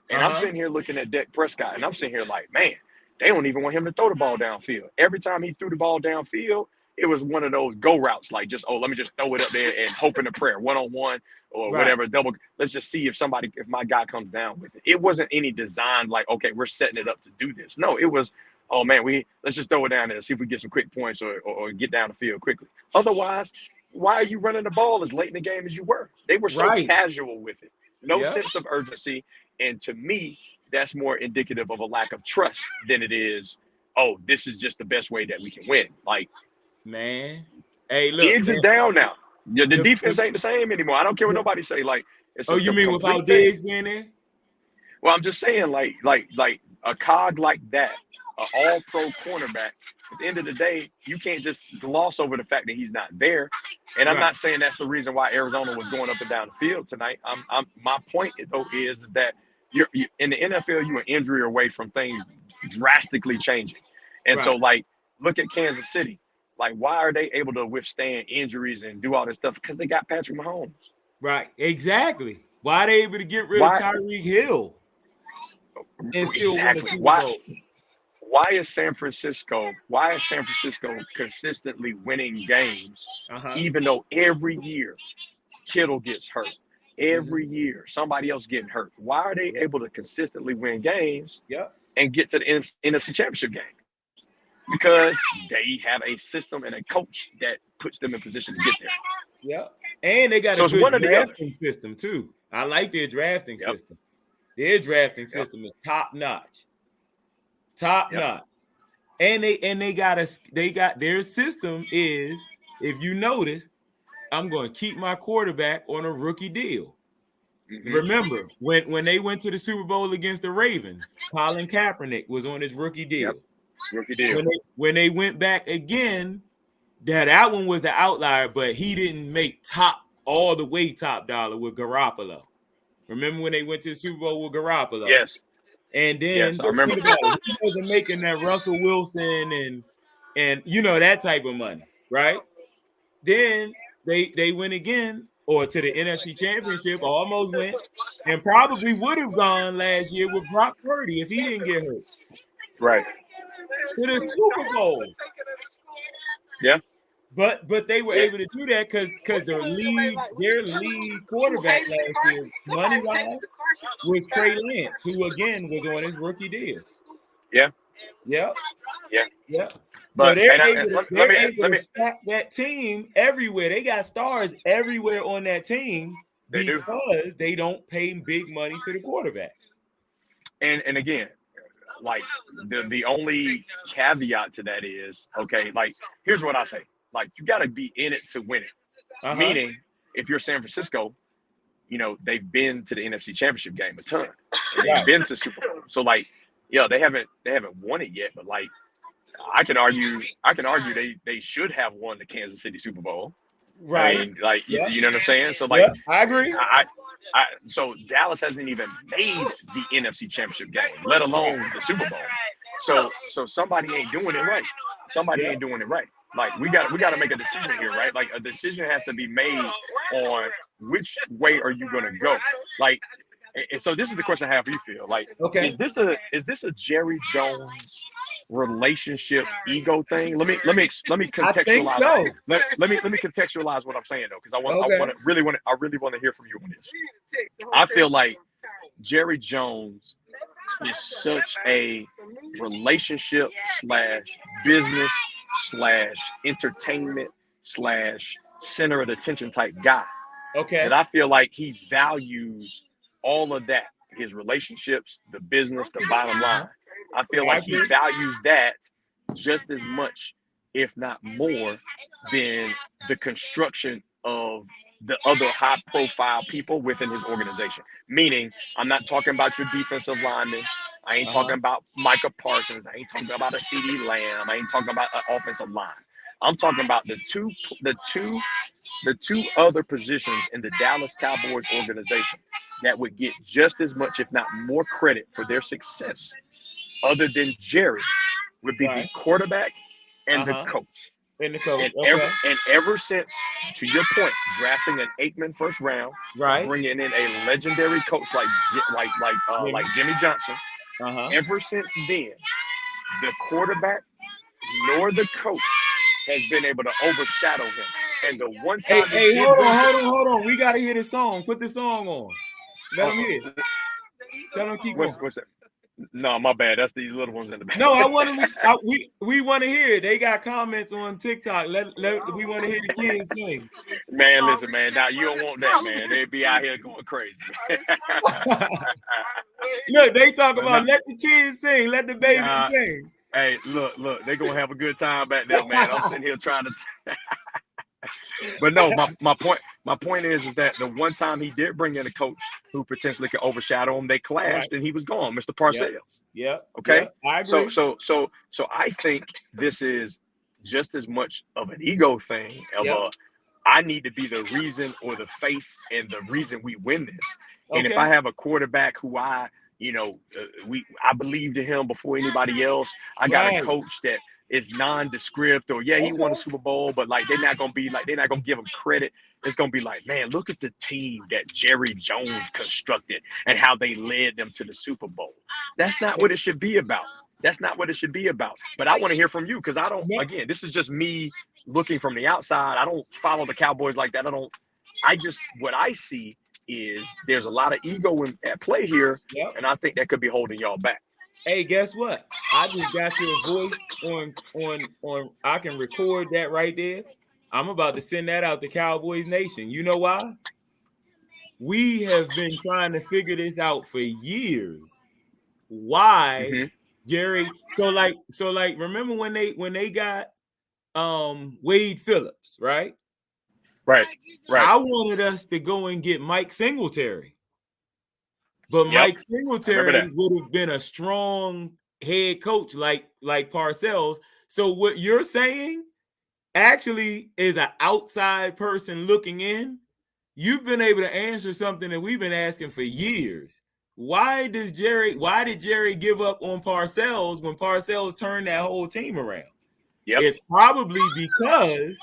And I'm sitting here looking at Dak Prescott, and I'm sitting here like, man, they don't even want him to throw the ball downfield. Every time he threw the ball downfield, it was one of those go routes, like let me just throw it up there and hope in a prayer, one-on-one or whatever, double. Let's just see if my guy comes down with it. It wasn't any design like, okay, we're setting it up to do this. No, it was, oh man, let's just throw it down there and see if we get some quick points or get down the field quickly. Otherwise, why are you running the ball as late in the game as you were? They were so casual with it. No sense of urgency. And to me, that's more indicative of a lack of trust than it is, oh, this is just the best way that we can win. Like, man, hey, look, Diggs is down now. Yeah, the defense ain't the same anymore. I don't care what nobody say. Like, it's you mean without Diggs being there? Well, I'm just saying, like a cog like that, an all-pro cornerback. At the end of the day, you can't just gloss over the fact that he's not there. And I'm not saying that's the reason why Arizona was going up and down the field tonight. My point though is that you're in the NFL, you're an injury away from things drastically changing. And so, like, look at Kansas City. Like, why are they able to withstand injuries and do all this stuff? Because they got Patrick Mahomes. Right. Exactly. Why are they able to get rid of Tyreek Hill and still win the Super Bowl? Why is San Francisco consistently winning games, even though every year Kittle gets hurt? Every year somebody else getting hurt. Why are they able to consistently win games and get to the NFC Championship game? Because they have a system and a coach that puts them in position to get there. Yeah. And they got a good drafting system too. I like their drafting system. Their drafting system is top notch. Top notch. And they got their system is, if you notice, I'm going to keep my quarterback on a rookie deal. Remember, when they went to the Super Bowl against the Ravens, Colin Kaepernick was on his rookie deal. Rookie deal. When they went back again, that one was the outlier, but he didn't make all the way top dollar with Garoppolo. Remember when they went to the Super Bowl with Garoppolo? Yes. And then I remember. He wasn't making that Russell Wilson and that type of money, right? Then they went again, or to the NFC Championship, almost went, and probably would have gone last year with Brock Purdy if he didn't get hurt. Right. To the Super Bowl. Yeah. But they were able to do that because their lead quarterback last year, money-wise, was Trey Lance, who again was on his rookie deal. Yeah. Yeah. Yeah. Yeah. But so they're able to stack that team everywhere. They got stars everywhere on that team because they don't pay big money to the quarterback. And again, like the only caveat to that is, okay, like here's what I say. Like, you got to be in it to win it. Meaning, if you're San Francisco, they've been to the NFC Championship game a ton. They've been to Super Bowl. So, like, they haven't won it yet. But like, I can argue they should have won the Kansas City Super Bowl. Right. I mean, like, you know what I'm saying? So, like, I agree. So Dallas hasn't even made the NFC Championship game, let alone the Super Bowl. So somebody ain't doing it right. Somebody ain't doing it right. Like, we got to make a decision here, right? Like, a decision has to be made on which way are you going to go. Like, and so this is the question I have for you, Phil. Like, is this a Jerry Jones relationship ego thing? Let me contextualize. I think so. Let me contextualize what I'm saying though, because I really want to hear from you on this. I feel like Jerry Jones is such a relationship / business / entertainment / center of attention type guy. Okay. And I feel like he values all of that, his relationships, the business, the bottom line. I feel like he values that just as much, if not more, than the construction of the other high-profile people within his organization. Meaning, I'm not talking about your defensive linemen. I ain't talking about Micah Parsons. I ain't talking about a CeeDee Lamb. I ain't talking about an offensive line. I'm talking about the two other positions in the Dallas Cowboys organization that would get just as much, if not more, credit for their success, other than Jerry, would be the quarterback and the coach. And the coach. And ever since, to your point, drafting an Aikman first round, bringing in a legendary coach like Jimmy Johnson. Ever since then, the quarterback nor the coach has been able to overshadow him. And the one time, hold on. We gotta hear the song. Put the song on. Let them hear it. Tell them keep going. What's that? No, my bad. That's these little ones in the back. No, we want to hear it. They got comments on TikTok. We want to hear the kids sing. Man, listen, man. Now you don't want that, man. They'd be out here going crazy. Look, they talk about let the kids sing, let the baby sing. Hey, look, they're gonna have a good time back there, man. I'm sitting here trying to But no, my point is that the one time he did bring in a coach who potentially could overshadow him, they clashed and he was gone, Mr. Parcells. Yeah. Okay. Yeah, I agree. So I think this is just as much of an ego thing of I need to be the reason or the face and the reason we win this. And if I have a quarterback who I believed in him before anybody else, I got a coach that is nondescript, or he won a Super Bowl, but like they're not gonna give him credit. It's gonna be like, man, look at the team that Jerry Jones constructed and how they led them to the Super Bowl. That's not what it should be about. That's not what it should be about. But I want to hear from you, because I don't. Again, this is just me looking from the outside. I don't follow the Cowboys like that. What I see is there's a lot of ego at play here, and I think that could be holding y'all back. Hey, guess what? I just got your voice on. I can record that right there. I'm about to send that out to Cowboys Nation. You know why? We have been trying to figure this out for years. Why, Jerry? So like, remember when they got Wade Phillips, right? Right. I wanted us to go and get Mike Singletary. But Mike Singletary would have been a strong head coach like Parcells. So what you're saying actually is an outside person looking in. You've been able to answer something that we've been asking for years. Why did Jerry give up on Parcells when Parcells turned that whole team around? It's probably because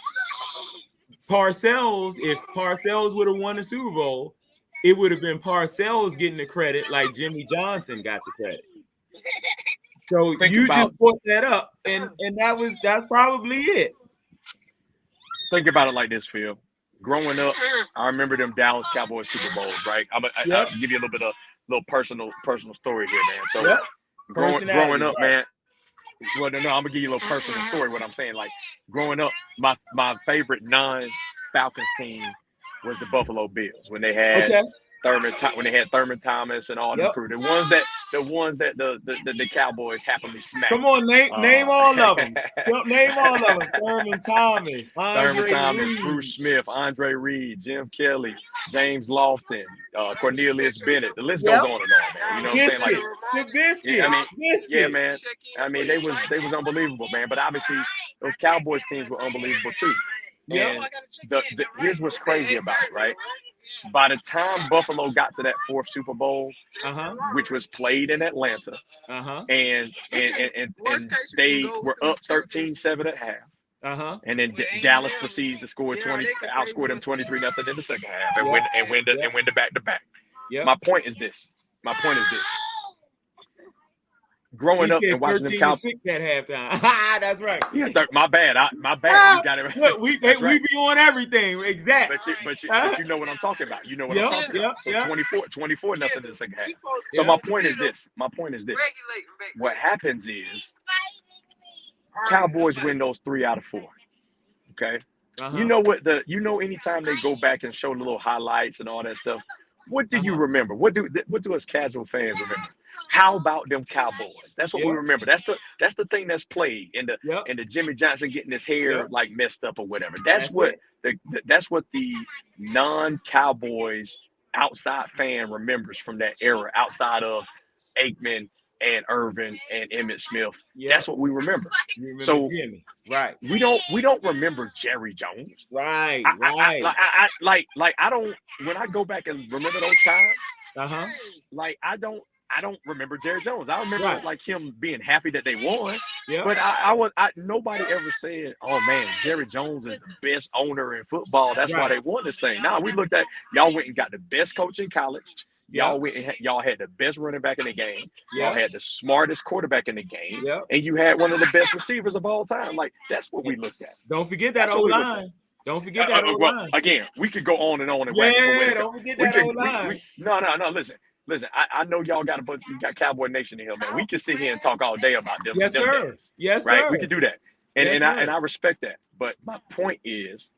if Parcells would have won the Super Bowl, it would have been Parcells getting the credit like Jimmy Johnson got the credit. So just brought that up, and that's probably it. Think about it like this, Phil. Growing up, I remember them Dallas Cowboys Super Bowls, right? I'll give you a little personal story here, man. So growing up, man. Well, no, I'm gonna give you a little personal story. What I'm saying, like growing up, my favorite non-Falcons team was the Buffalo Bills when they had Thurman Thomas and all the crew. The ones that the Cowboys happily smacked. Come on, name all of them. Name all of them. Thurman Thomas, Reed. Bruce Smith, Andre Reed, Jim Kelly, James Lofton, Cornelius Bennett. The list goes on and on, man. You know what I'm saying? Like, the biscuit. Yeah, man. I mean, they was unbelievable, man. But obviously, those Cowboys teams were unbelievable too. And here's what's crazy about it, right? By the time Buffalo got to that fourth Super Bowl, which was played in Atlanta, and they were up 13-7 at half, and then Dallas proceeds to outscore them 23-0 in the second half, and win the back-to-back. My point is this. Growing up and watching the Cowboys at halftime. That's right. Yeah, my bad. You got it right. Look, we be on everything. Exactly. But you know what I'm talking about. You know what I'm talking about. So 24-0 in the second half. So my point is this. What happens is Cowboys win those 3 out of 4. Okay. You know what? Anytime they go back and show the little highlights and all that stuff, what do you remember? What do us casual fans remember? How about them Cowboys? That's what we remember. That's the thing that's played in the Jimmy Johnson getting his hair like messed up or whatever. That's what the non-Cowboys outside fan remembers from that era, outside of Aikman and Irvin and Emmitt Smith. That's what we remember. So Jimmy. Right. We don't remember Jerry Jones. Right. I don't. When I go back and remember those times, like I don't remember Jerry Jones. I remember like him being happy that they won. But nobody ever said, "Oh man, Jerry Jones is the best owner in football. That's why they won this thing." Now we looked at y'all went and got the best coach in college. Y'all had the best running back in the game. Y'all had the smartest quarterback in the game. And you had one of the best receivers of all time. Like that's what we looked at. Don't forget that O-line. Don't forget that O-line. Again, we could go on and on. Don't forget that O-line. No. Listen. I know y'all got you got Cowboy Nation in here, man. We can sit here and talk all day about them. Yes, sir. Days, yes, right? sir. We can do that, and I respect that. But my point is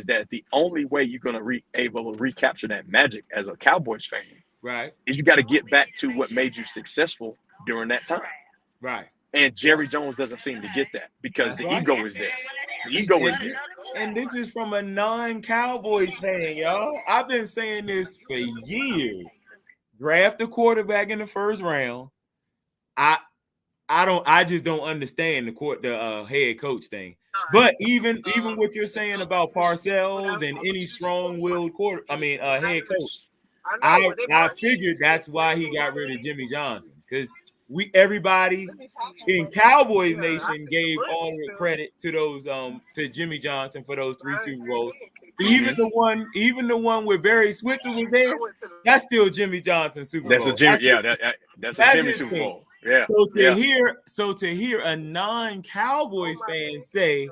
that the only way you're gonna able to recapture that magic as a Cowboys fan, right, is you got to get back to what made you successful during that time, right. And Jerry Jones doesn't seem to get that because the ego is there. The ego is there. and this is from a non-Cowboys fan, y'all. I've been saying this for years. Draft a quarterback in the first round. I just don't understand the head coach thing. But even what you're saying about Parcells and any strong-willed head coach, I figured that's why he got rid of Jimmy Johnson, because everybody in Cowboys Nation gave all the credit to those to Jimmy Johnson for those 3 Super Bowls. Even the one where Barry Switzer was there, that's still Jimmy Johnson Super Bowl. That's a Jimmy Super Bowl. Yeah. So to hear a non-Cowboys fan say,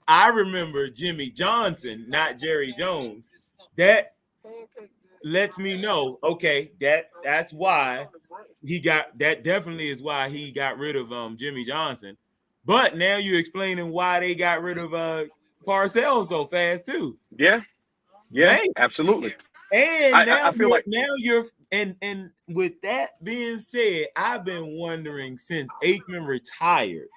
I remember Jimmy Johnson, not Jerry Jones, that lets me know, okay, that's why definitely is why he got rid of Jimmy Johnson. But now you're explaining why they got rid of Parcells so fast too. Yeah, right? Absolutely. And I feel like now you're and with that being said, I've been wondering since Aikman retired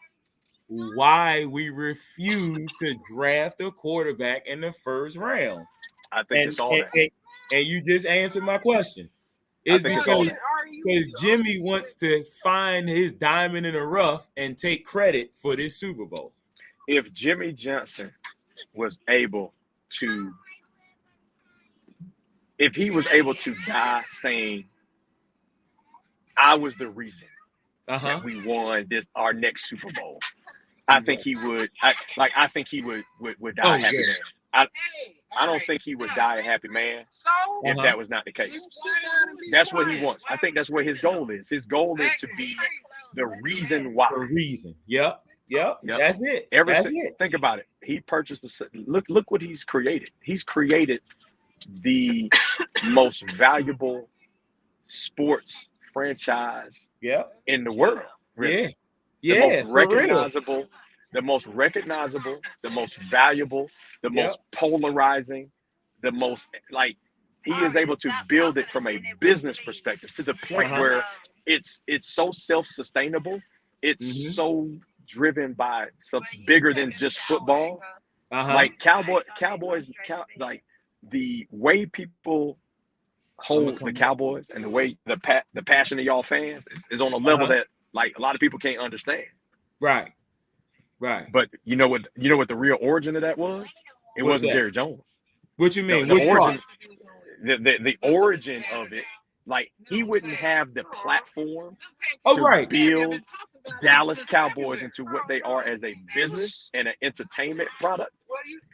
why we refuse to draft a quarterback in the first round. I think it's all that. And you just answered my question. It's because Jimmy wants to find his diamond in the rough and take credit for this Super Bowl. If Jimmy Johnson was able to, if he was able to die saying, I was the reason that we won our next Super Bowl, I think he would. I think he would die a happy man. I don't think he would die a happy man if that was not the case. That's what he wants. I think that's what his goal is. His goal is to be the reason why. The reason. Yep. That's it. Think about it. He purchased look what he's created. He's created the most valuable sports franchise in the world. Really. The most recognizable, the most valuable, the most polarizing, the most he is able to build it from a business perspective to the point where it's so self-sustainable. It's so driven by something bigger than just football. Like Cowboys, like the way people hold the Cowboys and the way the passion of y'all fans is on a level that like a lot of people can't understand. Right. But you know what the real origin of that was? It wasn't Jerry Jones. What you mean? Which origin? The origin of it, like he wouldn't have the platform to build Dallas Cowboys into what they are as a business and an entertainment product.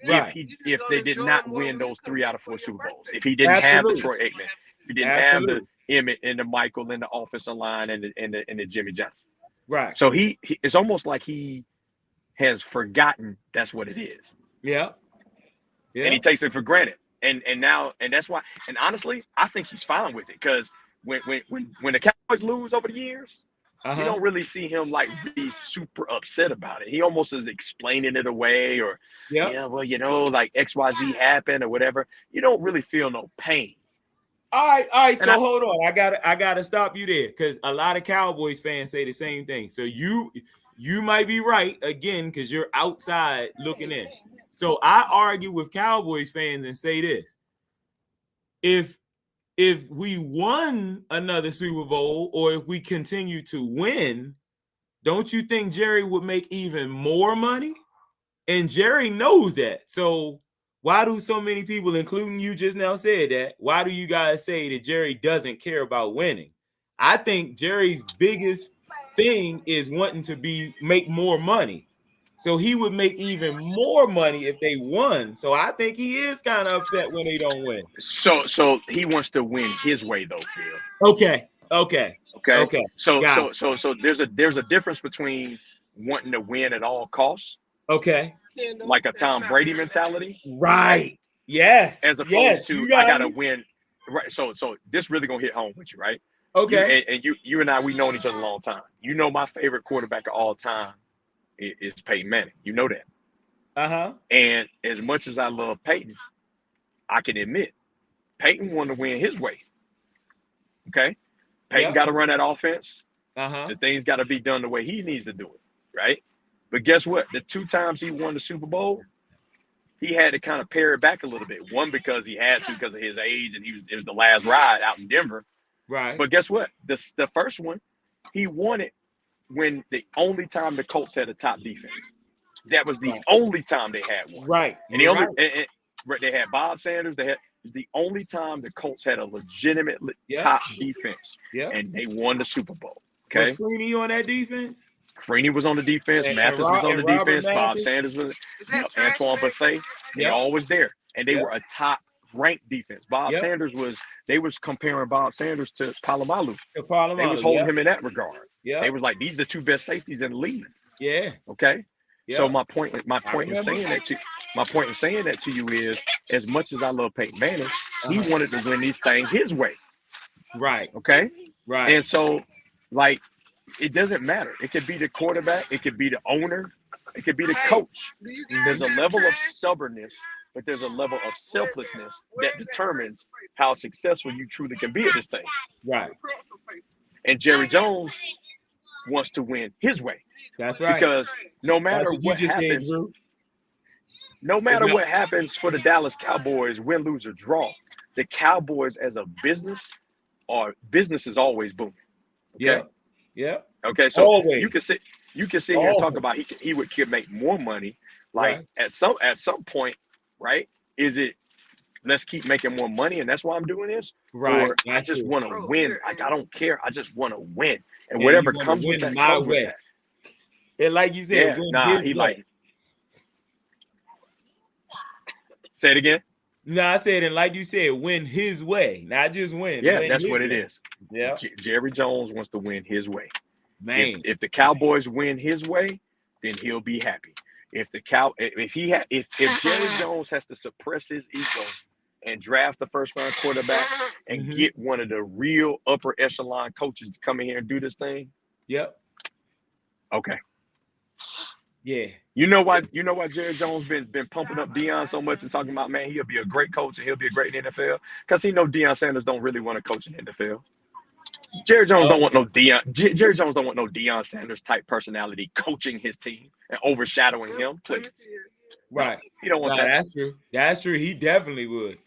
If they did not win those 3 out of 4 Super Bowls, if he didn't have the Troy Aikman, if he didn't have the Emmett and the Michael and the offensive line and the Jimmy Johnson. Right. So he it's almost like he has forgotten that's what it is. Yeah. And he takes it for granted. And that's why. And honestly, I think he's fine with it because when the Cowboys lose over the years, you don't really see him like be super upset about it. He almost is explaining it away or like XYZ happened or whatever. You don't really feel no pain. All right. So hold on. I gotta stop you there because a lot of Cowboys fans say the same thing. So you might be right again because you're outside looking in. So I argue with Cowboys fans and say this: if we won another Super Bowl or if we continue to win, don't you think Jerry would make even more money? And Jerry knows that. So why do so many people, including you just now said that, why do you guys say that Jerry doesn't care about winning? I think Jerry's biggest thing is wanting to make more money. So he would make even more money if they won. So I think he is kind of upset when they don't win. So he wants to win his way though, Phil. Okay. So there's a difference between wanting to win at all costs. Okay. Like a Tom Brady mentality. Right. Yes. As opposed to I gotta win. Right. So this really gonna hit home with you, right? Okay. You and I, we known each other a long time. You know my favorite quarterback of all time is Peyton Manning. You know that. And as much as I love Peyton, I can admit Peyton wanted to win his way. Okay. Peyton got to run that offense. The things got to be done the way he needs to do it. Right. But guess what? The 2 times he won the Super Bowl, he had to kind of pare it back a little bit. One, because he had to because of his age, and it was the last ride out in Denver. Right. But guess what? The first one, he won it when the only time the Colts had a top defense. That was the only time they had one. Right. And they had Bob Sanders. They had the only time the Colts had a legitimate top defense. Yeah. And they won the Super Bowl. Okay. Was Freeney on that defense? Freeney was on the defense. Mathis was on the defense. Bob Sanders was. Antoine Buffet. They're always there, and they were a top-ranked defense. Bob Sanders they was comparing Bob Sanders to Palomalu. They was holding him in that regard. Yeah. They was like, these are the two best safeties in the league. Yeah. Okay. Yeah. So my point in saying that to you is, as much as I love Peyton Manning, he wanted to win these things his way. Right. Okay. Right. And so, like, it doesn't matter. It could be the quarterback. It could be the owner. It could be the coach. There's a level of stubbornness, but there's a level of selflessness that determines how successful you truly can be at this thing. Right. And Jerry Jones wants to win his way. That's right. Because no matter what happens, no matter what happens for the Dallas Cowboys, win, lose, or draw, the Cowboys as a business is always booming. Okay? Yeah. Yeah. Okay. So always. you can sit here and talk about he could make more money. Like at some point, right? Is it let's keep making more money and that's why I'm doing this? Right. Or I just want to win. Like I don't care. I just want to win. And whatever comes with that, my way. And like you said, say it again. No, I said, and like you said, win his way, not just win. Yeah, that's what it is. Yeah, Jerry Jones wants to win his way. Man, if the Cowboys win his way, then he'll be happy. If Jerry Jones has to suppress his ego and draft the first round quarterback and get one of the real upper echelon coaches to come in here and do this thing. Yep. Okay. Yeah. You know why Jerry Jones been pumping up Deion so much and talking about, man, he'll be a great coach and he'll be a great in the NFL? Because he know Deion Sanders don't really want to coach in the NFL. Jerry Jones don't want no Deion Sanders type personality coaching his team and overshadowing him. Please. Right. You don't want that. That's true. That's true. He definitely would.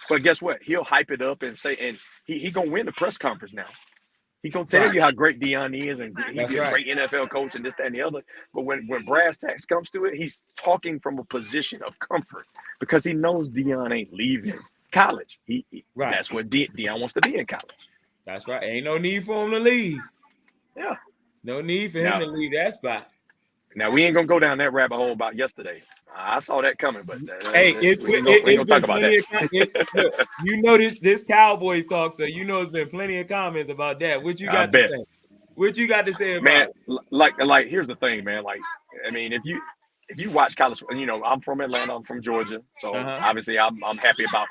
But guess what? He'll hype it up and say, and he gonna win the press conference now. He gonna tell you how great Deion is and he's a great NFL coach and this, that, and the other. But when brass tacks comes to it, he's talking from a position of comfort because he knows Deion ain't leaving college. That's what Deion wants to be in college. That's right. Ain't no need for him to leave. Yeah. No need for him to leave that spot. Now we ain't gonna go down that rabbit hole about yesterday. I saw that coming, but hey, it's been plenty of look, you know this Cowboys talk, so you know it's been plenty of comments about that. What you got to say? What you got to say about man? Like here's the thing, man. Like I mean, if you watch college, you know I'm from Atlanta, I'm from Georgia, so obviously I'm happy about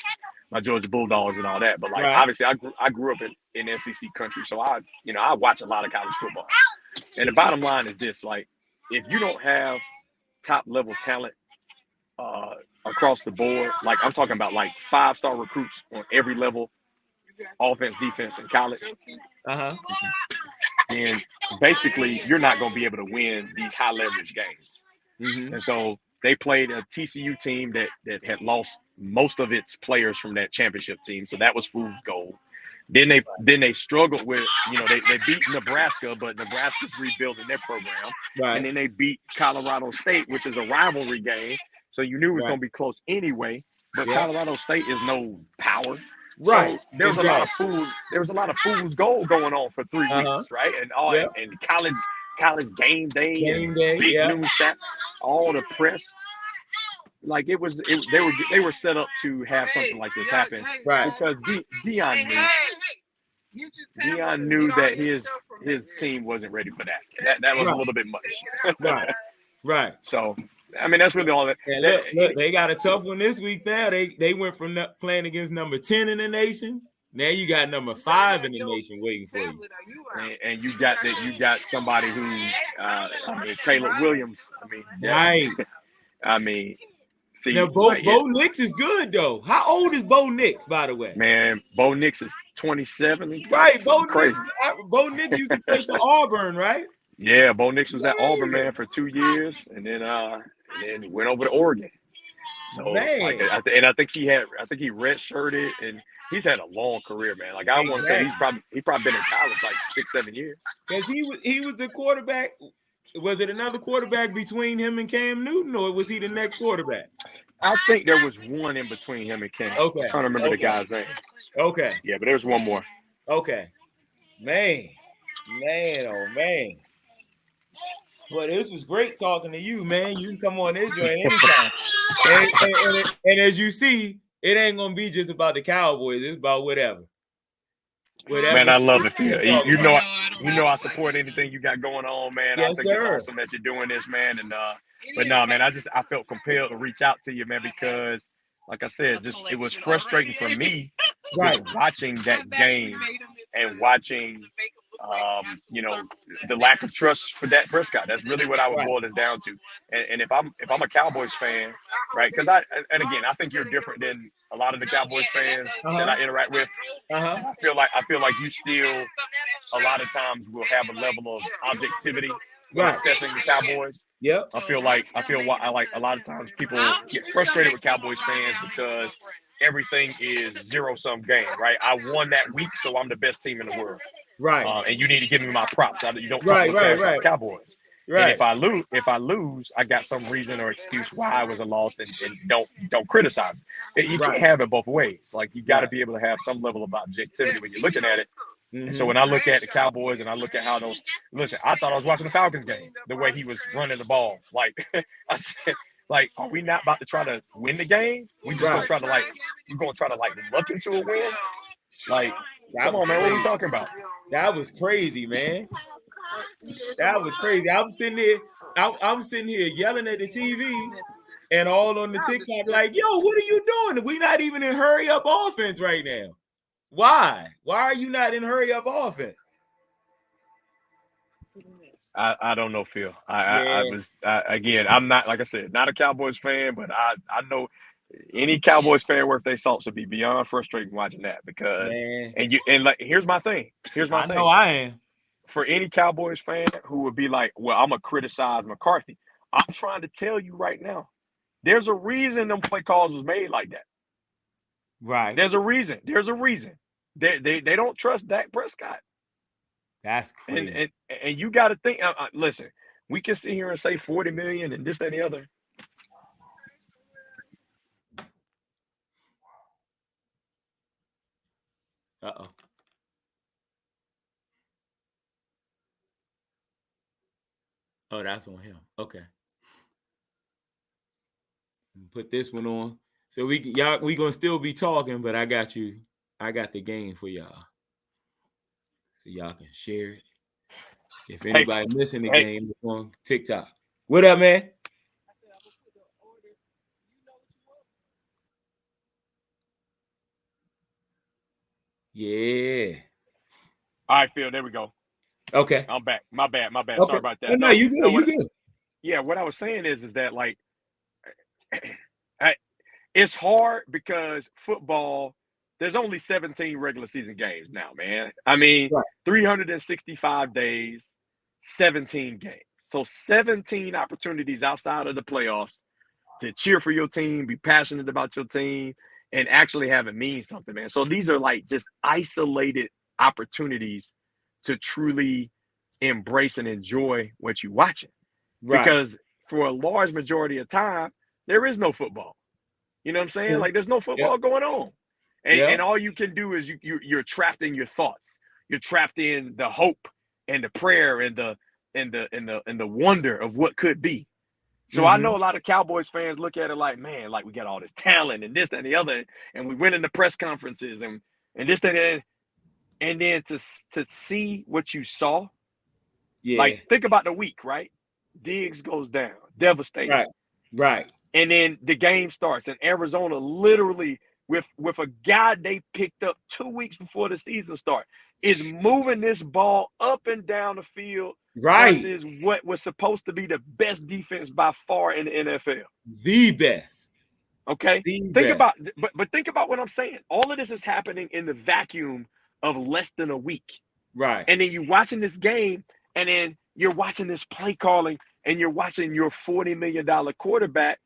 my Georgia Bulldogs and all that. But like obviously I grew up in SEC country, so I watch a lot of college football. And the bottom line is this: like if you don't have top level talent across the board, like I'm talking about like 5-star recruits on every level, offense, defense, and college. And basically you're not going to be able to win these high leverage games. And so they played a TCU team that had lost most of its players from that championship team. So that was fool's gold. Then they struggled with, they beat Nebraska, but Nebraska's rebuilding their program. Right. And then they beat Colorado State, which is a rivalry game. So you knew it was going to be close anyway, but Colorado State is no power. Right. So there was a lot of fool's gold going on for 3 weeks, right? And and college game day, big news, all the press. Like they were set up to have something like this happen, right? Because Deion knew that his team wasn't ready for that. That was a little bit much. Right. So I mean that's really all that. Look, they got a tough one this week. Now they went from playing against number 10 in the nation. Now you got number 5 in the nation waiting for you. And you got somebody who Caleb Williams. See, now, Bo Nix is good, though. How old is Bo Nix, by the way? Man, Bo Nix is 27. Right, Bo Nix used to play for Auburn, right? Yeah, Bo Nix was at Auburn, man, for 2 years, and then went over to Oregon. So Man. I think he redshirted, and he's had a long career, man. Like I want to say he probably been in college like 6-7 years. Because he was the quarterback. Was it another quarterback between him and Cam Newton, or was he the next quarterback? I think there was one in between him and Cam. Okay. I'm trying to remember the guy's name. Okay. Yeah, but there's one more. Okay. Man, oh man. Well, this was great talking to you, man. You can come on this joint anytime. and as you see, it ain't gonna be just about the Cowboys. It's about whatever. Man, I love it. You know I support anything you got going on, man. Yes, I think it's awesome that you're doing this, man. And but no, man, I felt compelled to reach out to you, man, because like I said, it was frustrating for me watching that game and watching the lack of trust for Dak Prescott. That's really what I would boil this down to. And if I'm a Cowboys fan, right? Because I think you're different than a lot of the Cowboys fans that I interact with. I feel like you still a lot of times will have a level of objectivity when assessing the Cowboys. Yep. I feel like a lot of times people get frustrated with Cowboys fans because everything is zero-sum game, right? I won that week, so I'm the best team in the world. Right. And you need to give me my props. You don't talk right. Cowboys. Right. And if I lose, I got some reason or excuse why I was a loss, and don't criticize it. You can't have it both ways. Like you got to be able to have some level of objectivity when you're looking at it. And so when I look at the Cowboys and I look at how I thought I was watching the Falcons game, the way he was running the ball. Like I said, like, are we not about to try to win the game? We just gonna try to look into a win? Like, come on, man, what are we talking about? That was crazy, man. That was crazy. I'm sitting here yelling at the TV and all on the TikTok, like, yo, what are you doing? We're not even in hurry up offense right now. Why? Why are you not in hurry up offense? I don't know, Phil. I'm not, like I said, not a Cowboys fan, but I know any Cowboys fan worth their salt should be beyond frustrating watching that because here's my thing. I know I am. For any Cowboys fan who would be like, well, I'm gonna criticize McCarthy. I'm trying to tell you right now, there's a reason them play calls was made like that. Right. There's a reason. They don't trust Dak Prescott. That's crazy. And you got to think. Listen, we can sit here and say 40 million and this, that, and the other. Uh-oh. Oh, that's on him. Okay. Put this one on. So we gonna still be talking, but I got you. I got the game for y'all. So y'all can share it. If anybody missing the game, it's on TikTok. What up, man? Yeah. All right, Phil, there we go. Okay. I'm back. My bad. Okay. Sorry about that. No, you good. You good. Yeah, what I was saying is that like it's hard because football, there's only 17 regular season games now, man. I mean, 365 days, 17 games. So 17 opportunities outside of the playoffs to cheer for your team, be passionate about your team, and actually have it mean something, man. So these are like just isolated opportunities to truly embrace and enjoy what you're watching. Right. Because for a large majority of time, there is no football. You know what I'm saying? Like there's no football going on. And all you can do is you're trapped in your thoughts. You're trapped in the hope and the prayer and the wonder of what could be. So I know a lot of Cowboys fans look at it like, man, like we got all this talent and this, that, and the other, and we went in the press conferences and this, that, and then to see what you saw. Yeah. Like think about the week, right? Diggs goes down, devastating. Right. And then the game starts, and Arizona literally, with a guy they picked up 2 weeks before the season start, is moving this ball up and down the field. Right. Versus what was supposed to be the best defense by far in the NFL. The best. Okay. Think about what I'm saying. All of this is happening in the vacuum of less than a week. Right. And then you're watching this game, and then you're watching this play calling, and you're watching your $40 million quarterback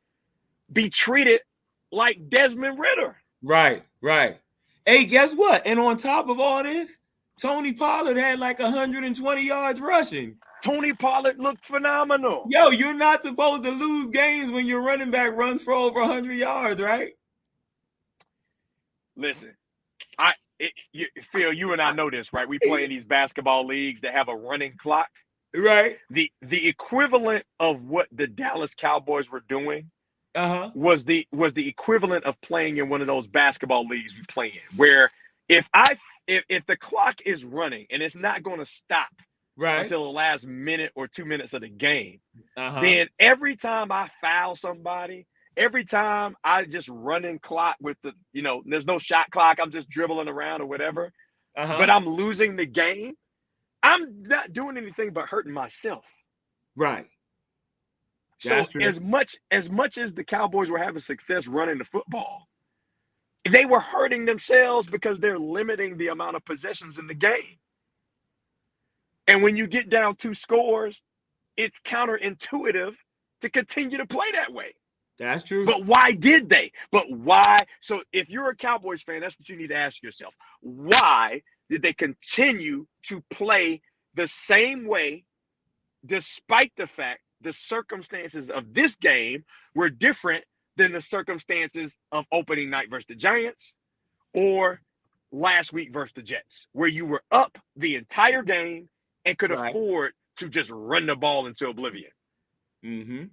be treated like Desmond Ridder. Right. Hey, guess what? And on top of all this, Tony Pollard had like 120 yards rushing. Tony Pollard looked phenomenal. Yo, you're not supposed to lose games when your running back runs for over 100 yards, right? Listen, Phil, you and I know this, right? We play in these basketball leagues that have a running clock. Right. The equivalent of what the Dallas Cowboys were doing was the equivalent of playing in one of those basketball leagues we play in, where if the clock is running and it's not going to stop until the last minute or 2 minutes of the game, then every time I foul somebody, every time I just run in clock with there's no shot clock, I'm just dribbling around or whatever, but I'm losing the game, I'm not doing anything but hurting myself. Right. So as much as the Cowboys were having success running the football, they were hurting themselves because they're limiting the amount of possessions in the game. And when you get down 2 scores, it's counterintuitive to continue to play that way. That's true. But why did they? But why? So if you're a Cowboys fan, that's what you need to ask yourself. Why did they continue to play the same way despite the fact the circumstances of this game were different than the circumstances of opening night versus the Giants or last week versus the Jets, where you were up the entire game and could afford to just run the ball into oblivion? Mm-hmm.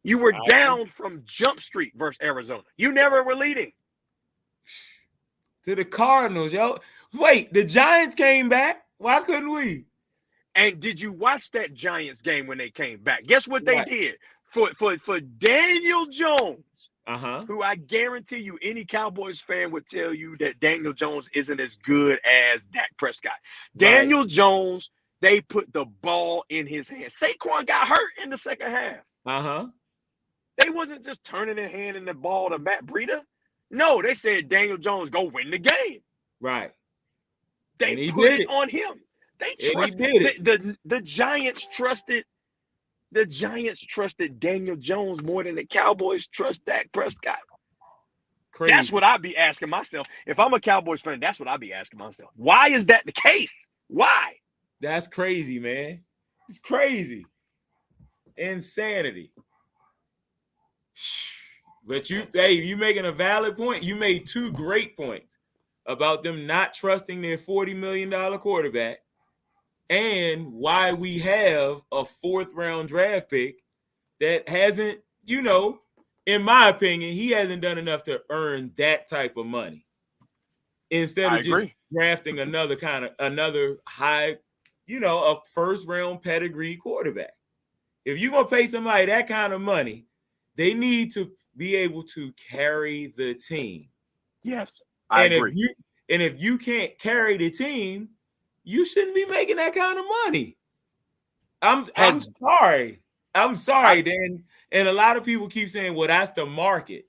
You were down from Jump Street versus Arizona. You never were leading. To the Cardinals, yo. Wait, the Giants came back? Why couldn't we? And did you watch that Giants game when they came back? Guess what they did? For Daniel Jones, who I guarantee you any Cowboys fan would tell you that Daniel Jones isn't as good as Dak Prescott. Daniel Jones, they put the ball in his hand. Saquon got hurt in the second half. They wasn't just turning their hand in the ball to Matt Breida. No, they said Daniel Jones go win the game. Right. They put it on him. They trusted the Giants trusted Daniel Jones more than the Cowboys trust Dak Prescott. Crazy. That's what I'd be asking myself. If I'm a Cowboys fan, that's what I'd be asking myself. Why is that the case? Why? That's crazy, man. It's crazy. Insanity. But you making a valid point. You made 2 great points about them not trusting their $40 million quarterback and why we have a 4th round draft pick that hasn't, in my opinion, he hasn't done enough to earn that type of money. Instead of just drafting another high, a 1st round pedigree quarterback. If you're going to pay somebody that kind of money, they need to be able to carry the team. Yes, I agree. If you can't carry the team, you shouldn't be making that kind of money. I'm sorry. Dan. And a lot of people keep saying, well, that's the market.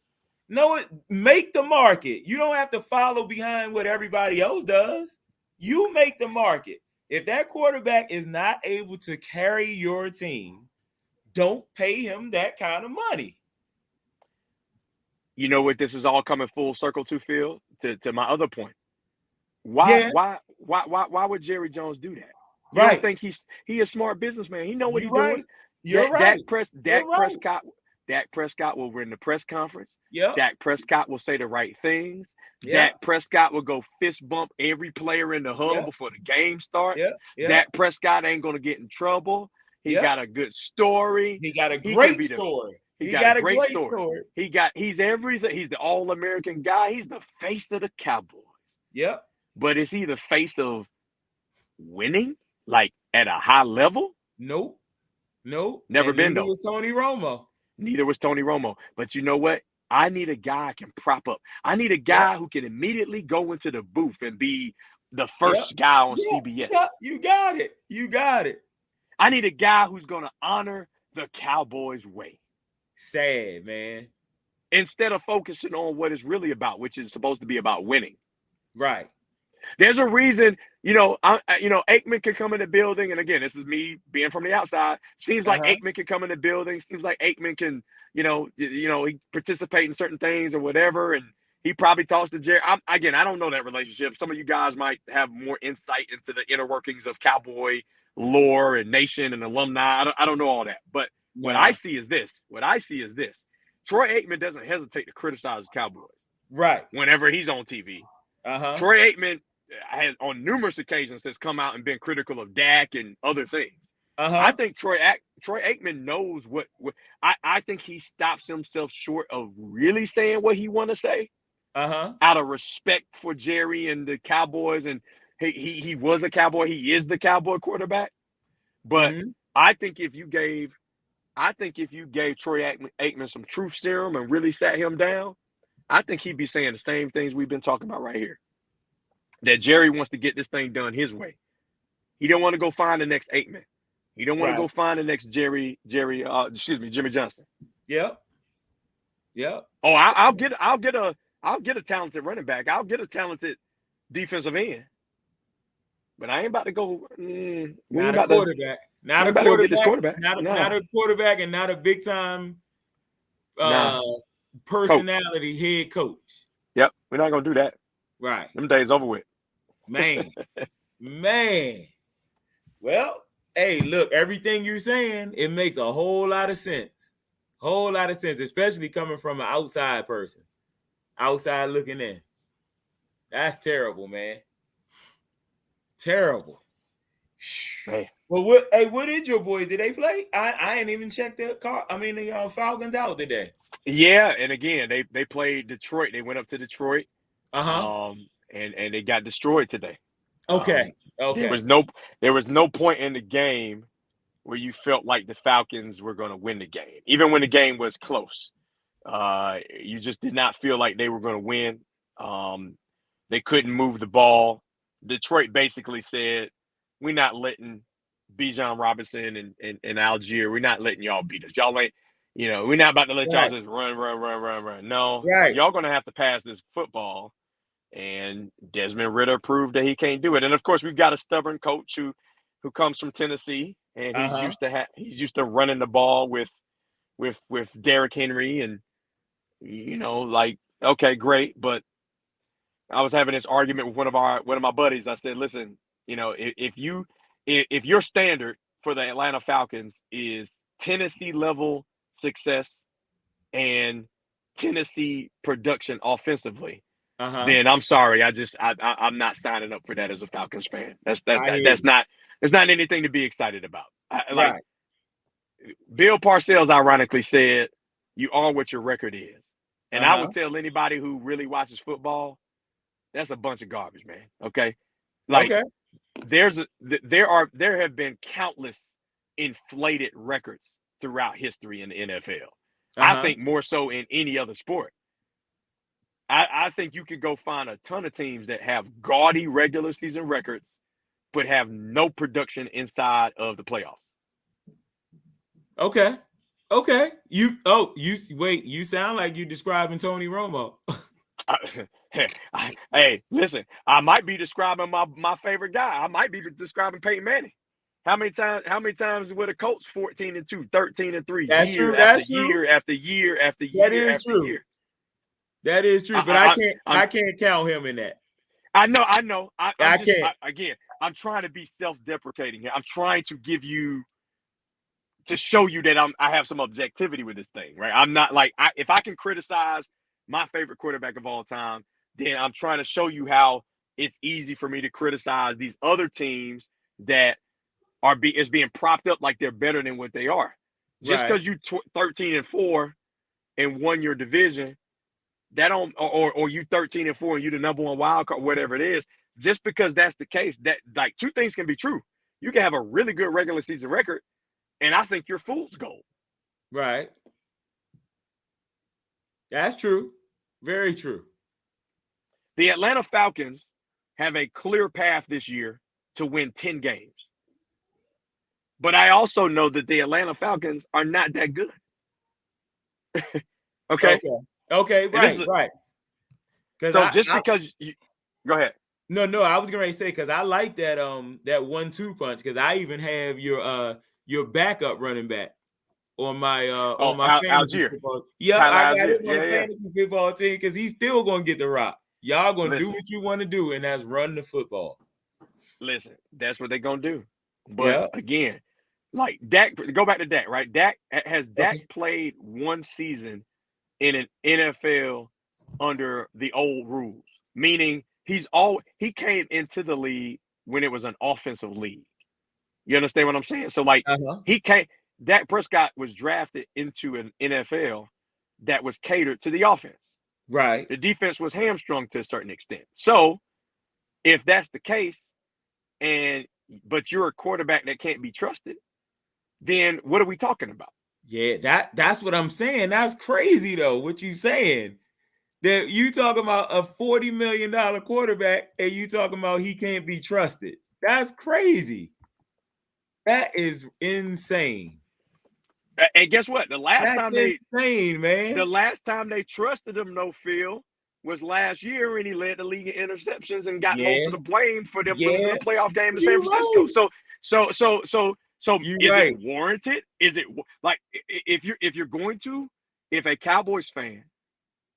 No, make the market. You don't have to follow behind what everybody else does. You make the market. If that quarterback is not able to carry your team, don't pay him that kind of money. You know what? This is all coming full circle to, Phil, to my other point. Why would Jerry Jones do that? You don't think he's a smart businessman? He know what he's doing. You're right. Dak Prescott will run the press conference. Yep. Dak Prescott will say the right things. Dak Prescott will go fist bump every player in the huddle before the game starts. Dak Prescott ain't gonna get in trouble. He got a good story. He got a great story. He got a great story. He's everything. He's the all-American guy. He's the face of the Cowboys. Yep. But is he the face of winning, like at a high level? Nope. Never been though. Neither was Tony Romo. Neither was Tony Romo. But you know what? I need a guy I can prop up. I need a guy who can immediately go into the booth and be the first guy on CBS. Yep. You got it. I need a guy who's going to honor the Cowboys way. Sad, man. Instead of focusing on what it's really about, which is supposed to be about winning. Right. There's a reason, Aikman could come in the building, and again, this is me being from the outside. Seems like Aikman can come in the building. Seems like Aikman can, he participate in certain things or whatever, and he probably talks to Jerry. I don't know that relationship. Some of you guys might have more insight into the inner workings of Cowboy lore and nation and alumni. I don't know all that, but what I see is this. Troy Aikman doesn't hesitate to criticize the Cowboys. Right. Whenever he's on TV. Troy Aikman has on numerous occasions has come out and been critical of Dak and other things. I think Troy Aikman knows what I think he stops himself short of really saying what he want to say out of respect for Jerry and the Cowboys. And he was a Cowboy. He is the Cowboy quarterback. But I think if you gave Troy Aikman some truth serum and really sat him down, I think he'd be saying the same things we've been talking about right here. That Jerry wants to get this thing done his way. He don't want to go find the next Aikman. He don't want to go find the next Jimmy Johnson. Yep. Oh, I'll get a talented running back. I'll get a talented defensive end. But I ain't about to go. Not a quarterback. Not a quarterback. Not a quarterback, and not a big time personality head coach. Yep, we're not gonna do that. Right. Them days over with. Man. Well, hey, look, everything you're saying, it makes a whole lot of sense. Especially coming from an outside person. Outside looking in. That's terrible, man. Terrible. Hey. Well, what did your boys? Did they play? I ain't even checked the Falcons out today. Yeah, and again, they played Detroit. They went up to Detroit. And they got destroyed today. Okay. There was no point in the game where you felt like the Falcons were going to win the game, even when the game was close. You just did not feel like they were going to win. They couldn't move the ball. Detroit basically said, "We're not letting Bijan Robinson and Algier. We're not letting y'all beat us. Y'all ain't, we're not about to let y'all just run. No, y'all going to have to pass this football." And Desmond Ridder proved that he can't do it. And of course, we've got a stubborn coach who comes from Tennessee, and he's used to running the ball with Derrick Henry, and okay, great. But I was having this argument with one of my buddies. I said, listen, if your standard for the Atlanta Falcons is Tennessee level success and Tennessee production offensively, then I'm sorry. I'm not signing up for that as a Falcons fan. That's not anything to be excited about. Bill Parcells ironically said, "You are what your record is," and I would tell anybody who really watches football, that's a bunch of garbage, man. Okay, there have been countless inflated records throughout history in the NFL. I think more so in any other sport. I think you could go find a ton of teams that have gaudy regular season records, but have no production inside of the playoffs. Okay. You sound like you describing Tony Romo. Hey, listen, I might be describing my favorite guy. I might be describing Peyton Manning. How many times were the Colts 14-2, 13-3? That's true. Year after year after year. That is true. That is true, but I can't count him in that. I know. I can't. I'm trying to be self-deprecating here. I'm trying to show you that I have some objectivity with this thing, right? I'm not if I can criticize my favorite quarterback of all time, then I'm trying to show you how it's easy for me to criticize these other teams that is being propped up like they're better than what they are. Just because you 13-4 and won your division, that don't, or you 13-4 and you the number one wild card, whatever it is. Just because that's the case, that two things can be true. You can have a really good regular season record, and I think you're fool's gold. Right. That's true. Very true. The Atlanta Falcons have a clear path this year to win 10 games. But I also know that the Atlanta Falcons are not that good. Okay. Right. So because you go ahead. No, I was going to say because I like that that 1-2 punch because I even have your backup running back on my fantasy Algier. football. Yep, Tyler I got Algier. him on the fantasy football team because he's still going to get the rock. Y'all going to do what you want to do, and that's run the football. Listen, that's what they're going to do. But again, like Dak, go back to Dak, right? Dak played one season in an NFL under the old rules, meaning he came into the league when it was an offensive league. You understand what I'm saying? So like Dak Prescott was drafted into an NFL that was catered to the offense. Right. The defense was hamstrung to a certain extent. So if that's the case, but you're a quarterback that can't be trusted, then what are we talking about? Yeah, that's what I'm saying. That's crazy though. What you saying? That you talking about a $40 million quarterback and you talking about he can't be trusted. That's crazy. That is insane. And guess what? The last time they trusted him, Phil, was last year when he led the league in interceptions and got most of the blame for them losing the playoff game to San Francisco. So is it warranted? Is it like if a Cowboys fan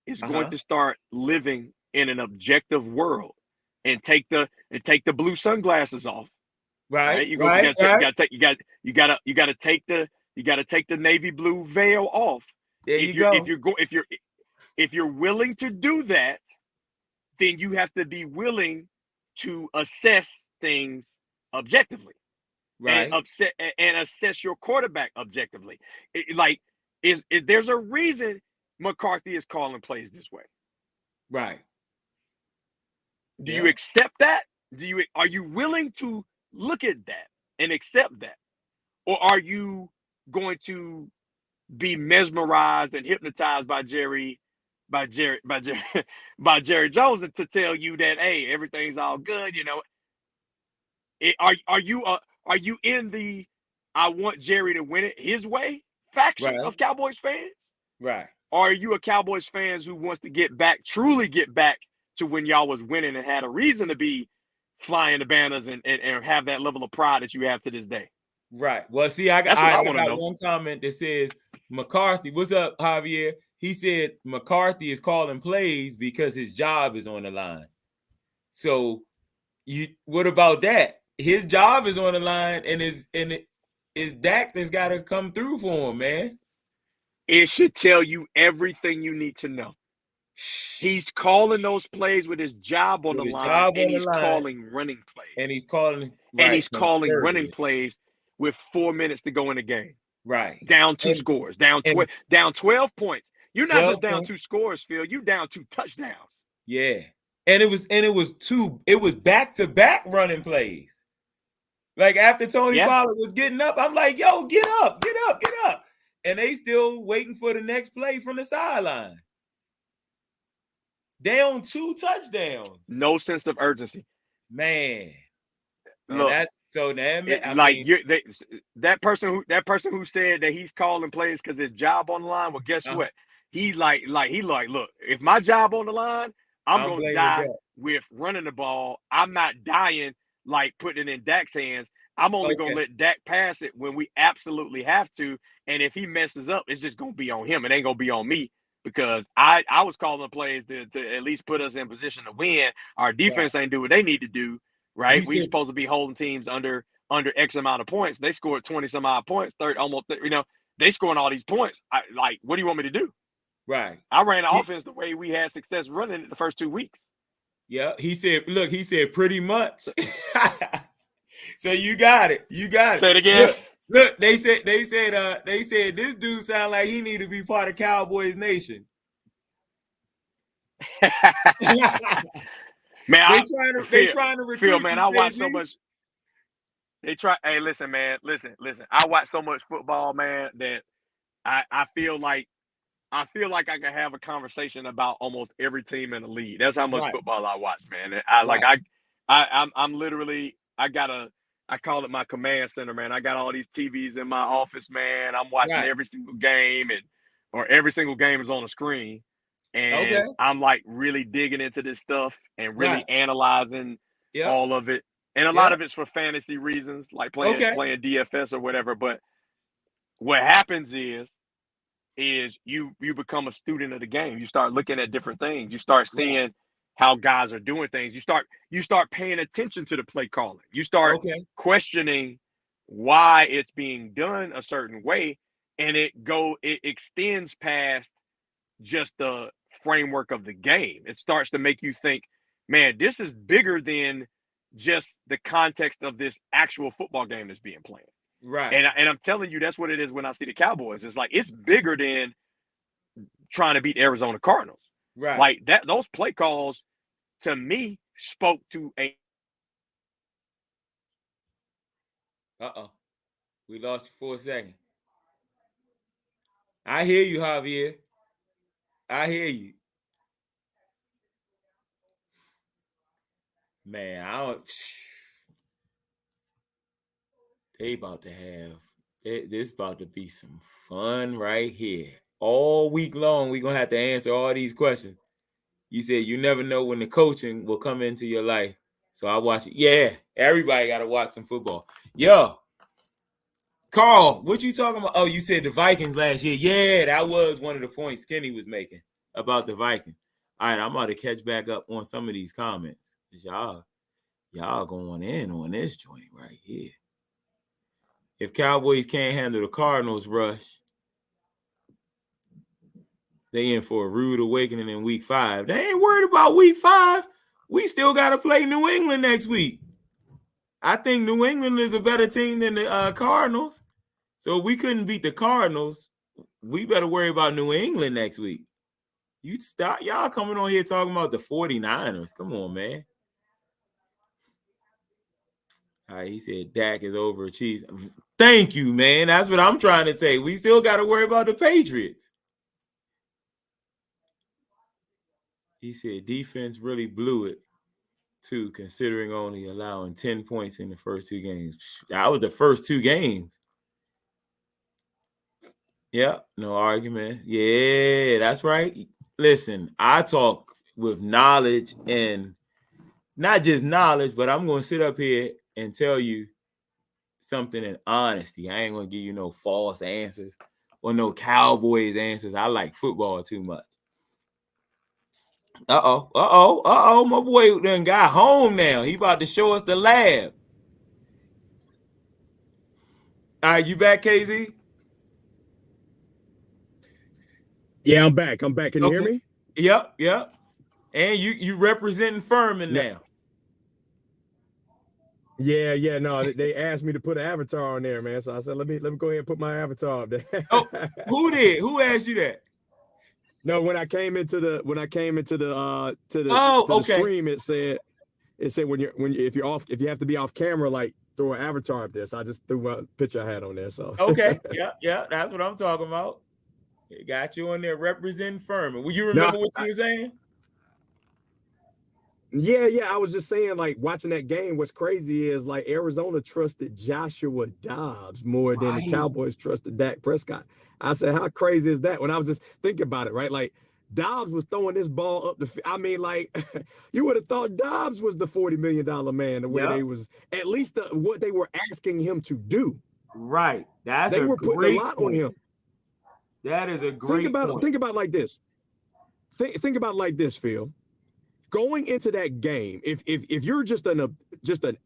is going to start living in an objective world and take the blue sunglasses off, right? You gotta take the navy blue veil off. There you go. If you're willing to do that, then you have to be willing to assess things objectively, right? And assess your quarterback objectively. There's a reason McCarthy is calling plays this way, right? Do you accept that? Are you willing to look at that and accept that, or are you going to be mesmerized and hypnotized by Jerry Jones to tell you that, hey, everything's all good? You know, are you in the I want Jerry to win it his way faction of Cowboys fans? Right. Or are you a Cowboys fans who wants to truly get back to when y'all was winning and had a reason to be flying the banners and have that level of pride that you have to this day? Right. Well, see, I got one comment that says McCarthy. What's up, Javier? He said McCarthy is calling plays because his job is on the line. So, what about that? His job is on the line, and his Dak that's got to come through for him, man. It should tell you everything you need to know. He's calling those plays with his job on the line, and he's calling running plays. And he's calling running plays with 4 minutes to go in the game. Right. Down two scores, down 12 points. You're not just down 2 scores, Phil. You down 2 touchdowns. Yeah. And it was back-to-back running plays. Like after Tony Pollard was getting up, I'm like, yo, get up. And they still waiting for the next play from the sideline. They on 2 touchdowns. No sense of urgency. Man. Look, that person who said that he's calling plays because his job on the line. Well, guess what? He like, look, if my job on the line, I'm gonna die with running the ball. I'm not dying like putting it in Dak's hands. I'm only gonna let Dak pass it when we absolutely have to. And if he messes up, it's just gonna be on him. It ain't gonna be on me because I was calling plays to at least put us in position to win. Our defense ain't do what they need to do. Right, we're supposed to be holding teams under X amount of points. They scored 20 some odd points, they scoring all these points. What do you want me to do? Right. I ran the offense the way we had success running it the first 2 weeks. Yeah, he said pretty much. So you got it. Say it again. Look, they said this dude sound like he need to be part of Cowboys Nation. Man, they trying to recruit. Phil, man, I watch so much. Hey, listen, man, listen. I watch so much football, man, that I feel like I can have a conversation about almost every team in the league. That's how much football I watch, man. I'm literally I call it my command center, man. I got all these TVs in my office, man. I'm watching every single game or every single game is on the screen. And I'm like really digging into this stuff and really analyzing all of it. And a lot of it's for fantasy reasons, like playing DFS or whatever. But what happens is you become a student of the game. You start looking at different things. You start seeing how guys are doing things. You start paying attention to the play calling. You start questioning why it's being done a certain way, and it extends past just the framework of the game. It starts to make you think, man, this is bigger than just the context of this actual football game that's being played. Right. And I'm telling you, that's what it is when I see the Cowboys. It's like, it's bigger than trying to beat Arizona Cardinals. Right. Like that, those play calls to me spoke to a. We lost you for a second. I hear you, Javier. I hear you. Man, they about to have this about to be some fun right here. All week long, we're gonna have to answer all these questions. You said you never know when the coaching will come into your life. So I watch it. Yeah, everybody gotta watch some football. Yo, Carl, what you talking about? Oh, you said the Vikings last year. Yeah, that was one of the points Kenny was making about the Vikings. All right, I'm about to catch back up on some of these comments. Y'all going in on this joint right here. If Cowboys can't handle the Cardinals rush, they in for a rude awakening in week 5. They ain't worried about week 5. We still got to play New England next week. I think New England is a better team than the Cardinals. So if we couldn't beat the Cardinals, we better worry about New England next week. You stop y'all coming on here talking about the 49ers. Come on, man. All right, he said Dak is overachieved. Thank you, man. That's what I'm trying to say. We still got to worry about the Patriots. He said defense really blew it, too, considering only allowing 10 points in the first 2 games. That was the first 2 games. Yeah, no argument. Yeah, that's right. Listen, I talk with knowledge, and not just knowledge, but I'm going to sit up here and tell you something in honesty. I ain't going to give you no false answers or no Cowboys answers. I like football too much. My boy done got home now. He about to show us the lab. All right, you back, KZ? Yeah, I'm back. Can you hear me? Yep. And you representing Furman now. Yeah. No, they asked me to put an avatar on there, man. So I said, let me go ahead and put my avatar up there. Oh, who did? Who asked you that? No, when I came into the stream, it said if you have to be off camera, like throw an avatar up there. So I just threw a picture I had on there. So okay, yeah, that's what I'm talking about. It got you on there representing Furman. Will you remember what you were saying? Yeah. I was just saying, like, watching that game, what's crazy is like Arizona trusted Joshua Dobbs more than the Cowboys trusted Dak Prescott. I said, how crazy is that? When I was just thinking about it, right? Like, Dobbs was throwing this ball up the field. I mean, like, you would have thought Dobbs was the $40 million man, the way they was, at least what they were asking him to do. Right. They were putting a lot on him. That is a great point. Think about it like this. Think about it like this, Phil. Going into that game, if you're just an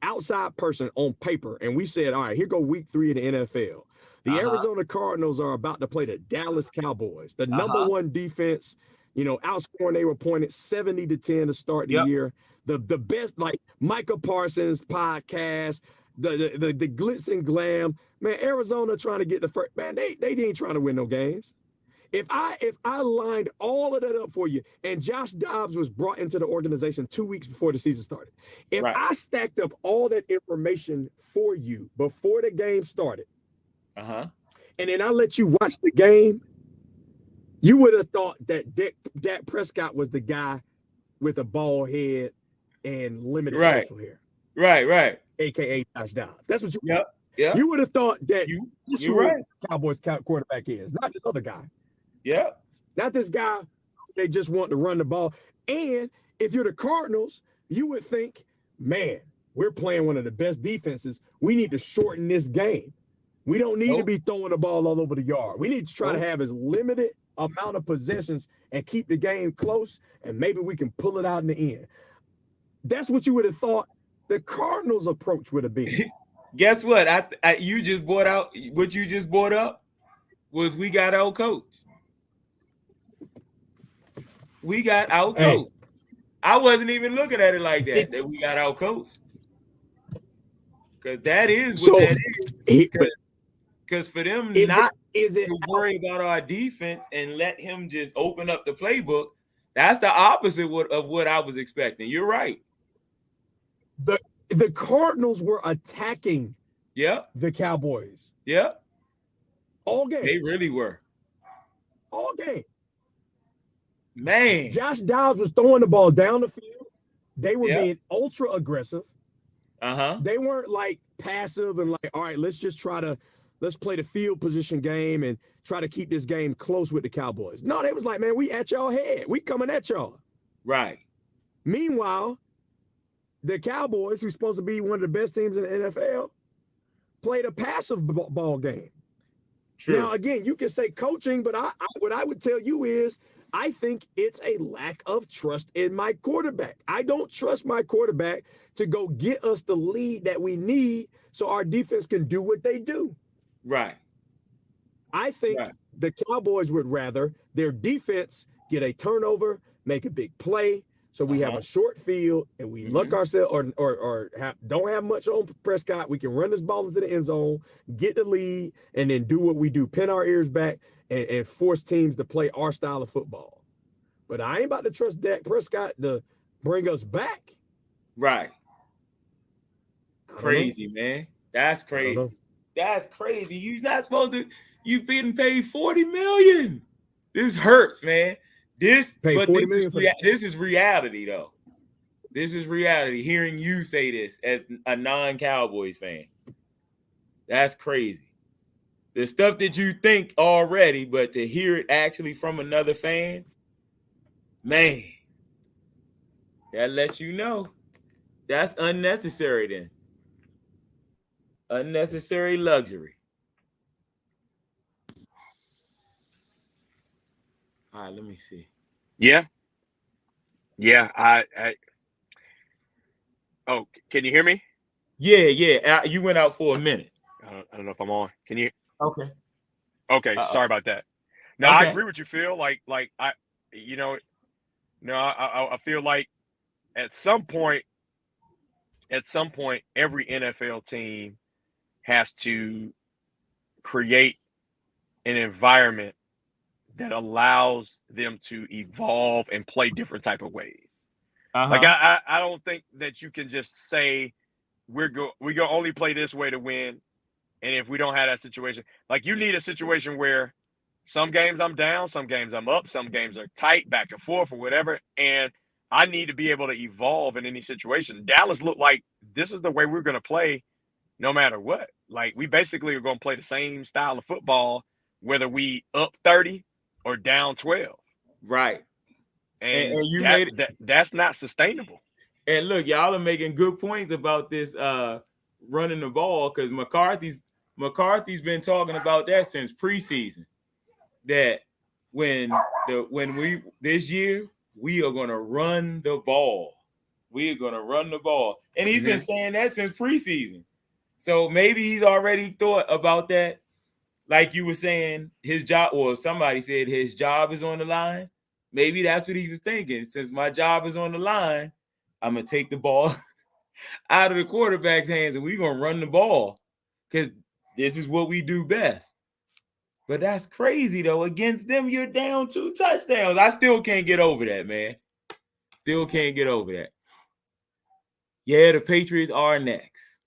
outside person on paper, and we said, all right, here go week 3 of the NFL. The Arizona Cardinals are about to play the Dallas Cowboys, the number 1 defense, outscoring. They were pointed 70-10 to start the year. The best, like Micah Parsons podcast, the glitz and glam. Man, Arizona trying to get the first. Man, they ain't trying to win no games. If I lined all of that up for you, and Josh Dobbs was brought into the organization 2 weeks before the season started, if I stacked up all that information for you before the game started, and then I let you watch the game, you would have thought that Dak Prescott was the guy with a bald head and limited facial hair. Right. AKA Josh Dobbs. That's what you. Yeah. You would have thought that you're right. Cowboys quarterback is not this other guy. Yeah. Not this guy they just want to run the ball. And if you're the Cardinals, you would think, man, we're playing one of the best defenses. We need to shorten this game. We don't need to be throwing the ball all over the yard. We need to try to have as limited amount of possessions and keep the game close, and maybe we can pull it out in the end. That's what you would have thought the Cardinals' approach would have been. Guess what? You just brought out what you just brought up was we got out coached. We got out coached. I wasn't even looking at it like that we got out coached. Because that is what that is. Because for them to worry about our defense and let him just open up the playbook, that's the opposite of what I was expecting. You're right. The Cardinals were attacking the Cowboys. Yeah. All game. They really were. All game. Man. Josh Dobbs was throwing the ball down the field. They were being ultra aggressive. They weren't like passive and like, all right, let's play the field position game and try to keep this game close with the Cowboys. No, they was like, man, we at y'all head. We coming at y'all. Right. Meanwhile, the Cowboys, who's supposed to be one of the best teams in the NFL, played a passive ball game. True. Now, again, you can say coaching, but what I would tell you is I think it's a lack of trust in my quarterback. I don't trust my quarterback to go get us the lead that we need so our defense can do what they do. Right. I think the Cowboys would rather their defense get a turnover, make a big play, so we have a short field and we luck ourselves or don't have much on Prescott. We can run this ball into the end zone, get the lead, and then do what we do, pin our ears back and force teams to play our style of football. But I ain't about to trust Dak Prescott to bring us back. Right. Crazy, man. That's crazy. That's crazy. You're not supposed to. You getting paid $40 million. This hurts, man. This is reality, though. This is reality. Hearing you say this as a non-Cowboys fan, that's crazy. The stuff that you think already, but to hear it actually from another fan, man, that lets you know that's unnecessary. Then unnecessary luxury. All right, let me see. Yeah. Oh, can you hear me? Yeah. You went out for a minute. I don't know if I'm on. Can you? Okay. Sorry about that. No, I agree with you, Phil. I feel like at some point, every NFL team has to create an environment that allows them to evolve and play different type of ways. Like I don't think that you can just say we go only play this way to win. And if we don't have that situation, like you need a situation where some games I'm down, some games I'm up, some games are tight, back and forth or whatever. And I need to be able to evolve in any situation. Dallas looked like this is the way we're going to play no matter what. Like we basically are going to play the same style of football, whether we up 30 or down 12. Right. And you that's not sustainable. And look, y'all are making good points about this running the ball because McCarthy's been talking about that since preseason. That when we this year we are going to run the ball. We are going to run the ball. And he's been saying that since preseason. So maybe he's already thought about that. Like you were saying, his job, or somebody said his job is on the line. Maybe that's what he was thinking. Since my job is on the line, I'm going to take the ball out of the quarterback's hands and we're going to run the ball because this is what we do best. But that's crazy, though. Against them, you're down 2 touchdowns. I still can't get over that, man. Still can't get over that. Yeah, the Patriots are next.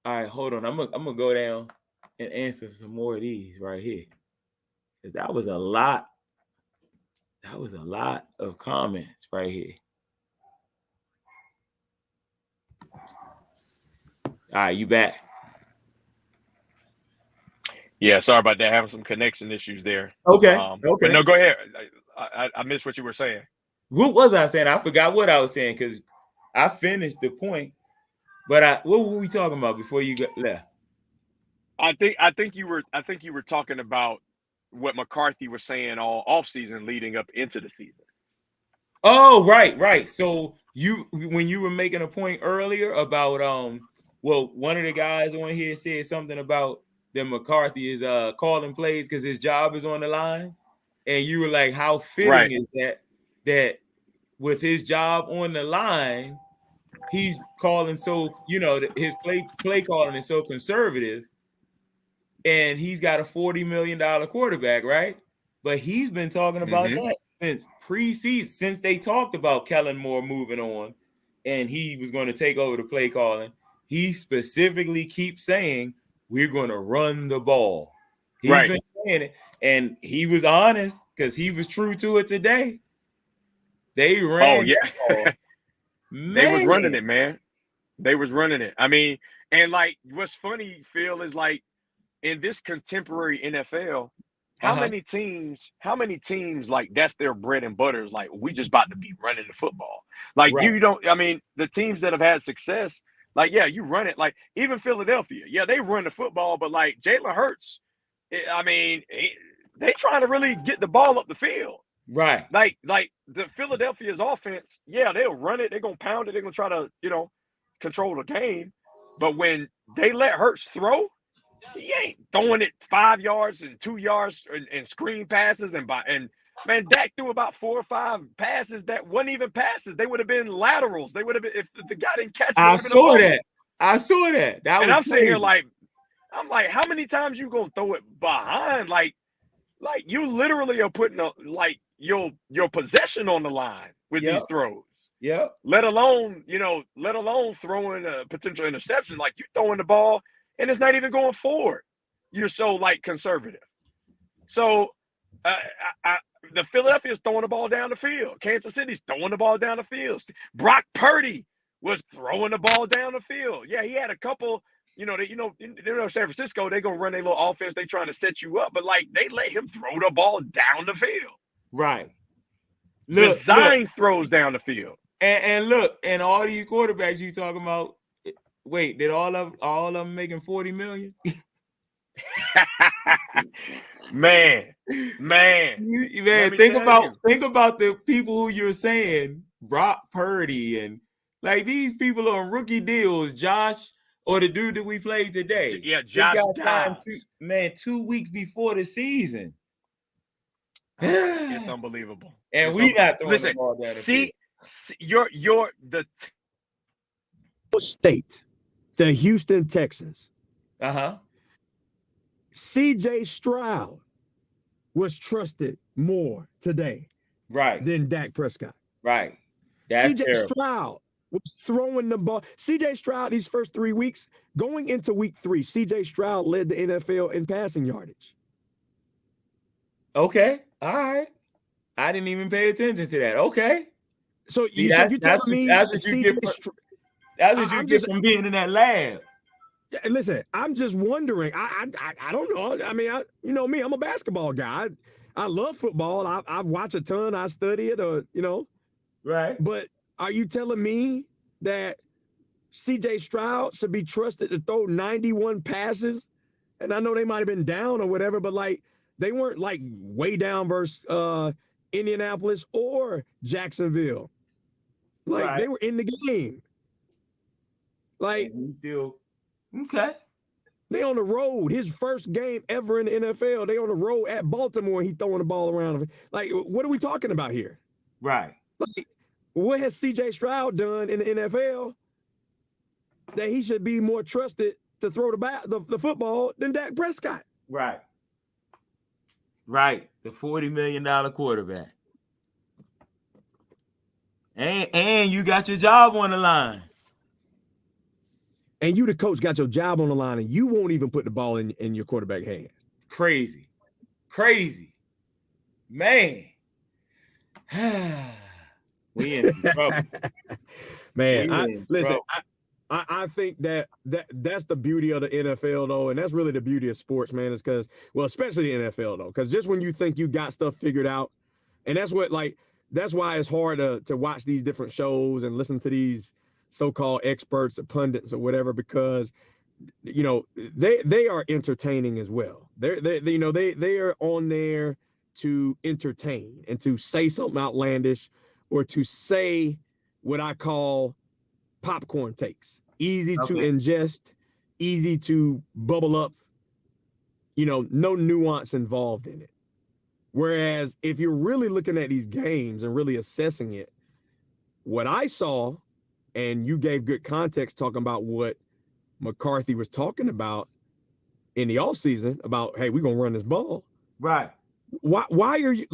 All right, hold on. I'm gonna go down and answer some more of these right here. Because that was a lot. That was a lot of comments right here. All right, you back. Yeah, sorry about that. Having some connection issues there. Okay. But no, go ahead. I missed what you were saying. What was I saying? I forgot what I was saying because I finished the point. But what were we talking about before you got left? I think you were talking about what McCarthy was saying all offseason leading up into the season. Oh, right. So when you were making a point earlier about one of the guys on here said something about that McCarthy is calling plays because his job is on the line, and you were like, how fitting is that with his job on the line, he's calling his play calling is so conservative, and he's got a $40 million quarterback, right? But he's been talking about that since preseason, since they talked about Kellen Moore moving on and he was going to take over the play calling. He specifically keeps saying, we're going to run the ball. He's been saying it, and he was honest because he was true to it today. They ran. Oh, yeah. They was running it, man. They was running it. I mean, and like what's funny, Phil, is like in this contemporary NFL, how many teams like that's their bread and butter is like we just about to be running the football. Like you don't, I mean, the teams that have had success, like, yeah, you run it. Like even Philadelphia, yeah, they run the football, but like Jalen Hurts, I mean, they trying to really get the ball up the field. Right. Like the Philadelphia's offense, yeah, they'll run it. They're going to pound it. They're going to try to, control the game. But when they let Hurts throw, he ain't throwing it 5 yards and 2 yards and screen passes. And man, Dak threw about 4 or 5 passes that wasn't even passes. They would have been laterals. They would have been, if the guy didn't catch it. I saw that. And I'm sitting here like, how many times you going to throw it behind? Like you literally are putting your possession on the line with these throws. Yeah. Let alone throwing a potential interception. Like you throwing the ball and it's not even going forward. You're so conservative. So the Philadelphia's throwing the ball down the field. Kansas City's throwing the ball down the field. Brock Purdy was throwing the ball down the field. Yeah, he had a couple. San Francisco, they're gonna run their little offense. They trying to set you up, but they let him throw the ball down the field. Right. Design throws down the field. And look, and all these quarterbacks you talking about, wait, did all of them making $40 million? man, think about the people who you're saying, Brock Purdy, and like these people on rookie deals, Josh, or the dude that we played today. Yeah, Josh. 2 weeks before the season. It's unbelievable. And we not throwing the ball down the field. You're the State, the Houston Texans. CJ Stroud was trusted more today, than Dak Prescott. Right. That's CJ Stroud was throwing the ball. CJ Stroud, these first 3 weeks, going into week 3, CJ Stroud led the NFL in passing yardage. Okay. All right. I didn't even pay attention to that. Okay. So you're telling me that's what you get from being in that lab. Listen, I'm just wondering. I don't know. I mean, you know me, I'm a basketball guy. I love football. I watch a ton. I study it, Right. But are you telling me that CJ Stroud should be trusted to throw 91 passes? And I know they might have been down or whatever, but they weren't way down versus Indianapolis or Jacksonville. They were in the game. He's still okay. They on the road. His first game ever in the NFL. They on the road at Baltimore. He throwing the ball around. What are we talking about here? Right. What has CJ Stroud done in the NFL that he should be more trusted to throw the football than Dak Prescott? Right. Right. The $40 million quarterback. And you got your job on the line. And you, the coach, got your job on the line, and you won't even put the ball in your quarterback hand. Crazy. Man. We in trouble. Man, listen, I think that's the beauty of the NFL, though, and that's really the beauty of sports, man, is because, well, especially the NFL, though, because just when you think you got stuff figured out, And that's why it's hard to watch these different shows and listen to these so-called experts or pundits or whatever, because they are entertaining as well. They are on there to entertain and to say something outlandish or to say what I call popcorn takes. Easy to ingest, easy to bubble up, no nuance involved in it. Whereas if you're really looking at these games and really assessing it, what I saw, and you gave good context talking about what McCarthy was talking about in the offseason about, hey, we're going to run this ball. Right. Why are you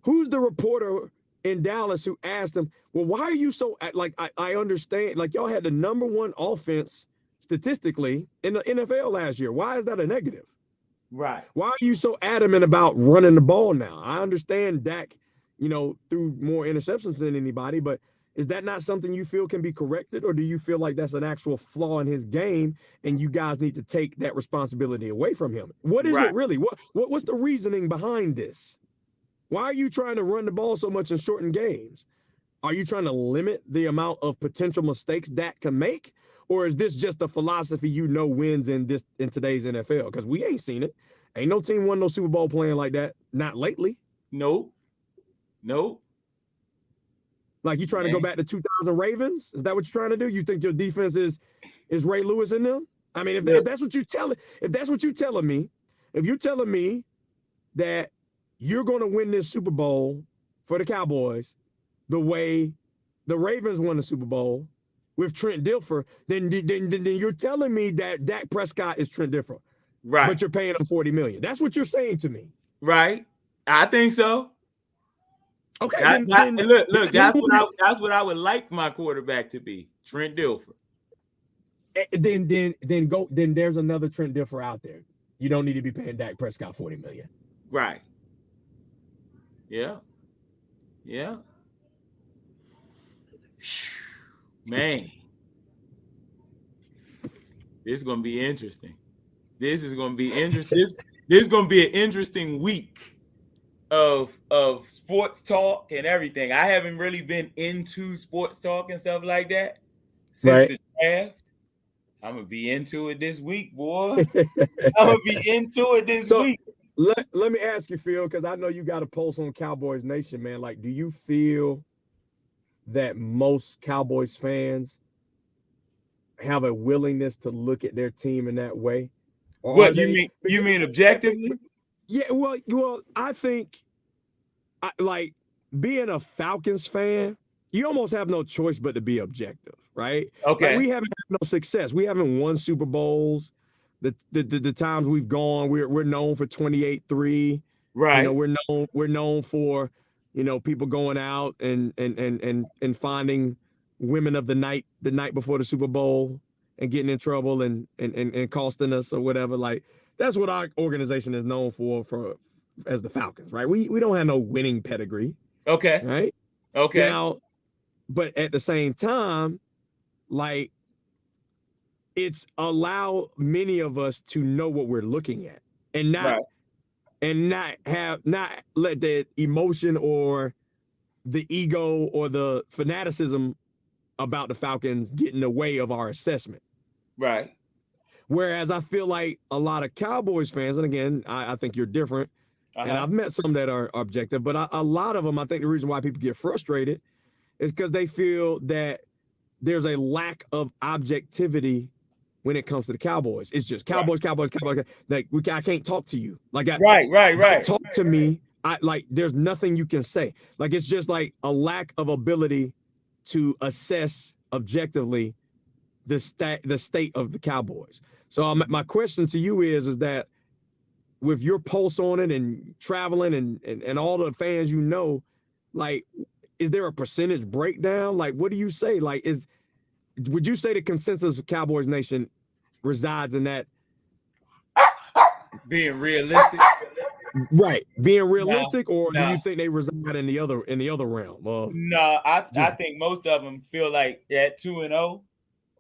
who's the reporter in Dallas who asked him, well, why are you so I understand, y'all had the #1 offense statistically in the NFL last year. Why is that a negative? Right. Why are you so adamant about running the ball now? I understand Dak, threw more interceptions than anybody, but is that not something you feel can be corrected? Or do you feel like that's an actual flaw in his game and you guys need to take that responsibility away from him? What is it really? What's the reasoning behind this? Why are you trying to run the ball so much in shortened games? Are you trying to limit the amount of potential mistakes Dak can make? Or is this just a philosophy wins in today's NFL? Because we ain't seen it. Ain't no team won no Super Bowl playing like that. Not lately. Nope. Like you trying to go back to 2000 Ravens? Is that what you're trying to do? You think your defense is Ray Lewis in them? I mean, if that's what you're telling me, if you're telling me that you're going to win this Super Bowl for the Cowboys the way the Ravens won the Super Bowl with Trent Dilfer, then you're telling me that Dak Prescott is Trent Dilfer. Right. But you're paying him $40 million. That's what you're saying to me. Right. I think so. Okay. Look, that's what I would like my quarterback to be, Trent Dilfer. Then there's another Trent Dilfer out there. You don't need to be paying Dak Prescott $40 million. Right. Yeah. Man, this is gonna be interesting. This is gonna be interesting. This is gonna be an interesting week of sports talk and everything. I haven't really been into sports talk and stuff like that since the draft. I'm gonna be into it this week, boy. I'm gonna be into it this week. Let me ask you, Phil, because I know you got a pulse on Cowboys Nation, man. Do you feel that most Cowboys fans have a willingness to look at their team in that way? Or what you mean objectively? Yeah, well, I think being a Falcons fan, you almost have no choice but to be objective, right? Okay. We haven't had no success. We haven't won Super Bowls. The times we've gone, we're known for 28-3. Right. We're known for people going out and finding women of the night before the Super Bowl and getting in trouble and costing us or whatever. That's what our organization is known for as the Falcons, right? We don't have no winning pedigree. Okay. Right? Okay. Now, but at the same time, it's allow many of us to know what we're looking at and not let the emotion or the ego or the fanaticism about the Falcons get in the way of our assessment. Right. Whereas I feel like a lot of Cowboys fans, and again, I think you're different, and I've met some that are objective, but a lot of them, I think the reason why people get frustrated is because they feel that there's a lack of objectivity when it comes to the Cowboys. It's just Cowboys. I can't talk to you. Right. Talk to me. There's nothing you can say. It's just a lack of ability to assess objectively the state of the Cowboys. So my question to you is that with your pulse on it and traveling and all the fans, is there a percentage breakdown? What do you say? Would you say the consensus of Cowboys Nation resides in that being realistic? Right. Being realistic, or do you think they reside in the other realm? No, I think most of them feel like that 2-0.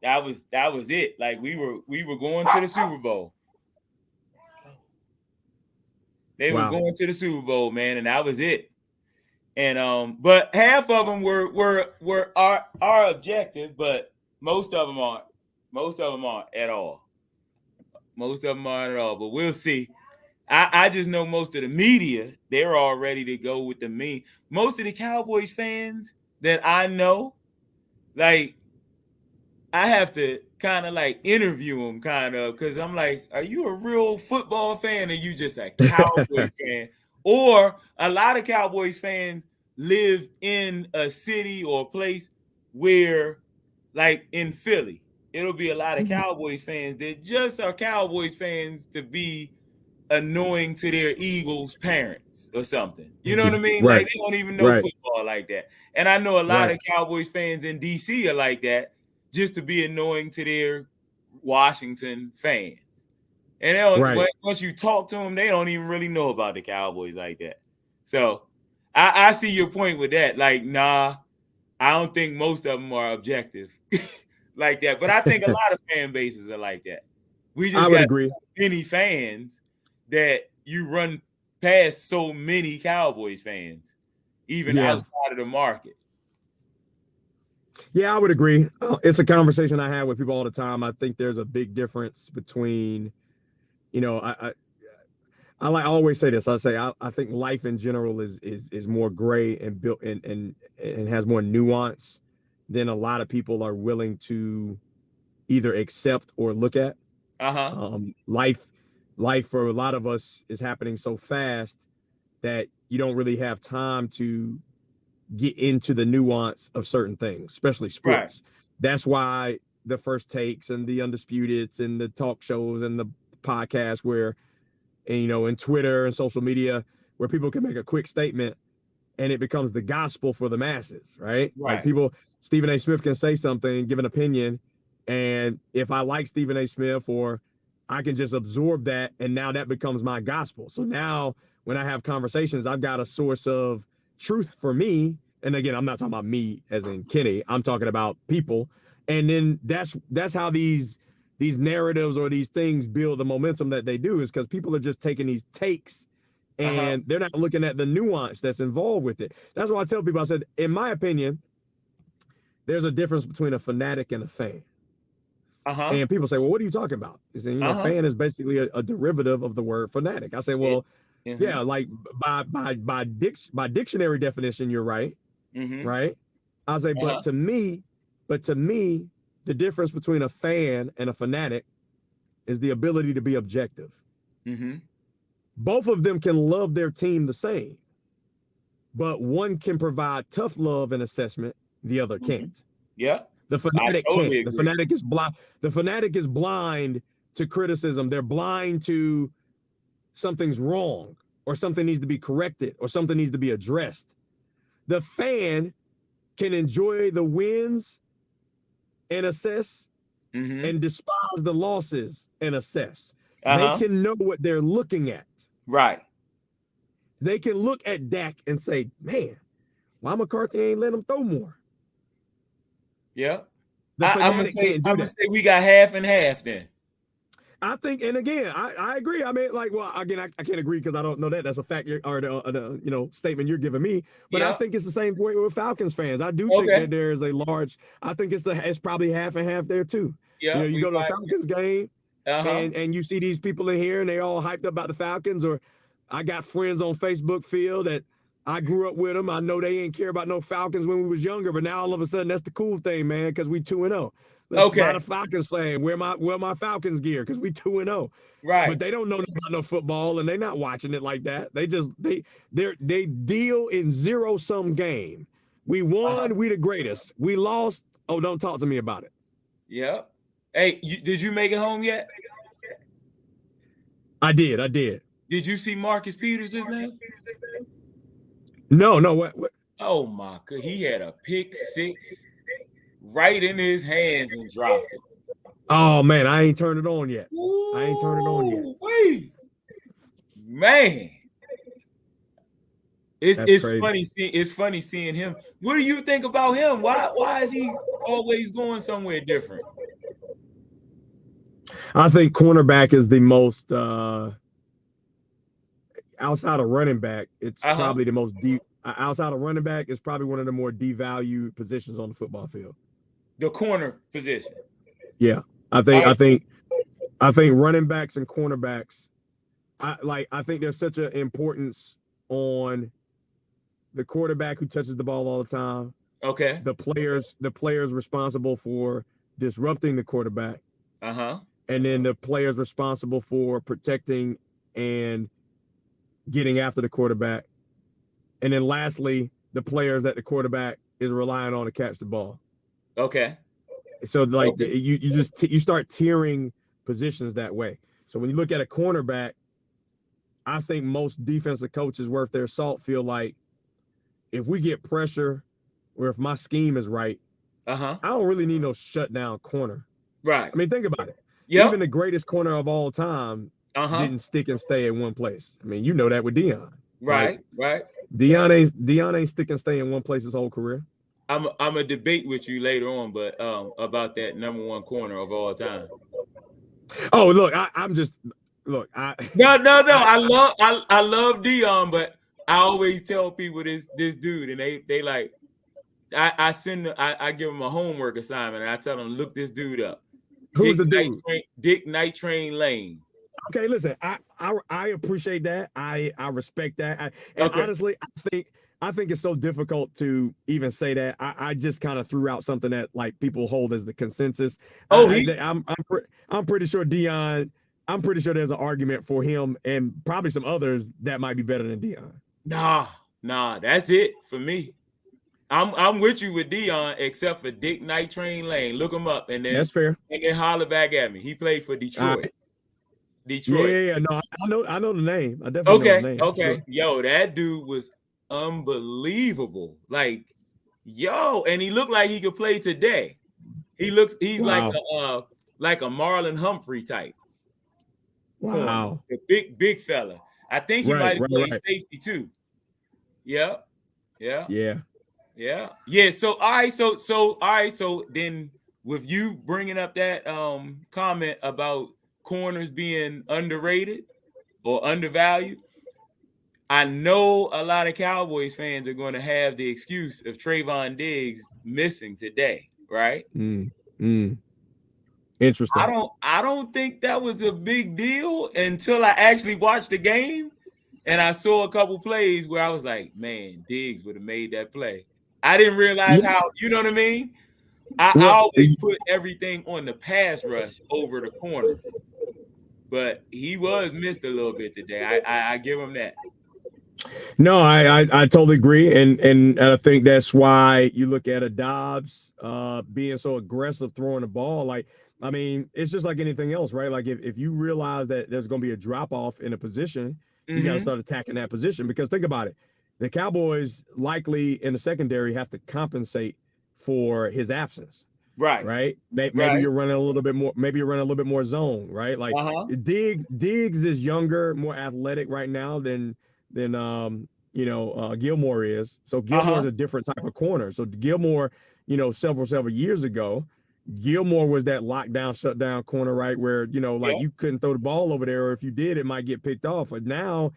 That was it. We were going to the Super Bowl. They were going to the Super Bowl, man, and that was it. And but half of them were are objective, but most of them aren't. Most of them aren't at all. Most of them aren't at all. But we'll see. I just know most of the media, they're all ready to go with the meme. Most of the Cowboys fans that I know, like, I have to kind of like interview them because I'm like, are you a real football fan or you just a Cowboys fan? Or a lot of Cowboys fans live in a city or place where, like in Philly, it'll be a lot of Cowboys fans that just are Cowboys fans to be annoying to their Eagles parents or something. You know what I mean? Right. Like they don't even know football like that. And I know a lot Right. of Cowboys fans in DC are like that, just to be annoying to their Washington fans. And they don't, once you talk to them, they don't even really know about the Cowboys like that. So I see your point with that. Like, nah, I don't think most of them are objective like that. But I think a lot of fan bases are like that. We just got so many fans that you run past so many Cowboys fans, even outside of the market. Yeah, I would agree. It's a conversation I have with people all the time. I think there's a big difference between, you know, I always say this. I say I think life in general is more gray and built and has more nuance than a lot of people are willing to either accept or look at. Life for a lot of us is happening so fast that you don't really have time to get into the nuance of certain things, especially sports. That's why the First Takes and the Undisputeds and the talk shows and the podcasts and Twitter and social media, where people can make a quick statement and it becomes the gospel for the masses, right? Like Stephen A. Smith can say something, give an opinion, and if I like Stephen A. Smith, or I can just absorb that, and now that becomes my gospel. So now when I have conversations, I've got a source of truth for me. And again, I'm not talking about me as in Kenny, I'm talking about people. And then that's how these narratives or these things build the momentum that they do, is because people are just taking these takes and they're not looking at the nuance that's involved with it. That's why I tell people, I said, in my opinion, there's a difference between a fanatic and a fan. And people say, well, what are you talking about? He said, fan is basically a derivative of the word fanatic. I say, well, yeah, like by dictionary definition, you're right. Right. I say, but to me, the difference between a fan and a fanatic is the ability to be objective. Both of them can love their team the same, but one can provide tough love and assessment, the other can't. The fanatic can't. The fanatic is blind. The fanatic is blind to criticism. They're blind to something's wrong, or something needs to be corrected, or something needs to be addressed. The fan can enjoy the wins and assess, and despise the losses and assess. They can know what they're looking at. They can look at Dak and say, man, why McCarthy ain't let him throw more? I'm gonna say we got half and half then. I think, and again, I agree. I mean, like, well, again, I can't agree because I don't know that. That's a fact or the statement you're giving me. But I think it's the same way with Falcons fans. I do think that there is a large. I think it's probably half and half there too. You go to a Falcons game and you see these people in here and they all hyped up about the Falcons. Or I got friends on Facebook, Phil, that I grew up with them. I know they ain't care about no Falcons when we was younger, but now all of a sudden that's the cool thing, man, because we 2-0. Let's buy the Falcons fan. Wear my Falcons gear because we 2-0. But they don't know about no football and they're not watching it like that. They just they deal in zero-sum game. We won, we the greatest. We lost. Oh, don't talk to me about it. Hey, did you make it home yet? I did. Did you see Marcus Peters just now? No, what? Oh my God, he had a pick six right in his hands and dropped it. Oh man, I ain't turned it on yet. Wait, man, it's funny. It's funny seeing him. What do you think about him? Why is he always going somewhere different? I think cornerback is the most outside of running back. It's probably the most deep. outside of running back, is probably one of the more devalued positions on the football field. The corner position. Yeah, I think running backs and cornerbacks. I think there's such an importance on the quarterback who touches the ball all the time. Okay. The players responsible for disrupting the quarterback. Uh-huh. And then the players responsible for protecting and getting after the quarterback. And then lastly, the players that the quarterback is relying on to catch the ball. Okay. So like you start tiering positions that way. So when you look at a cornerback, I think most defensive coaches worth their salt feel like if we get pressure or if my scheme is right, I don't really need no shutdown corner. Right. I mean, think about it. Yep. Even the greatest corner of all time didn't stick and stay in one place. I mean, you know that with Deion. Right, right. Deion ain't stick and stay in one place his whole career. I'm a debate with you later on, but about that number one corner of all time. Oh, look, I No. I love Deion, but I always tell people this dude, and they like, I give them a homework assignment, and I tell them, look this dude up. Who's the dude? Dick Night Train Lane. Okay, listen, I appreciate that. I respect that. Honestly, I think it's so difficult to even say that. I just kind of threw out something that like people hold as the consensus. I'm pretty sure Deion. I'm pretty sure there's an argument for him and probably some others that might be better than Deion. Nah, that's it for me. I'm with you with Deion, except for Dick Night Train Lane. Look him up, and then that's fair. And then holler back at me. He played for Detroit. Detroit. Yeah. No, I know the name. I definitely know the name. Okay. Sure. Yo, that dude was unbelievable. Like, and he looked like he could play today. He's wow. like a Marlon Humphrey type. Wow. The big fella. I think he might have played safety too. Yeah. So all right. So then with you bringing up that comment about corners being underrated or undervalued, I know a lot of Cowboys fans are going to have the excuse of Trayvon Diggs missing today, right? Interesting. I don't think that was a big deal until I actually watched the game and I saw a couple plays where I was like, man, Diggs would have made that play. I didn't realize how, you know what I mean? I always put everything on the pass rush over the corners, but he was missed a little bit today. I give him that. No, I totally agree, and I think that's why you look at a Dobbs being so aggressive throwing the ball. Like, I mean, it's just like anything else, right? Like if you realize that there's going to be a drop off in a position, you got to start attacking that position. Because think about it, the Cowboys likely in the secondary have to compensate for his absence. Right. Maybe you're running a little bit more. Maybe you're running a little bit more zone. Right. Like Diggs is younger, more athletic right now than Gilmore is. So Gilmore is a different type of corner. So Gilmore, several years ago, Gilmore was that lockdown, shutdown corner, right? Where, you couldn't throw the ball over there, or if you did, it might get picked off. But now,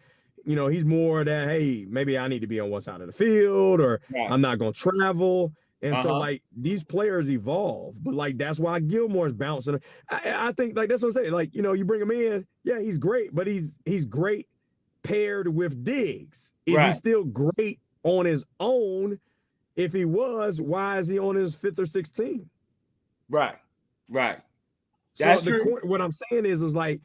he's more that, hey, maybe I need to be on one side of the field, or I'm not going to travel. And so, like, these players evolve. But, like, that's why Gilmore's bouncing. I think, like, that's what I'm saying. Like, you bring him in, yeah, he's great, but he's great paired with Diggs. Is he still great on his own? If he was, why is he on his 5th or 6th team? Right. That's true. What I'm saying is like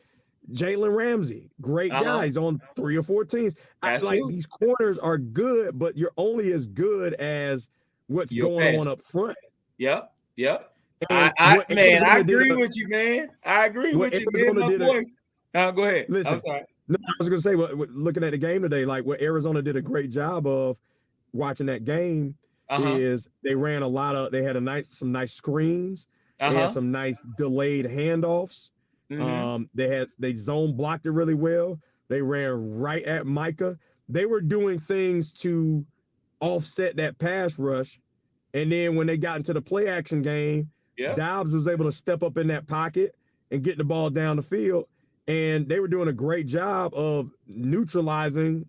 Jalen Ramsey, great guys on 3 or 4 teams. These corners are good, but you're only as good as what's going on up front. Yep. I agree with you, man. I agree with you, man. My boy. Go ahead. Listen, I'm sorry. No, I was going to say, looking at the game today, like what Arizona did a great job of watching that game is they ran they had some nice screens. They had some nice delayed handoffs. They zone blocked it really well. They ran right at Micah. They were doing things to offset that pass rush. And then when they got into the play action game, Dobbs was able to step up in that pocket and get the ball down the field. And they were doing a great job of neutralizing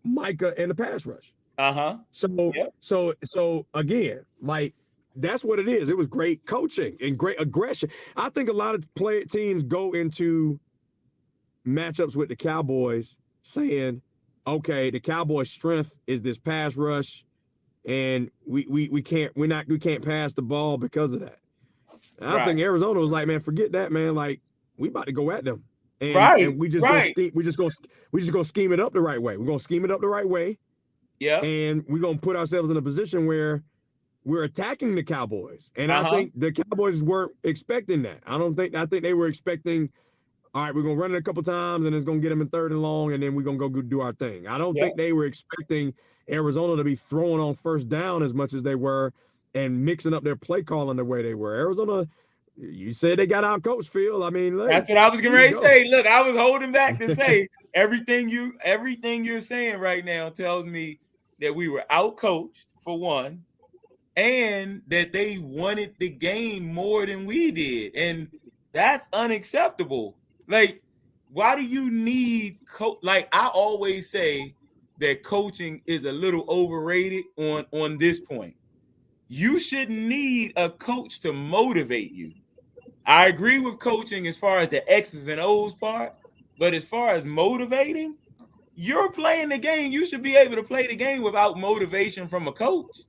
Micah and the pass rush. So again, like that's what it is. It was great coaching and great aggression. I think a lot of teams go into matchups with the Cowboys saying, okay, the Cowboys' strength is this pass rush, and we can't pass the ball because of that. And I think Arizona was like, man, forget that, man. Like, we about to go at them. And we just gonna scheme it up the right way. We're gonna scheme it up the right way. Yeah. And we're gonna put ourselves in a position where we're attacking the Cowboys. And I think the Cowboys weren't expecting that. I think they were expecting, all right, we're gonna run it a couple times and it's gonna get them in 3rd and long, and then we're gonna go do our thing. I don't think they were expecting Arizona to be throwing on 1st down as much as they were and mixing up their play calling the way they were. Arizona, you said they got out coach, Phil. I mean, look, that's what I was getting ready to say. Look, I was holding back to say everything you're saying right now tells me that we were out coached for one, and that they wanted the game more than we did, and that's unacceptable. Like, why do you need like I always say that coaching is a little overrated on this point. You shouldn't need a coach to motivate you. I agree with coaching as far as the X's and O's part, but as far as motivating, you're playing the game. You should be able to play the game without motivation from a coach.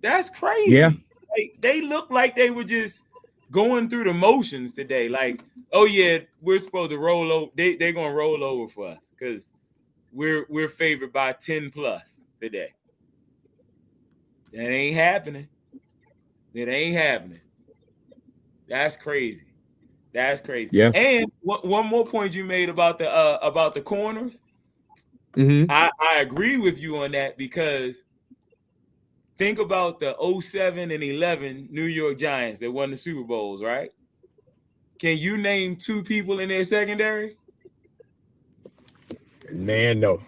That's crazy. Yeah. Like, they look like they were just going through the motions today. Like, oh yeah, we're supposed to roll over. They're gonna roll over for us because we're favored by 10 plus today. That ain't happening. It ain't happening. That's crazy. That's crazy. Yeah. And one more point you made about the corners. Mm-hmm. I agree with you on that, because think about the 07 and 11 New York Giants that won the Super Bowls, right? Can you name 2 people in their secondary? Man, no.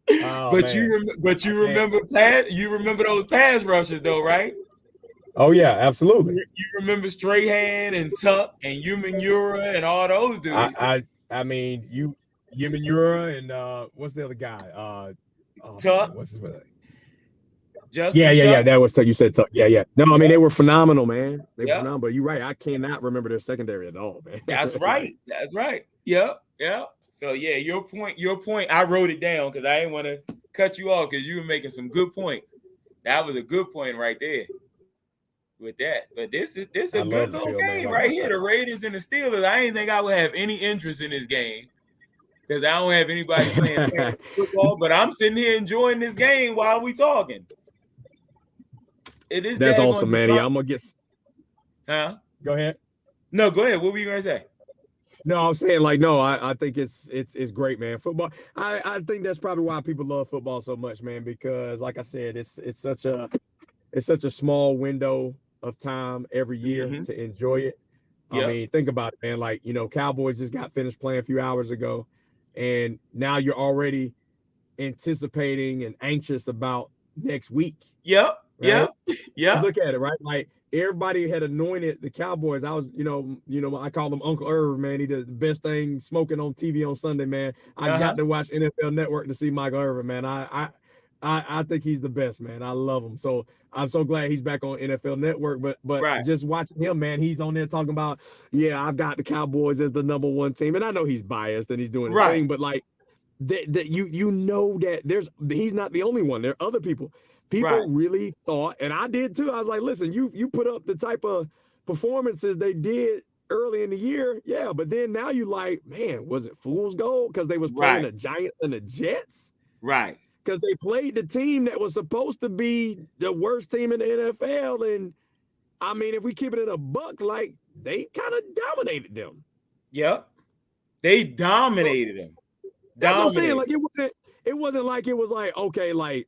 But you remember those pass rushes though, right? Oh yeah, absolutely. You remember Strahan and Tuck and Umenyiora and all those dudes. I mean, Umenyiora and what's the other guy? Tuck. What's his name? Yeah. That was Tuck. You said Tuck. Yeah. No, I mean they were phenomenal, man. They were phenomenal. But you're right. I cannot remember their secondary at all, man. That's right. That's right. Yeah. So yeah, your point. I wrote it down because I didn't want to cut you off because you were making some good points. That was a good point right there with that. But this is a good little game right here. The Raiders and the Steelers. I didn't think I would have any interest in this game because I don't have anybody playing football. But I'm sitting here enjoying this game while we talking. It is. That's awesome, man. I'm gonna get. Huh? Go ahead. No, go ahead. What were you gonna say? No, I'm saying I think it's great, man. Football. I think that's probably why people love football so much, man, because like I said, it's such a small window of time every year to enjoy it. Yep. I mean, think about it, man. Like, Cowboys just got finished playing a few hours ago, and now you're already anticipating and anxious about next week. Yep. Right? Yeah. Look at it, right? Like, everybody had anointed the Cowboys. I was, I call him Uncle Irv, man. He did the best thing smoking on TV on Sunday, man. I got to watch NFL Network to see Michael Irvin, man. I think he's the best, man. I love him. So I'm so glad he's back on NFL Network. But just watching him, man, he's on there talking about, I've got the Cowboys as the number 1 team. And I know he's biased and he's doing his thing, but like that you know that he's not the only one. There are other people. People really thought, and I did too. I was like, listen, you put up the type of performances they did early in the year. Yeah, but then now you like, man, was it fool's gold? Because they was playing the Giants and the Jets. Right. Because they played the team that was supposed to be the worst team in the NFL. And I mean, if we keep it in a buck, like they kind of dominated them. Yep. They dominated them. That's what I'm saying. Like it wasn't like it was like, okay, like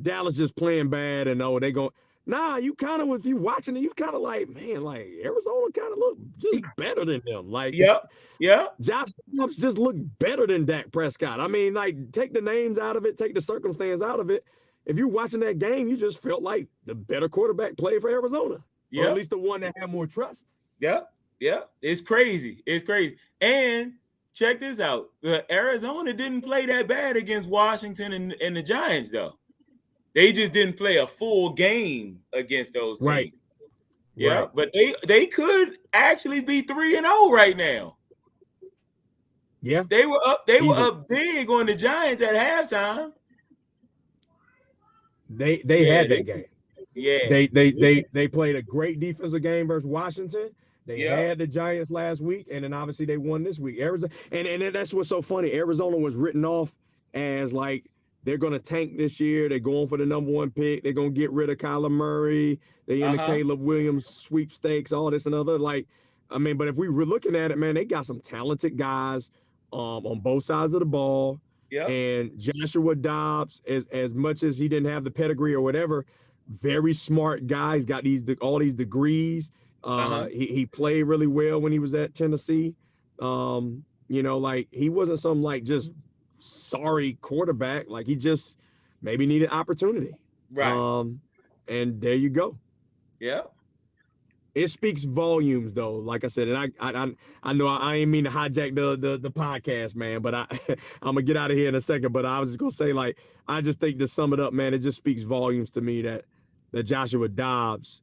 Dallas just playing bad and they go. Nah, you kind of, if you watching it, you kind of like, man, like Arizona kind of look just better than them. Like, yeah. Josh Jacobs just look better than Dak Prescott. I mean, like, take the names out of it, take the circumstance out of it. If you're watching that game, you just felt like the better quarterback played for Arizona. Or at least the one that had more trust. Yeah. It's crazy. And check this out. Arizona didn't play that bad against Washington and the Giants, though. They just didn't play a full game against those teams. Right. Yeah, Right. but they could actually be 3-0 right now. Yeah. They were up big on the Giants at halftime. They had that game. Yeah. They played a great defensive game versus Washington. They had the Giants last week, and then obviously they won this week. Arizona, and that's what's so funny. Arizona was written off as like they're going to tank this year. They're going for the number 1 pick. They're going to get rid of Kyler Murray. They in the Caleb Williams sweepstakes, all this and other. Like, I mean, but if we were looking at it, man, they got some talented guys on both sides of the ball. Yeah. And Joshua Dobbs, as much as he didn't have the pedigree or whatever, very smart guy. He's got all these degrees. He played really well when he was at Tennessee. You know, like he wasn't some like just sorry quarterback. Like he just maybe needed opportunity. Right. And there you go. Yeah. It speaks volumes, though. Like I said, and I know I ain't mean to hijack the podcast, man. But I'm gonna get out of here in a second. But I was just gonna say, like, I just think to sum it up, man, it just speaks volumes to me that Joshua Dobbs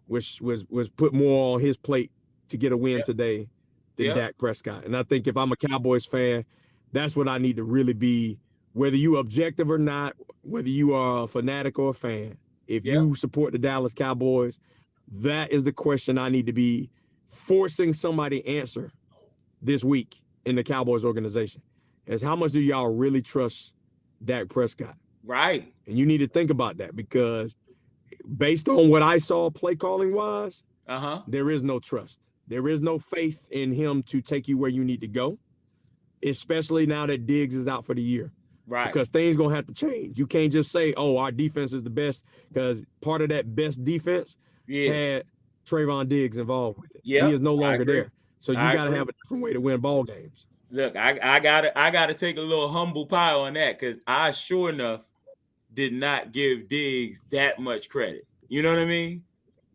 was put more on his plate to get a win today than Dak Prescott. And I think if I'm a Cowboys fan, that's what I need to really be, whether you objective or not, whether you are a fanatic or a fan. If you support the Dallas Cowboys, that is the question I need to be forcing somebody to answer this week in the Cowboys organization, is how much do y'all really trust Dak Prescott? Right. And you need to think about that, because based on what I saw play calling wise, there is no trust. There is no faith in him to take you where you need to go, especially now that Diggs is out for the year. Right. Because things going to have to change. You can't just say, oh, our defense is the best, because part of that best defense had Trayvon Diggs involved with it. Yeah. He is no longer there. So you got to have a different way to win ball games. Look, I gotta take a little humble pie on that, because I sure enough did not give Diggs that much credit. You know what I mean?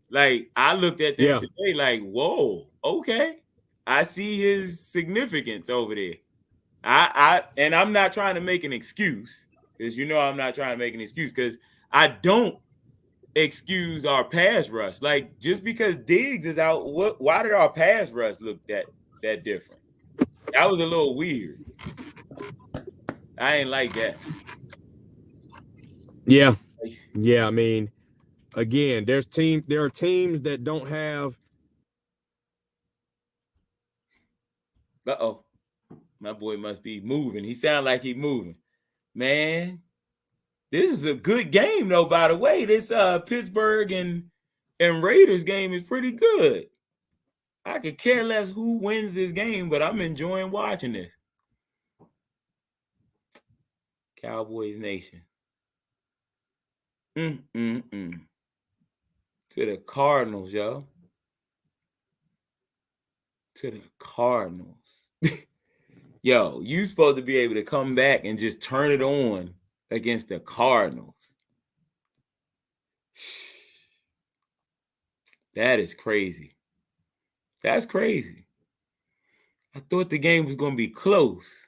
Like, I looked at them today like, whoa, okay. I see his significance over there. And I'm not trying to make an excuse, because you know I'm not trying to make an excuse, because I don't excuse our pass rush. Like, just because Diggs is out, why did our pass rush look that different? That was a little weird. I ain't like that. Yeah. Yeah, I mean, again, there are teams that don't have. Uh-oh. My boy must be moving. He sounds like he's moving. Man, this is a good game, though, by the way. This Pittsburgh and Raiders game is pretty good. I could care less who wins this game, but I'm enjoying watching this. Cowboys Nation. To the Cardinals, yo. To the Cardinals. Yo, you supposed to be able to come back and just turn it on against the Cardinals. That is crazy. That's crazy. I thought the game was going to be close,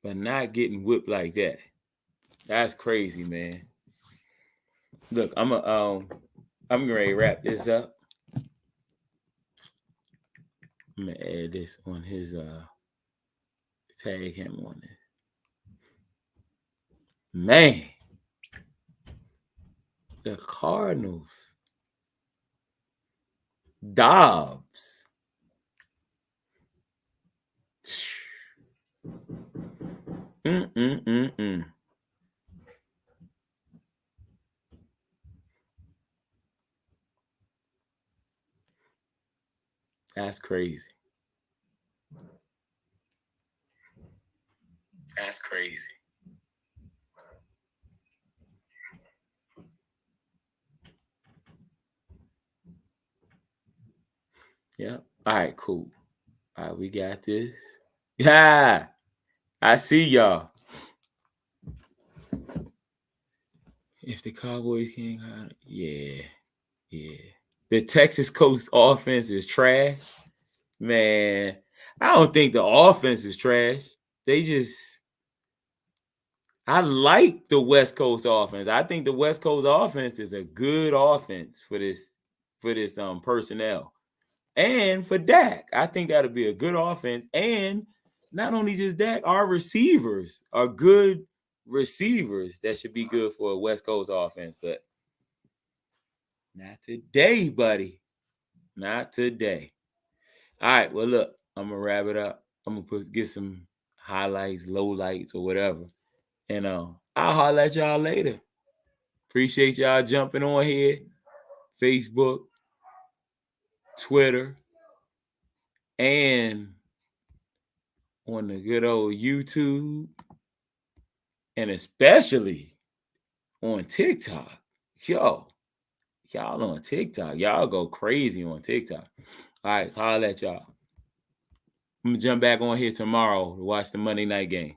but not getting whipped like that. That's crazy, man. Look, I'm ready to wrap this up. I'm gonna add this on his tag him on this. Man, the Cardinals. Dobbs. That's crazy. That's crazy. Yeah. All right, cool. All right, we got this. Yeah. I see y'all. If the Cowboys can't, yeah. The Texas Coast offense is trash. Man, I don't think the offense is trash. I like the West Coast offense. I think the West Coast offense is a good offense for this personnel. And for Dak, I think that'll be a good offense. And not only just that, our receivers are good receivers that should be good for a West Coast offense. But not today, buddy. Not today. All right. Well, look, I'm going to wrap it up. I'm going to get some highlights, lowlights, or whatever. And I'll holler at y'all later. Appreciate y'all jumping on here. Facebook, Twitter, and on the good old YouTube, and especially on TikTok. Y'all on TikTok. Y'all go crazy on TikTok. All right, holler at y'all. I'm going to jump back on here tomorrow to watch the Monday night game.